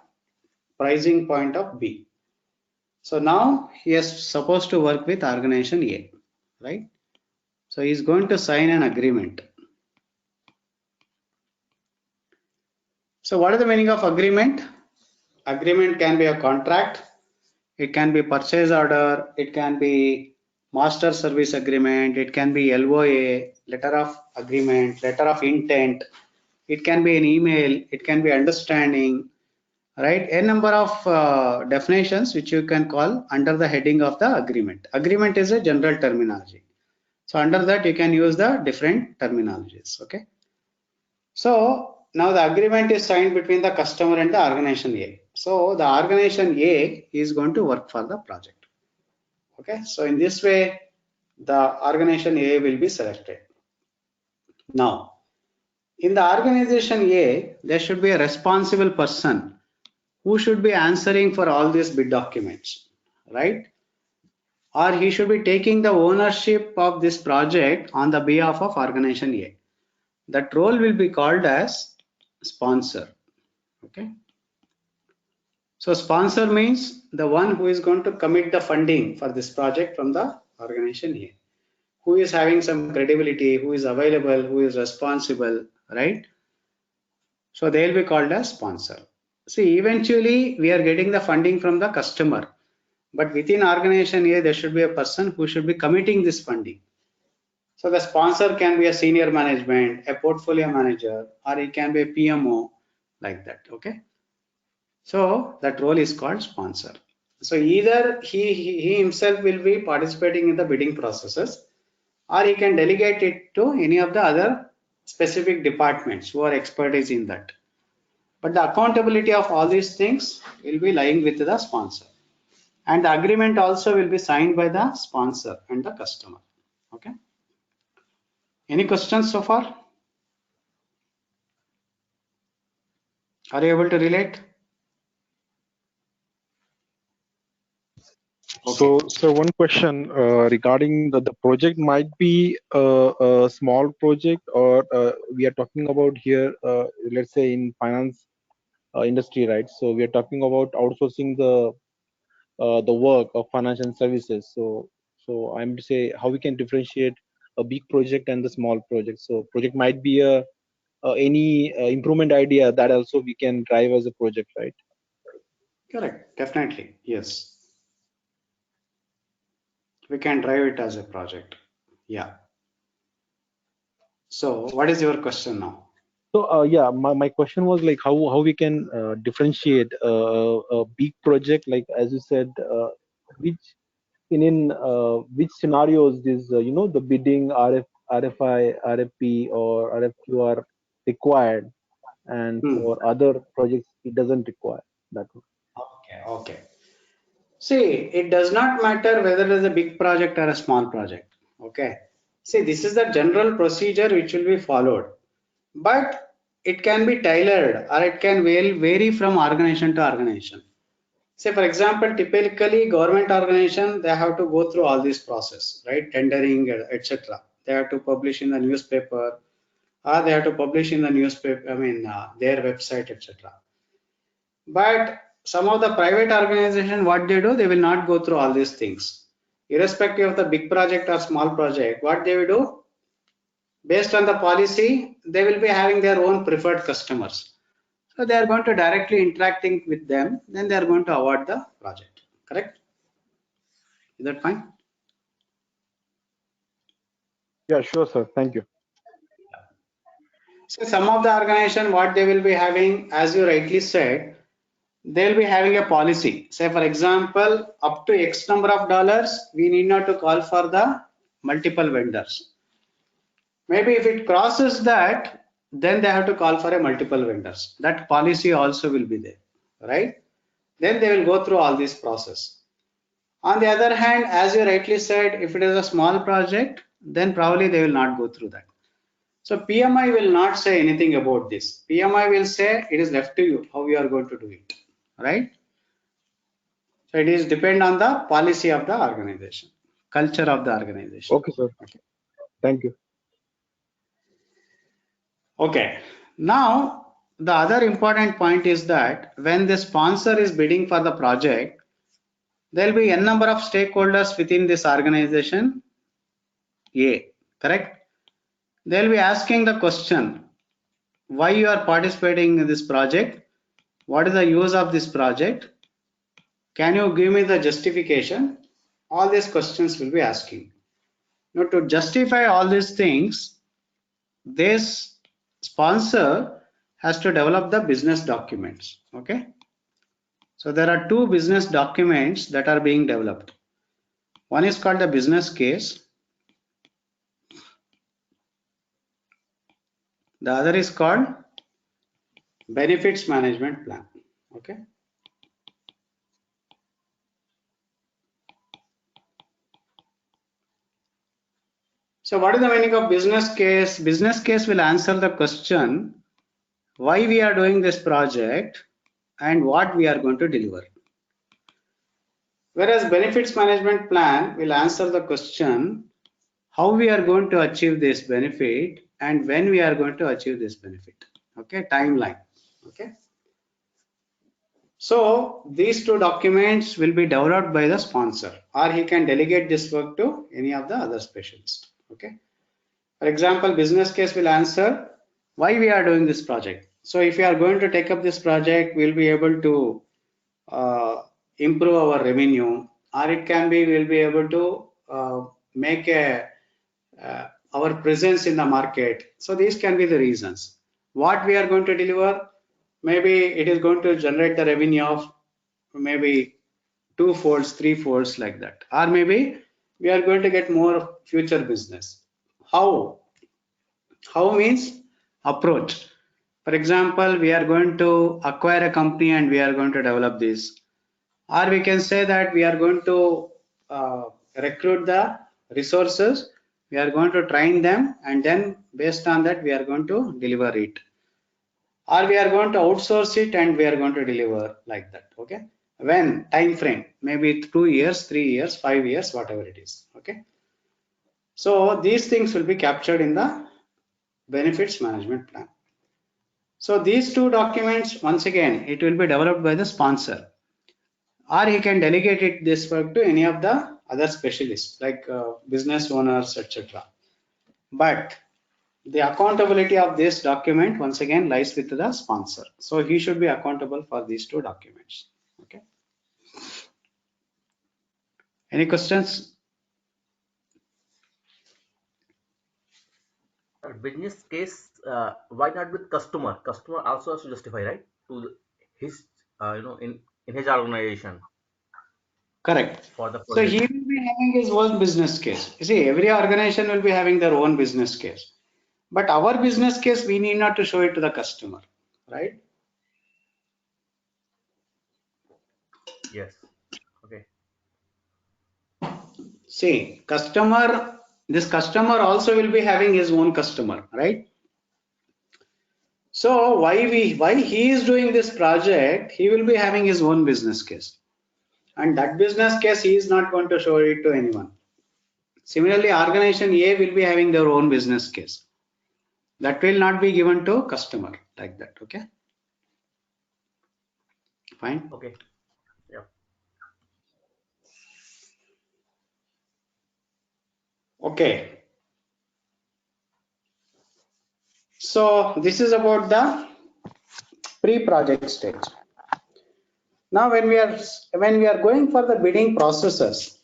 pricing point of B. So now he is supposed to work with organization A, right? So he is going to sign an agreement. So what is the meaning of agreement? Agreement can be a contract, it can be purchase order, it can be master service agreement, it can be LOA, letter of agreement, letter of intent, it can be an email, it can be understanding, right? A number of definitions which you can call under the heading of the agreement. Agreement is a general terminology. So under that you can use the different terminologies. Okay. So now the agreement is signed between the customer and the organization A. So the organization A is going to work for the project. Okay. So in this way, the organization A will be selected. Now, in the organization A, there should be a responsible person who should be answering for all these bid documents, right? Or he should be taking the ownership of this project on the behalf of organization A. That role will be called as sponsor. Okay. So sponsor means the one who is going to commit the funding for this project from the organization A, who is having some credibility, who is available, who is responsible, right? So they will be called as sponsor. See, eventually we are getting the funding from the customer, but within organization A, there should be a person who should be committing this funding. So the sponsor can be a senior management, a portfolio manager, or it can be a PMO, like that. Okay. So that role is called sponsor. So either he himself will be participating in the bidding processes, or he can delegate it to any of the other specific departments who are expertise in that. But the accountability of all these things will be lying with the sponsor. And the agreement also will be signed by the sponsor and the customer. Okay. Any questions so far? Are you able to relate? Okay. So one question regarding the project might be a small project, or we are talking about here, let's say in finance industry, right? So we are talking about outsourcing the work of financial services. So I'm to say how we can differentiate a big project and the small project. So project might be any improvement idea that also we can drive as a project, right? Correct. Definitely. Yes. We can drive it as a project. Yeah. So what is your question now? So yeah, my question was like how we can differentiate a big project, like as you said, which which scenarios this the bidding RFI, RFP or RFQ are required, and for other projects it doesn't require that. Okay. Okay. See, it does not matter whether it is a big project or a small project. Okay. See, this is the general procedure which will be followed, but it can be tailored or it can vary from organization to organization. Say, for example, typically government organization, they have to go through all this process, right? Tendering, etc. They have to publish in the newspaper, or they have to publish in the newspaper, their website, etc. But some of the private organization, what they do, they will not go through all these things. Irrespective of the big project or small project, what they will do, based on the policy, they will be having their own preferred customers. So they are going to directly interacting with them, then they are going to award the project. Correct? Is that fine? Yeah, sure, sir. Thank you. So some of the organization, what they will be having, as you rightly said, they will be having a policy. Say for example, up to X number of dollars, we need not to call for the multiple vendors. Maybe if it crosses that, then they have to call for a multiple vendors. That policy also will be there, right? Then they will go through all this process. On the other hand, as you rightly said, if it is a small project, then probably they will not go through that. So PMI will not say anything about this. PMI will say it is left to you how you are going to do it, right? So it is depend on the policy of the organization, culture of the organization. Okay, sir. Okay. Thank you. Okay. Now the other important point is that when the sponsor is bidding for the project, there will be n number of stakeholders within this organization A, correct? They will be asking the question, why you are participating in this project? What is the use of this project? Can you give me the justification? All these questions will be asking. Now to justify all these things, this sponsor has to develop the business documents. Okay. So there are two business documents that are being developed. One is called the business case. The other is called benefits management plan. Okay. So what is the meaning of business case? Business case will answer the question why we are doing this project and what we are going to deliver. Whereas benefits management plan will answer the question how we are going to achieve this benefit and when we are going to achieve this benefit. Okay, timeline. Okay. So these two documents will be developed by the sponsor, or he can delegate this work to any of the other specialists. Okay. For example, business case will answer why we are doing this project. So if we are going to take up this project, we'll be able to improve our revenue, or it can be we'll be able to make our presence in the market. So these can be the reasons. What we are going to deliver, maybe it is going to generate the revenue of maybe 2 folds, 3 folds like that, or maybe we are going to get more future business. How means approach. For example, we are going to acquire a company and we are going to develop this, or we can say that we are going to recruit the resources, we are going to train them, and then based on that we are going to deliver it, or we are going to outsource it and we are going to deliver like that. Okay, when time frame, maybe 2 years, 3 years, 5 years, whatever it is. Okay, so these things will be captured in the benefits management plan. So these two documents, once again, it will be developed by the sponsor, or he can delegate it this work to any of the other specialists like business owners, etc. But the accountability of this document once again lies with the sponsor. So he should be accountable for these two documents. Okay. Any questions? Business case, why not with customer? Customer also has to justify, right, to his, in his organization. Correct. For the so he will be having his own business case. You see, every organization will be having their own business case. But our business case, we need not to show it to the customer, right? Yes. Okay. See, this customer also will be having his own customer, right? So why he is doing this project, he will be having his own business case. And that business case, he is not going to show it to anyone. Similarly, organization A will be having their own business case. That will not be given to customer like that. Okay. Fine. Okay. Yeah. Okay. So this is about the pre-project stage. Now when we are going for the bidding processes,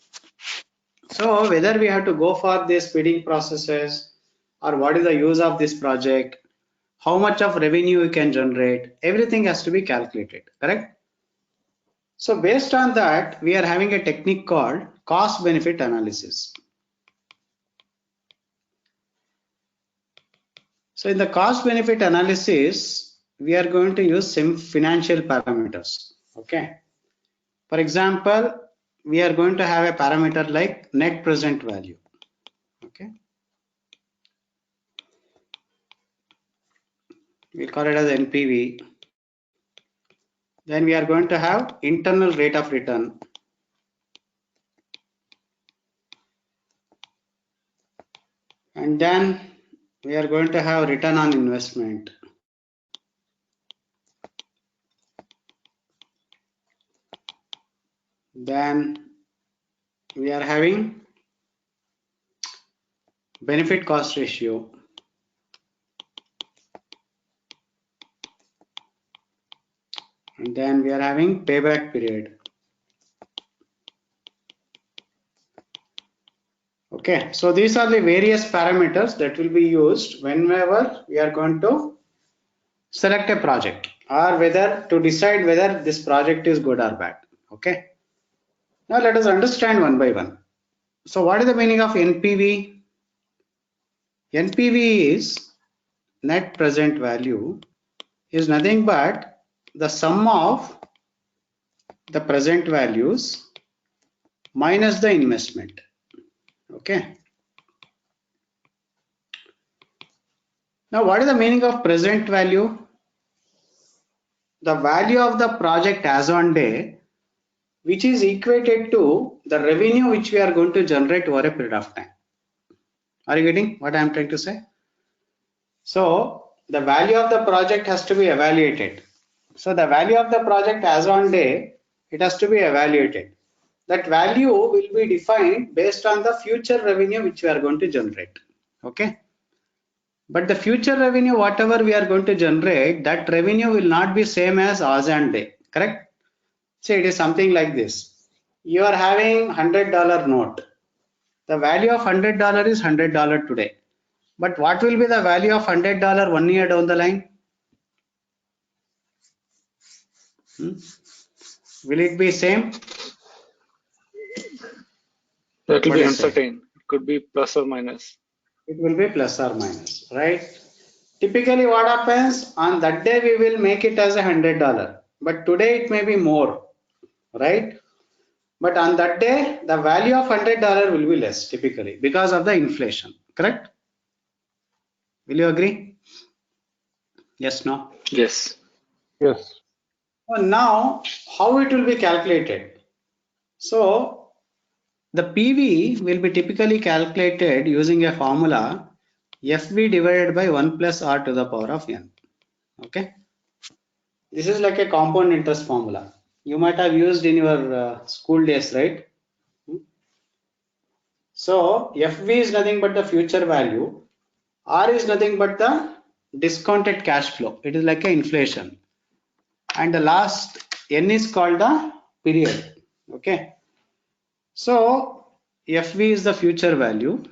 so whether we have to go for this bidding processes or what is the use of this project, how much of revenue you can generate, everything has to be calculated, correct? So based on that, we are having a technique called cost benefit analysis. So in the cost benefit analysis, we are going to use some financial parameters. Okay. For example, we are going to have a parameter like net present value. Okay. We'll call it as NPV. Then we are going to have internal rate of return. And then we are going to have return on investment. Then we are having benefit cost ratio. And then we are having payback period. Okay, so these are the various parameters that will be used whenever we are going to select a project or whether to decide whether this project is good or bad. Okay, now let us understand one by one. So what is the meaning of NPV? NPV is net present value, is nothing but the sum of the present values minus the investment. Okay. Now what is the meaning of present value? The value of the project as on day, which is equated to the revenue which we are going to generate over a period of time. Are you getting what I am trying to say? So the value of the project has to be evaluated. So the value of the project as on day, it has to be evaluated. That value will be defined based on the future revenue which we are going to generate. Okay. But the future revenue, whatever we are going to generate, that revenue will not be same as on day. Correct? So it is something like this. You are having $100 note. The value of $100 is $100 today. But what will be the value of $100 1 year down the line? Will it be same? That will be uncertain. It could be plus or minus. It will be plus or minus, right? Typically what happens, on that day we will make it as $100, but today it may be more, right? But on that day the value of $100 will be less typically because of the inflation, correct? Will you agree? Yes, no? Yes. Yes. So now how it will be calculated? So the PV will be typically calculated using a formula FV divided by 1 plus R to the power of N. Okay. This is like a compound interest formula. You might have used in your school days, right? So FV is nothing but the future value. R is nothing but the discounted cash flow. It is like a inflation. And the last N is called the period. Okay. So FV is the future value.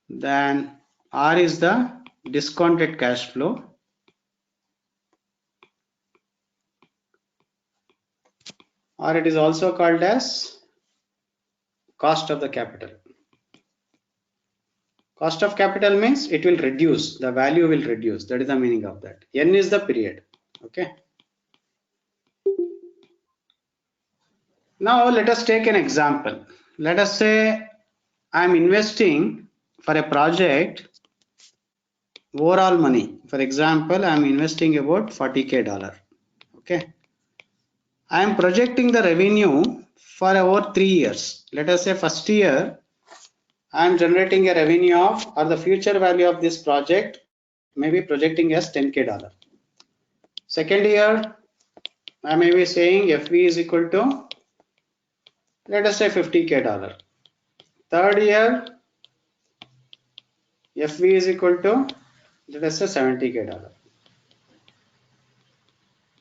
Then R is the discounted cash flow. Or it is also called as cost of the capital. Cost of capital means it will reduce, the value will reduce. That is the meaning of that. N is the period. Okay. Now let us take an example. Let us say I am investing for a project overall money. For example, I am investing about $40,000. Okay. I am projecting the revenue for over 3 years. Let us say first year I am generating a revenue of, or the future value of this project may be projecting as $10,000. Second year I may be saying FV is equal to, let us say $50,000. Third year FV is equal to, let us say $70K.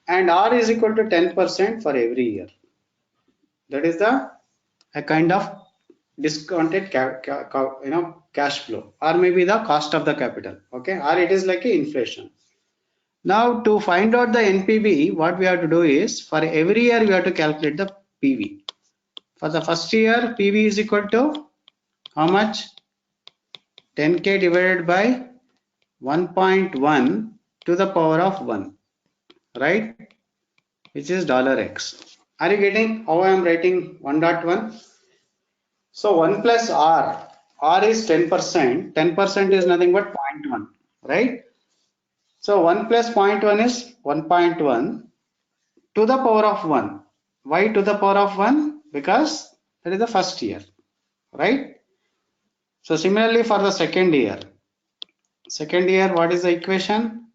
And R is equal to 10% for every year. That is a kind of discounted cash flow, or maybe the cost of the capital. Okay, or it is like a inflation. Now to find out the NPV, what we have to do is, for every year we have to calculate the PV. For the first year, PV is equal to how much? 10K divided by 1.1 to the power of 1, right? Which is $X. Are you getting how I am writing 1.1? So 1 plus R. R is 10%. 10% is nothing but 0.1, right? So 1 plus 0.1 is 1.1 to the power of 1. Why to the power of 1? Because that is the first year, right? So similarly for the second year. Second year, what is the equation?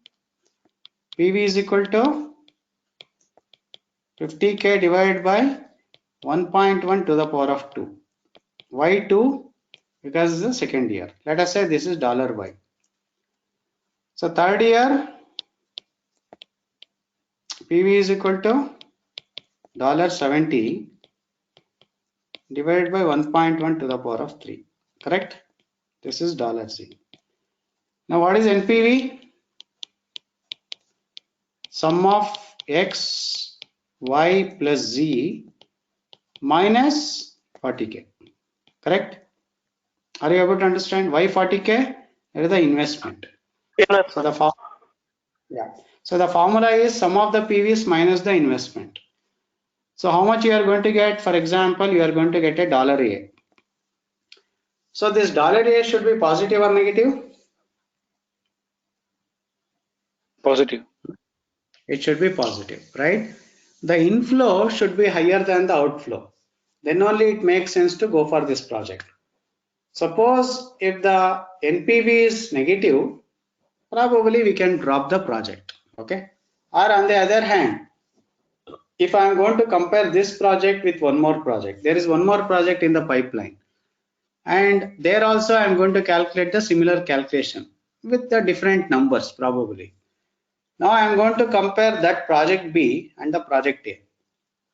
PV is equal to 50K divided by 1.1 to the power of 2. Why 2? Because it's the second year. Let us say this is $Y. So third year, PV is equal to $70 divided by 1.1 to the power of 3. Correct? This is $C. Now what is NPV? Sum of X, Y plus Z minus 40K. Correct? Are you able to understand why 40K? That is the investment. So the formula is sum of the PVs minus the investment. So how much you are going to get? For example, you are going to get $A. So this $A should be positive or negative? Positive. It should be positive, right? The inflow should be higher than the outflow. Then only it makes sense to go for this project. Suppose if the NPV is negative, probably we can drop the project. Okay. Or on the other hand, if I am going to compare this project with one more project, there is one more project in the pipeline. And there also I am going to calculate the similar calculation with the different numbers probably. Now I am going to compare that project B and the project A.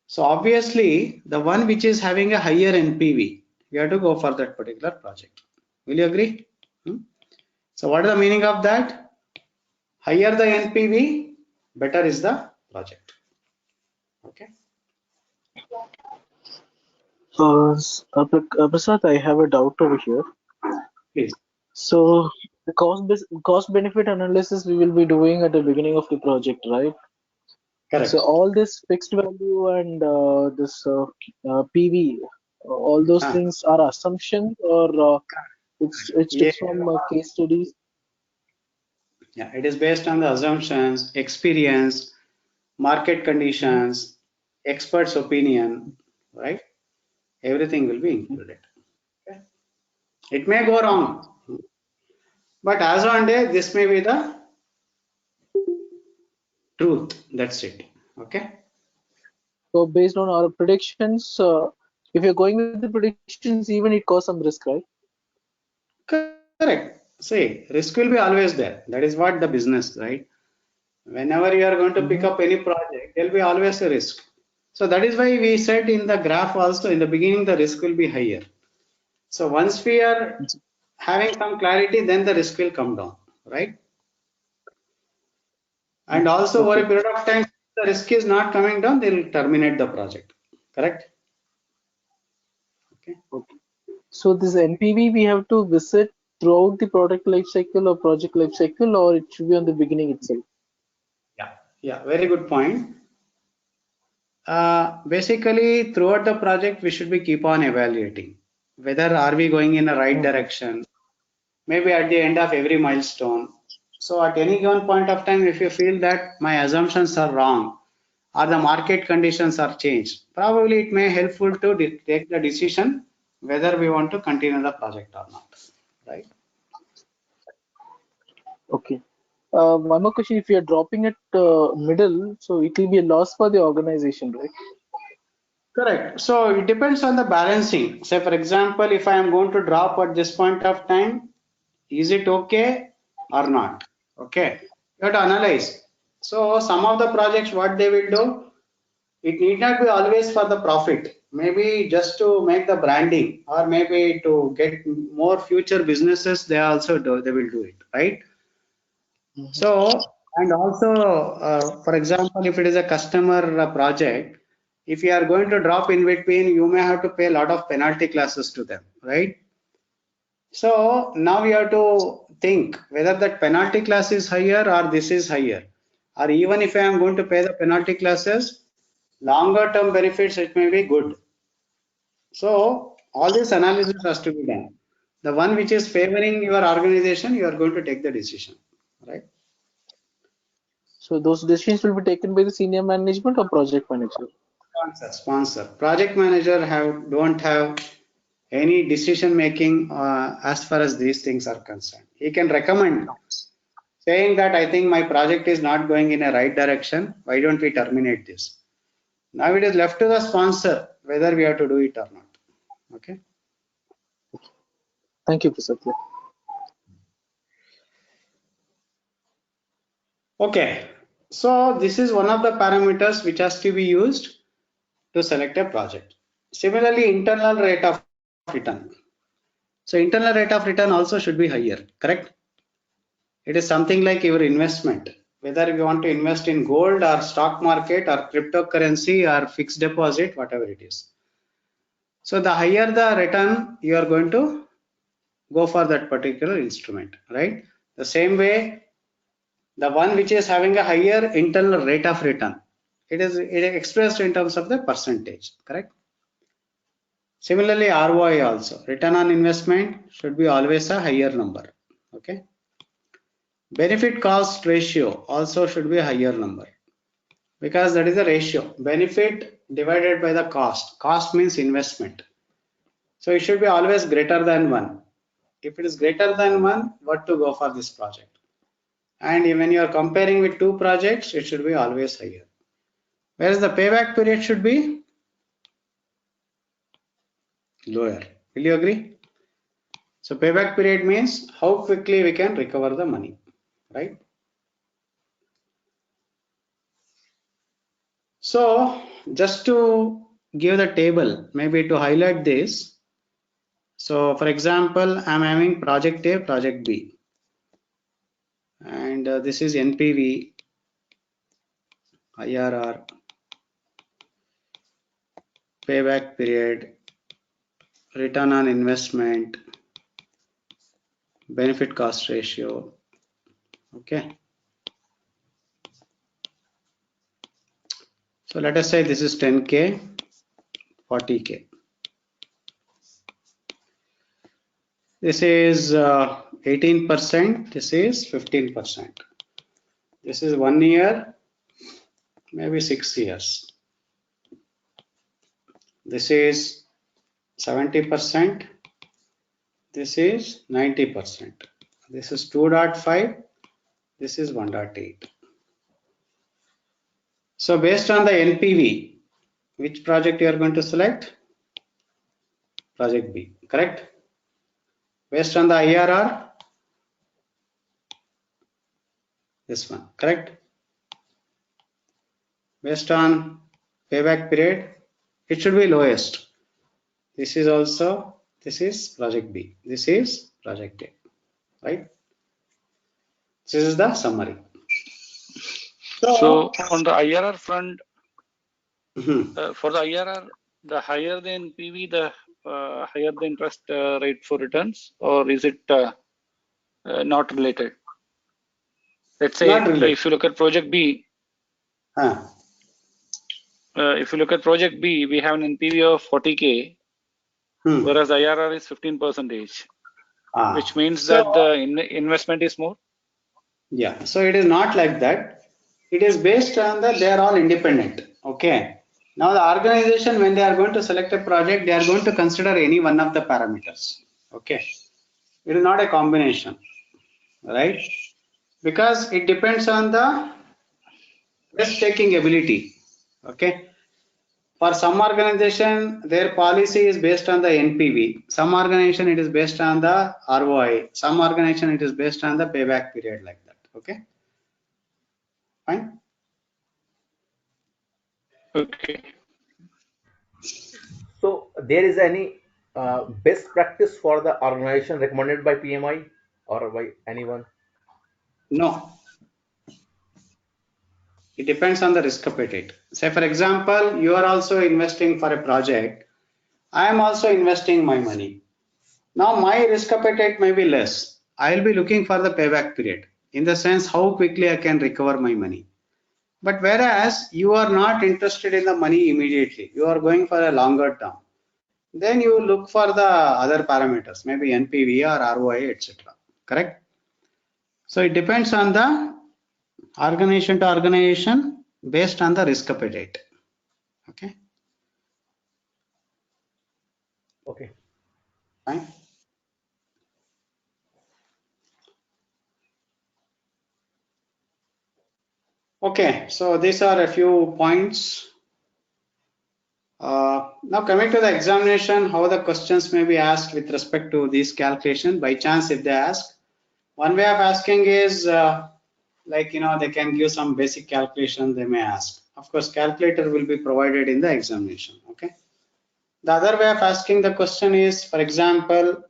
So obviously the one which is having a higher NPV, you have to go for that particular project. Will you agree? So what is the meaning of that? Higher the NPV, better is the project. Okay. Prasad, I have a doubt over here. Please. So the cost benefit analysis we will be doing at the beginning of the project, right? Correct. So all this fixed value and this PV, all those things are assumptions, or it's from case studies? Yeah, it is based on the assumptions, experience, market conditions, experts' opinion, right? Everything will be included. Okay. It may go wrong, but as on day, this may be the truth. That's it. Okay. So based on our predictions, if you're going with the predictions, even it causes some risk, right? Correct. See, risk will be always there. That is what the business, right? Whenever you are going to pick up any project, there will be always a risk. So that is why we said in the graph also in the beginning the risk will be higher. So once we are having some clarity, then the risk will come down, right? And also over a period of time, if the risk is not coming down, they will terminate the project. Correct? Okay. So this NPV we have to visit throughout the product life cycle or project life cycle, or it should be on the beginning itself? Yeah, very good point. Basically, throughout the project, we should be keep on evaluating whether are we going in the right direction. Maybe at the end of every milestone. So at any given point of time, if you feel that my assumptions are wrong or the market conditions are changed, probably it may helpful to take the decision whether we want to continue the project or not, right? Okay. One more question: if you are dropping it middle, so it will be a loss for the organization, right? Correct. So it depends on the balancing. Say for example, if I am going to drop at this point of time, Is it okay or not? Okay, you have to analyze. So some of the projects, what they will do, it need not be always for the profit. Maybe just to make the branding, or maybe to get more future businesses. They also do. They will do it, right? So, and also, for example, if it is a customer project, if you are going to drop in between, you may have to pay a lot of penalty classes to them, right? So now you have to think whether that penalty class is higher or this is higher, or even if I am going to pay the penalty classes, longer term benefits, it may be good. So all this analysis has to be done. The one which is favoring your organization, you are going to take the decision, right? So those decisions will be taken by the senior management or project manager? Sponsor. Project manager don't have any decision making as far as these things are concerned. He can recommend, saying that I think my project is not going in a right direction. Why don't we terminate this? Now it is left to the sponsor whether we have to do it or not. Okay. Thank you, Prasad. Okay. So this is one of the parameters which has to be used to select a project. Similarly, internal rate of return. So internal rate of return also should be higher, correct? It is something like your investment, whether you want to invest in gold or stock market or cryptocurrency or fixed deposit, whatever it is. So the higher the return, you are going to go for that particular instrument, right? The same way, the one which is having a higher internal rate of return, it is expressed in terms of the percentage, correct? Similarly, ROI also, return on investment should be always a higher number, okay? Benefit cost ratio also should be a higher number, because that is the ratio, benefit divided by the cost. Cost means investment. So it should be always greater than 1. If it is greater than 1, what to go for this project? And when you are comparing with 2 projects, it should be always higher. Whereas the payback period should be lower. Will you agree? So payback period means how quickly we can recover the money, right? So just to give the table, maybe to highlight this. So for example, I'm having project A, project B, and this is NPV, IRR, payback period, return on investment, benefit cost ratio. Okay. So let us say this is 10K, 40K. This is 18%, this is 15%. This is 1 year, maybe 6 years. This is 70%, this is 90%. This is 2.5, this is 1.8. So based on the NPV, which project you are going to select? Project B, correct? Based on the IRR, this one, correct? Based on payback period, it should be lowest. This is also, this is project B, this is project A, right? This is the summary. So on the IRR front, for the IRR, the higher the NPV, the higher the interest rate for returns, or is it not related? Let's say if you look at project B, if you look at project B, we have an NPV of 40K, whereas IRR is 15%, which means that the investment is more. Yeah, so it is not like that. It is based on that they are all independent. Okay. Now the organization, when they are going to select a project, they are going to consider any one of the parameters. Okay. It is not a combination, right? Because it depends on the risk taking ability. Okay. For some organization, their policy is based on the NPV. Some organization, it is based on the ROI. Some organization, it is based on the payback period, like that. Okay, fine. Okay. So there is any best practice for the organization recommended by PMI or by anyone? No, it depends on the risk appetite. Say for example, you are also investing for a project. I am also investing my money. Now my risk appetite may be less. I will be looking for the payback period, in the sense how quickly I can recover my money. But whereas you are not interested in the money immediately, you are going for a longer term, then you look for the other parameters, maybe NPV or ROI, etc. Correct? So it depends on the organization to organization based on the risk appetite. Okay. Okay. Fine. Okay, so these are a few points. Now coming to the examination, how the questions may be asked with respect to this calculation. By chance, if they ask, one way of asking is like, they can give some basic calculation they may ask. Of course, calculator will be provided in the examination. Okay. The other way of asking the question is, for example,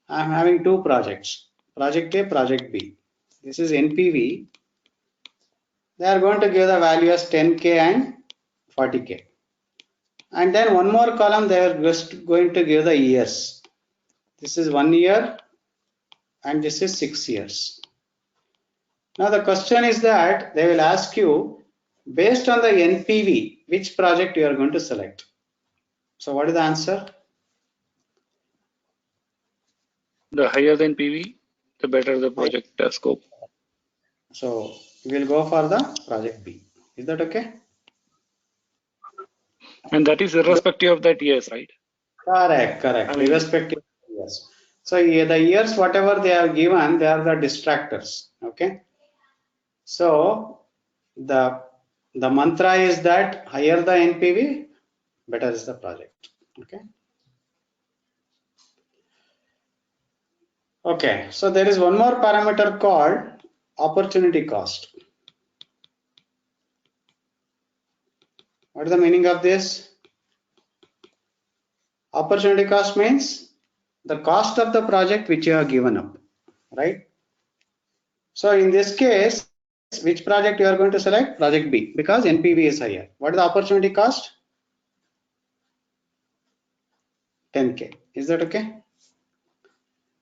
I'm having two projects, project A, project B. This is NPV. They are going to give the value as 10K and 40K. And then one more column, they are just going to give the years. This is 1 year and this is 6 years. Now the question is that they will ask you, based on the NPV, which project you are going to select. So what is the answer? The higher the NPV, the better the project scope. So we will go for the project B. Is that okay? And that is irrespective of that years, right? Correct. Irrespective of years. So the years, whatever they have given, they are the distractors. Okay. So the mantra is that higher the NPV, better is the project. Okay. Okay. So there is one more parameter called opportunity cost. What is the meaning of this? Opportunity cost means the cost of the project which you have given up, right? So in this case, which project you are going to select? Project B, because NPV is higher. What is the opportunity cost? 10K. Is that okay?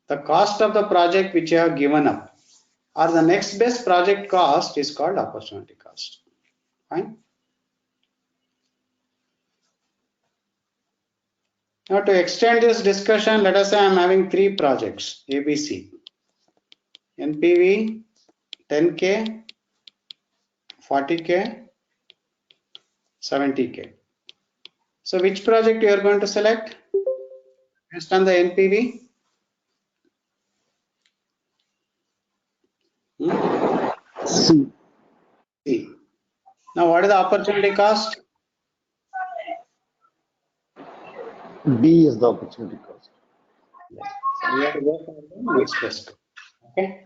The cost of the project which you have given up, or the next best project cost, is called opportunity cost. Fine. Now to extend this discussion, let us say I am having three projects, ABC. NPV 10K, 40K, 70K. So which project you are going to select based on the NPV? C. Now what is the opportunity cost? B is the opportunity cost. So we have to go for the next best. Okay.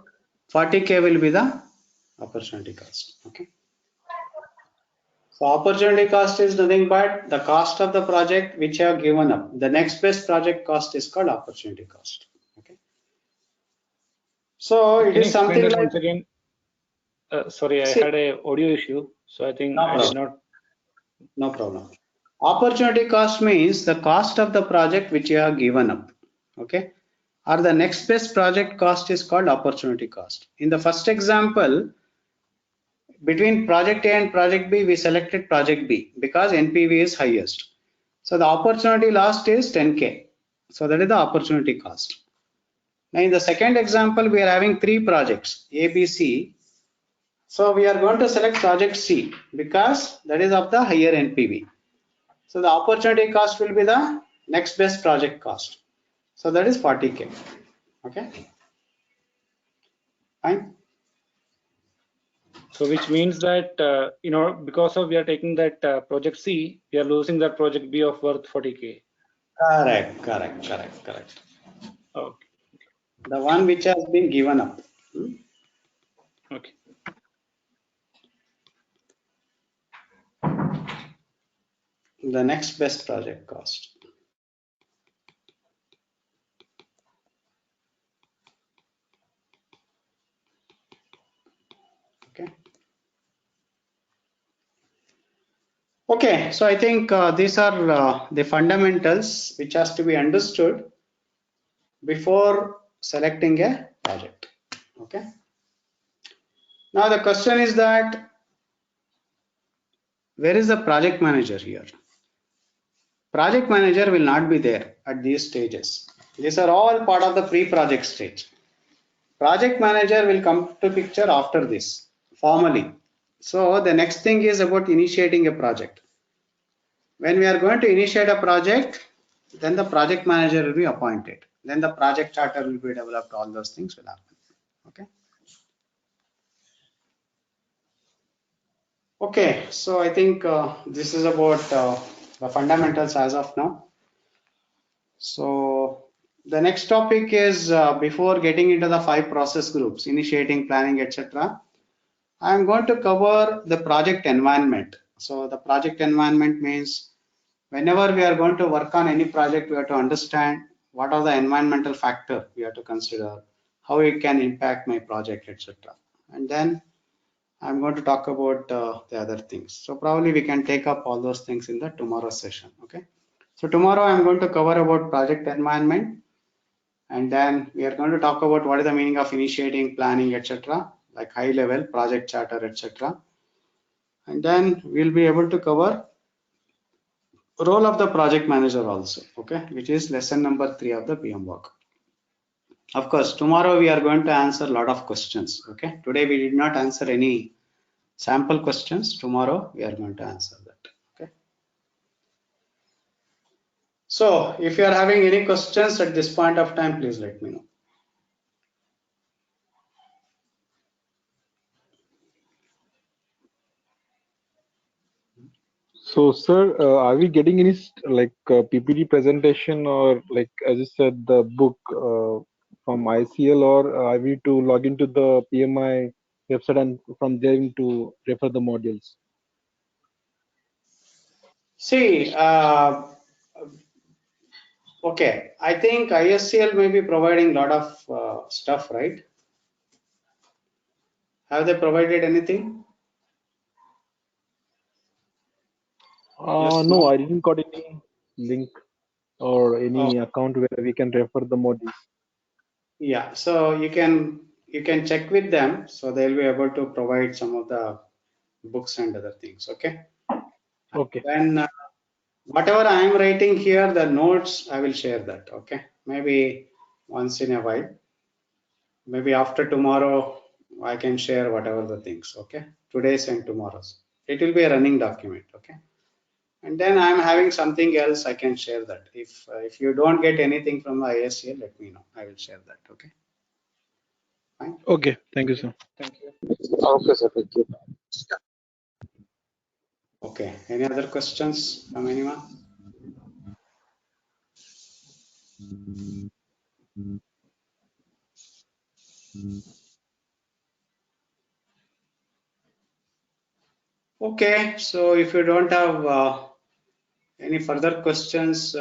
40K will be the opportunity cost. Okay. So opportunity cost is nothing but the cost of the project which you have given up. The next best project cost is called opportunity cost. Okay. So it is something like. Once again. Sorry, I had a audio issue, so I think I did not. No problem. Opportunity cost means the cost of the project which you have given up. Okay. Or the next best project cost is called opportunity cost. In the first example, between project A and project B, we selected project B because NPV is highest. So the opportunity lost is 10K. So that is the opportunity cost. Now in the second example, we are having three projects, A, B, C. So we are going to select project C because that is of the higher NPV. So the opportunity cost will be the next best project cost. So that is 40K. Okay. Fine. So which means that because of we are taking that project C, we are losing that project B of worth 40K. Correct. Okay. The one which has been given up. Okay. The next best project cost. Okay, so I think these are the fundamentals which has to be understood before selecting a project. Okay. Now the question is that where is the project manager here? Project manager will not be there at these stages. These are all part of the pre-project stage. Project manager will come to picture after this formally. So the next thing is about initiating a project. When we are going to initiate a project, then the project manager will be appointed. Then the project charter will be developed. All those things will happen. Okay. Okay. So I think this is about the fundamentals as of now. So the next topic is before getting into the 5 process groups, initiating, planning, etc. I am going to cover the project environment. So the project environment means whenever we are going to work on any project, we have to understand what are the environmental factors we have to consider, how it can impact my project, etc. And then I'm going to talk about the other things. So probably we can take up all those things in the tomorrow's session. Okay. So tomorrow I'm going to cover about project environment, and then we are going to talk about what is the meaning of initiating, planning, etc. like high level project charter, etc. And then we'll be able to cover role of the project manager also, okay, which is lesson number 3 of the PM work. Of course, tomorrow we are going to answer a lot of questions. Okay, today we did not answer any sample questions. Tomorrow we are going to answer that. Okay. So if you are having any questions at this point of time, please let me know. So, sir, are we getting any PPT presentation or like as you said, the book from ICL, or are we to log into the PMI website and from there to refer the modules? See, okay, I think ISCL may be providing a lot of stuff, right? Have they provided anything? Yes, No, I didn't got any link or any account where we can refer the modules. Yeah, so you can check with them, so they'll be able to provide some of the books and other things. Okay. Okay. Then whatever I am writing here, the notes I will share that. Okay. Maybe once in a while. Maybe after tomorrow I can share whatever the things. Okay. Today's and tomorrow's. It will be a running document. Okay. And then I'm having something else I can share that. If you don't get anything from the ISCL, let me know. I will share that. Okay. Fine. Okay. Thank you, sir. Thank you. Okay, sir. Thank you. Okay. Any other questions from anyone? Okay. So if you don't have any further questions,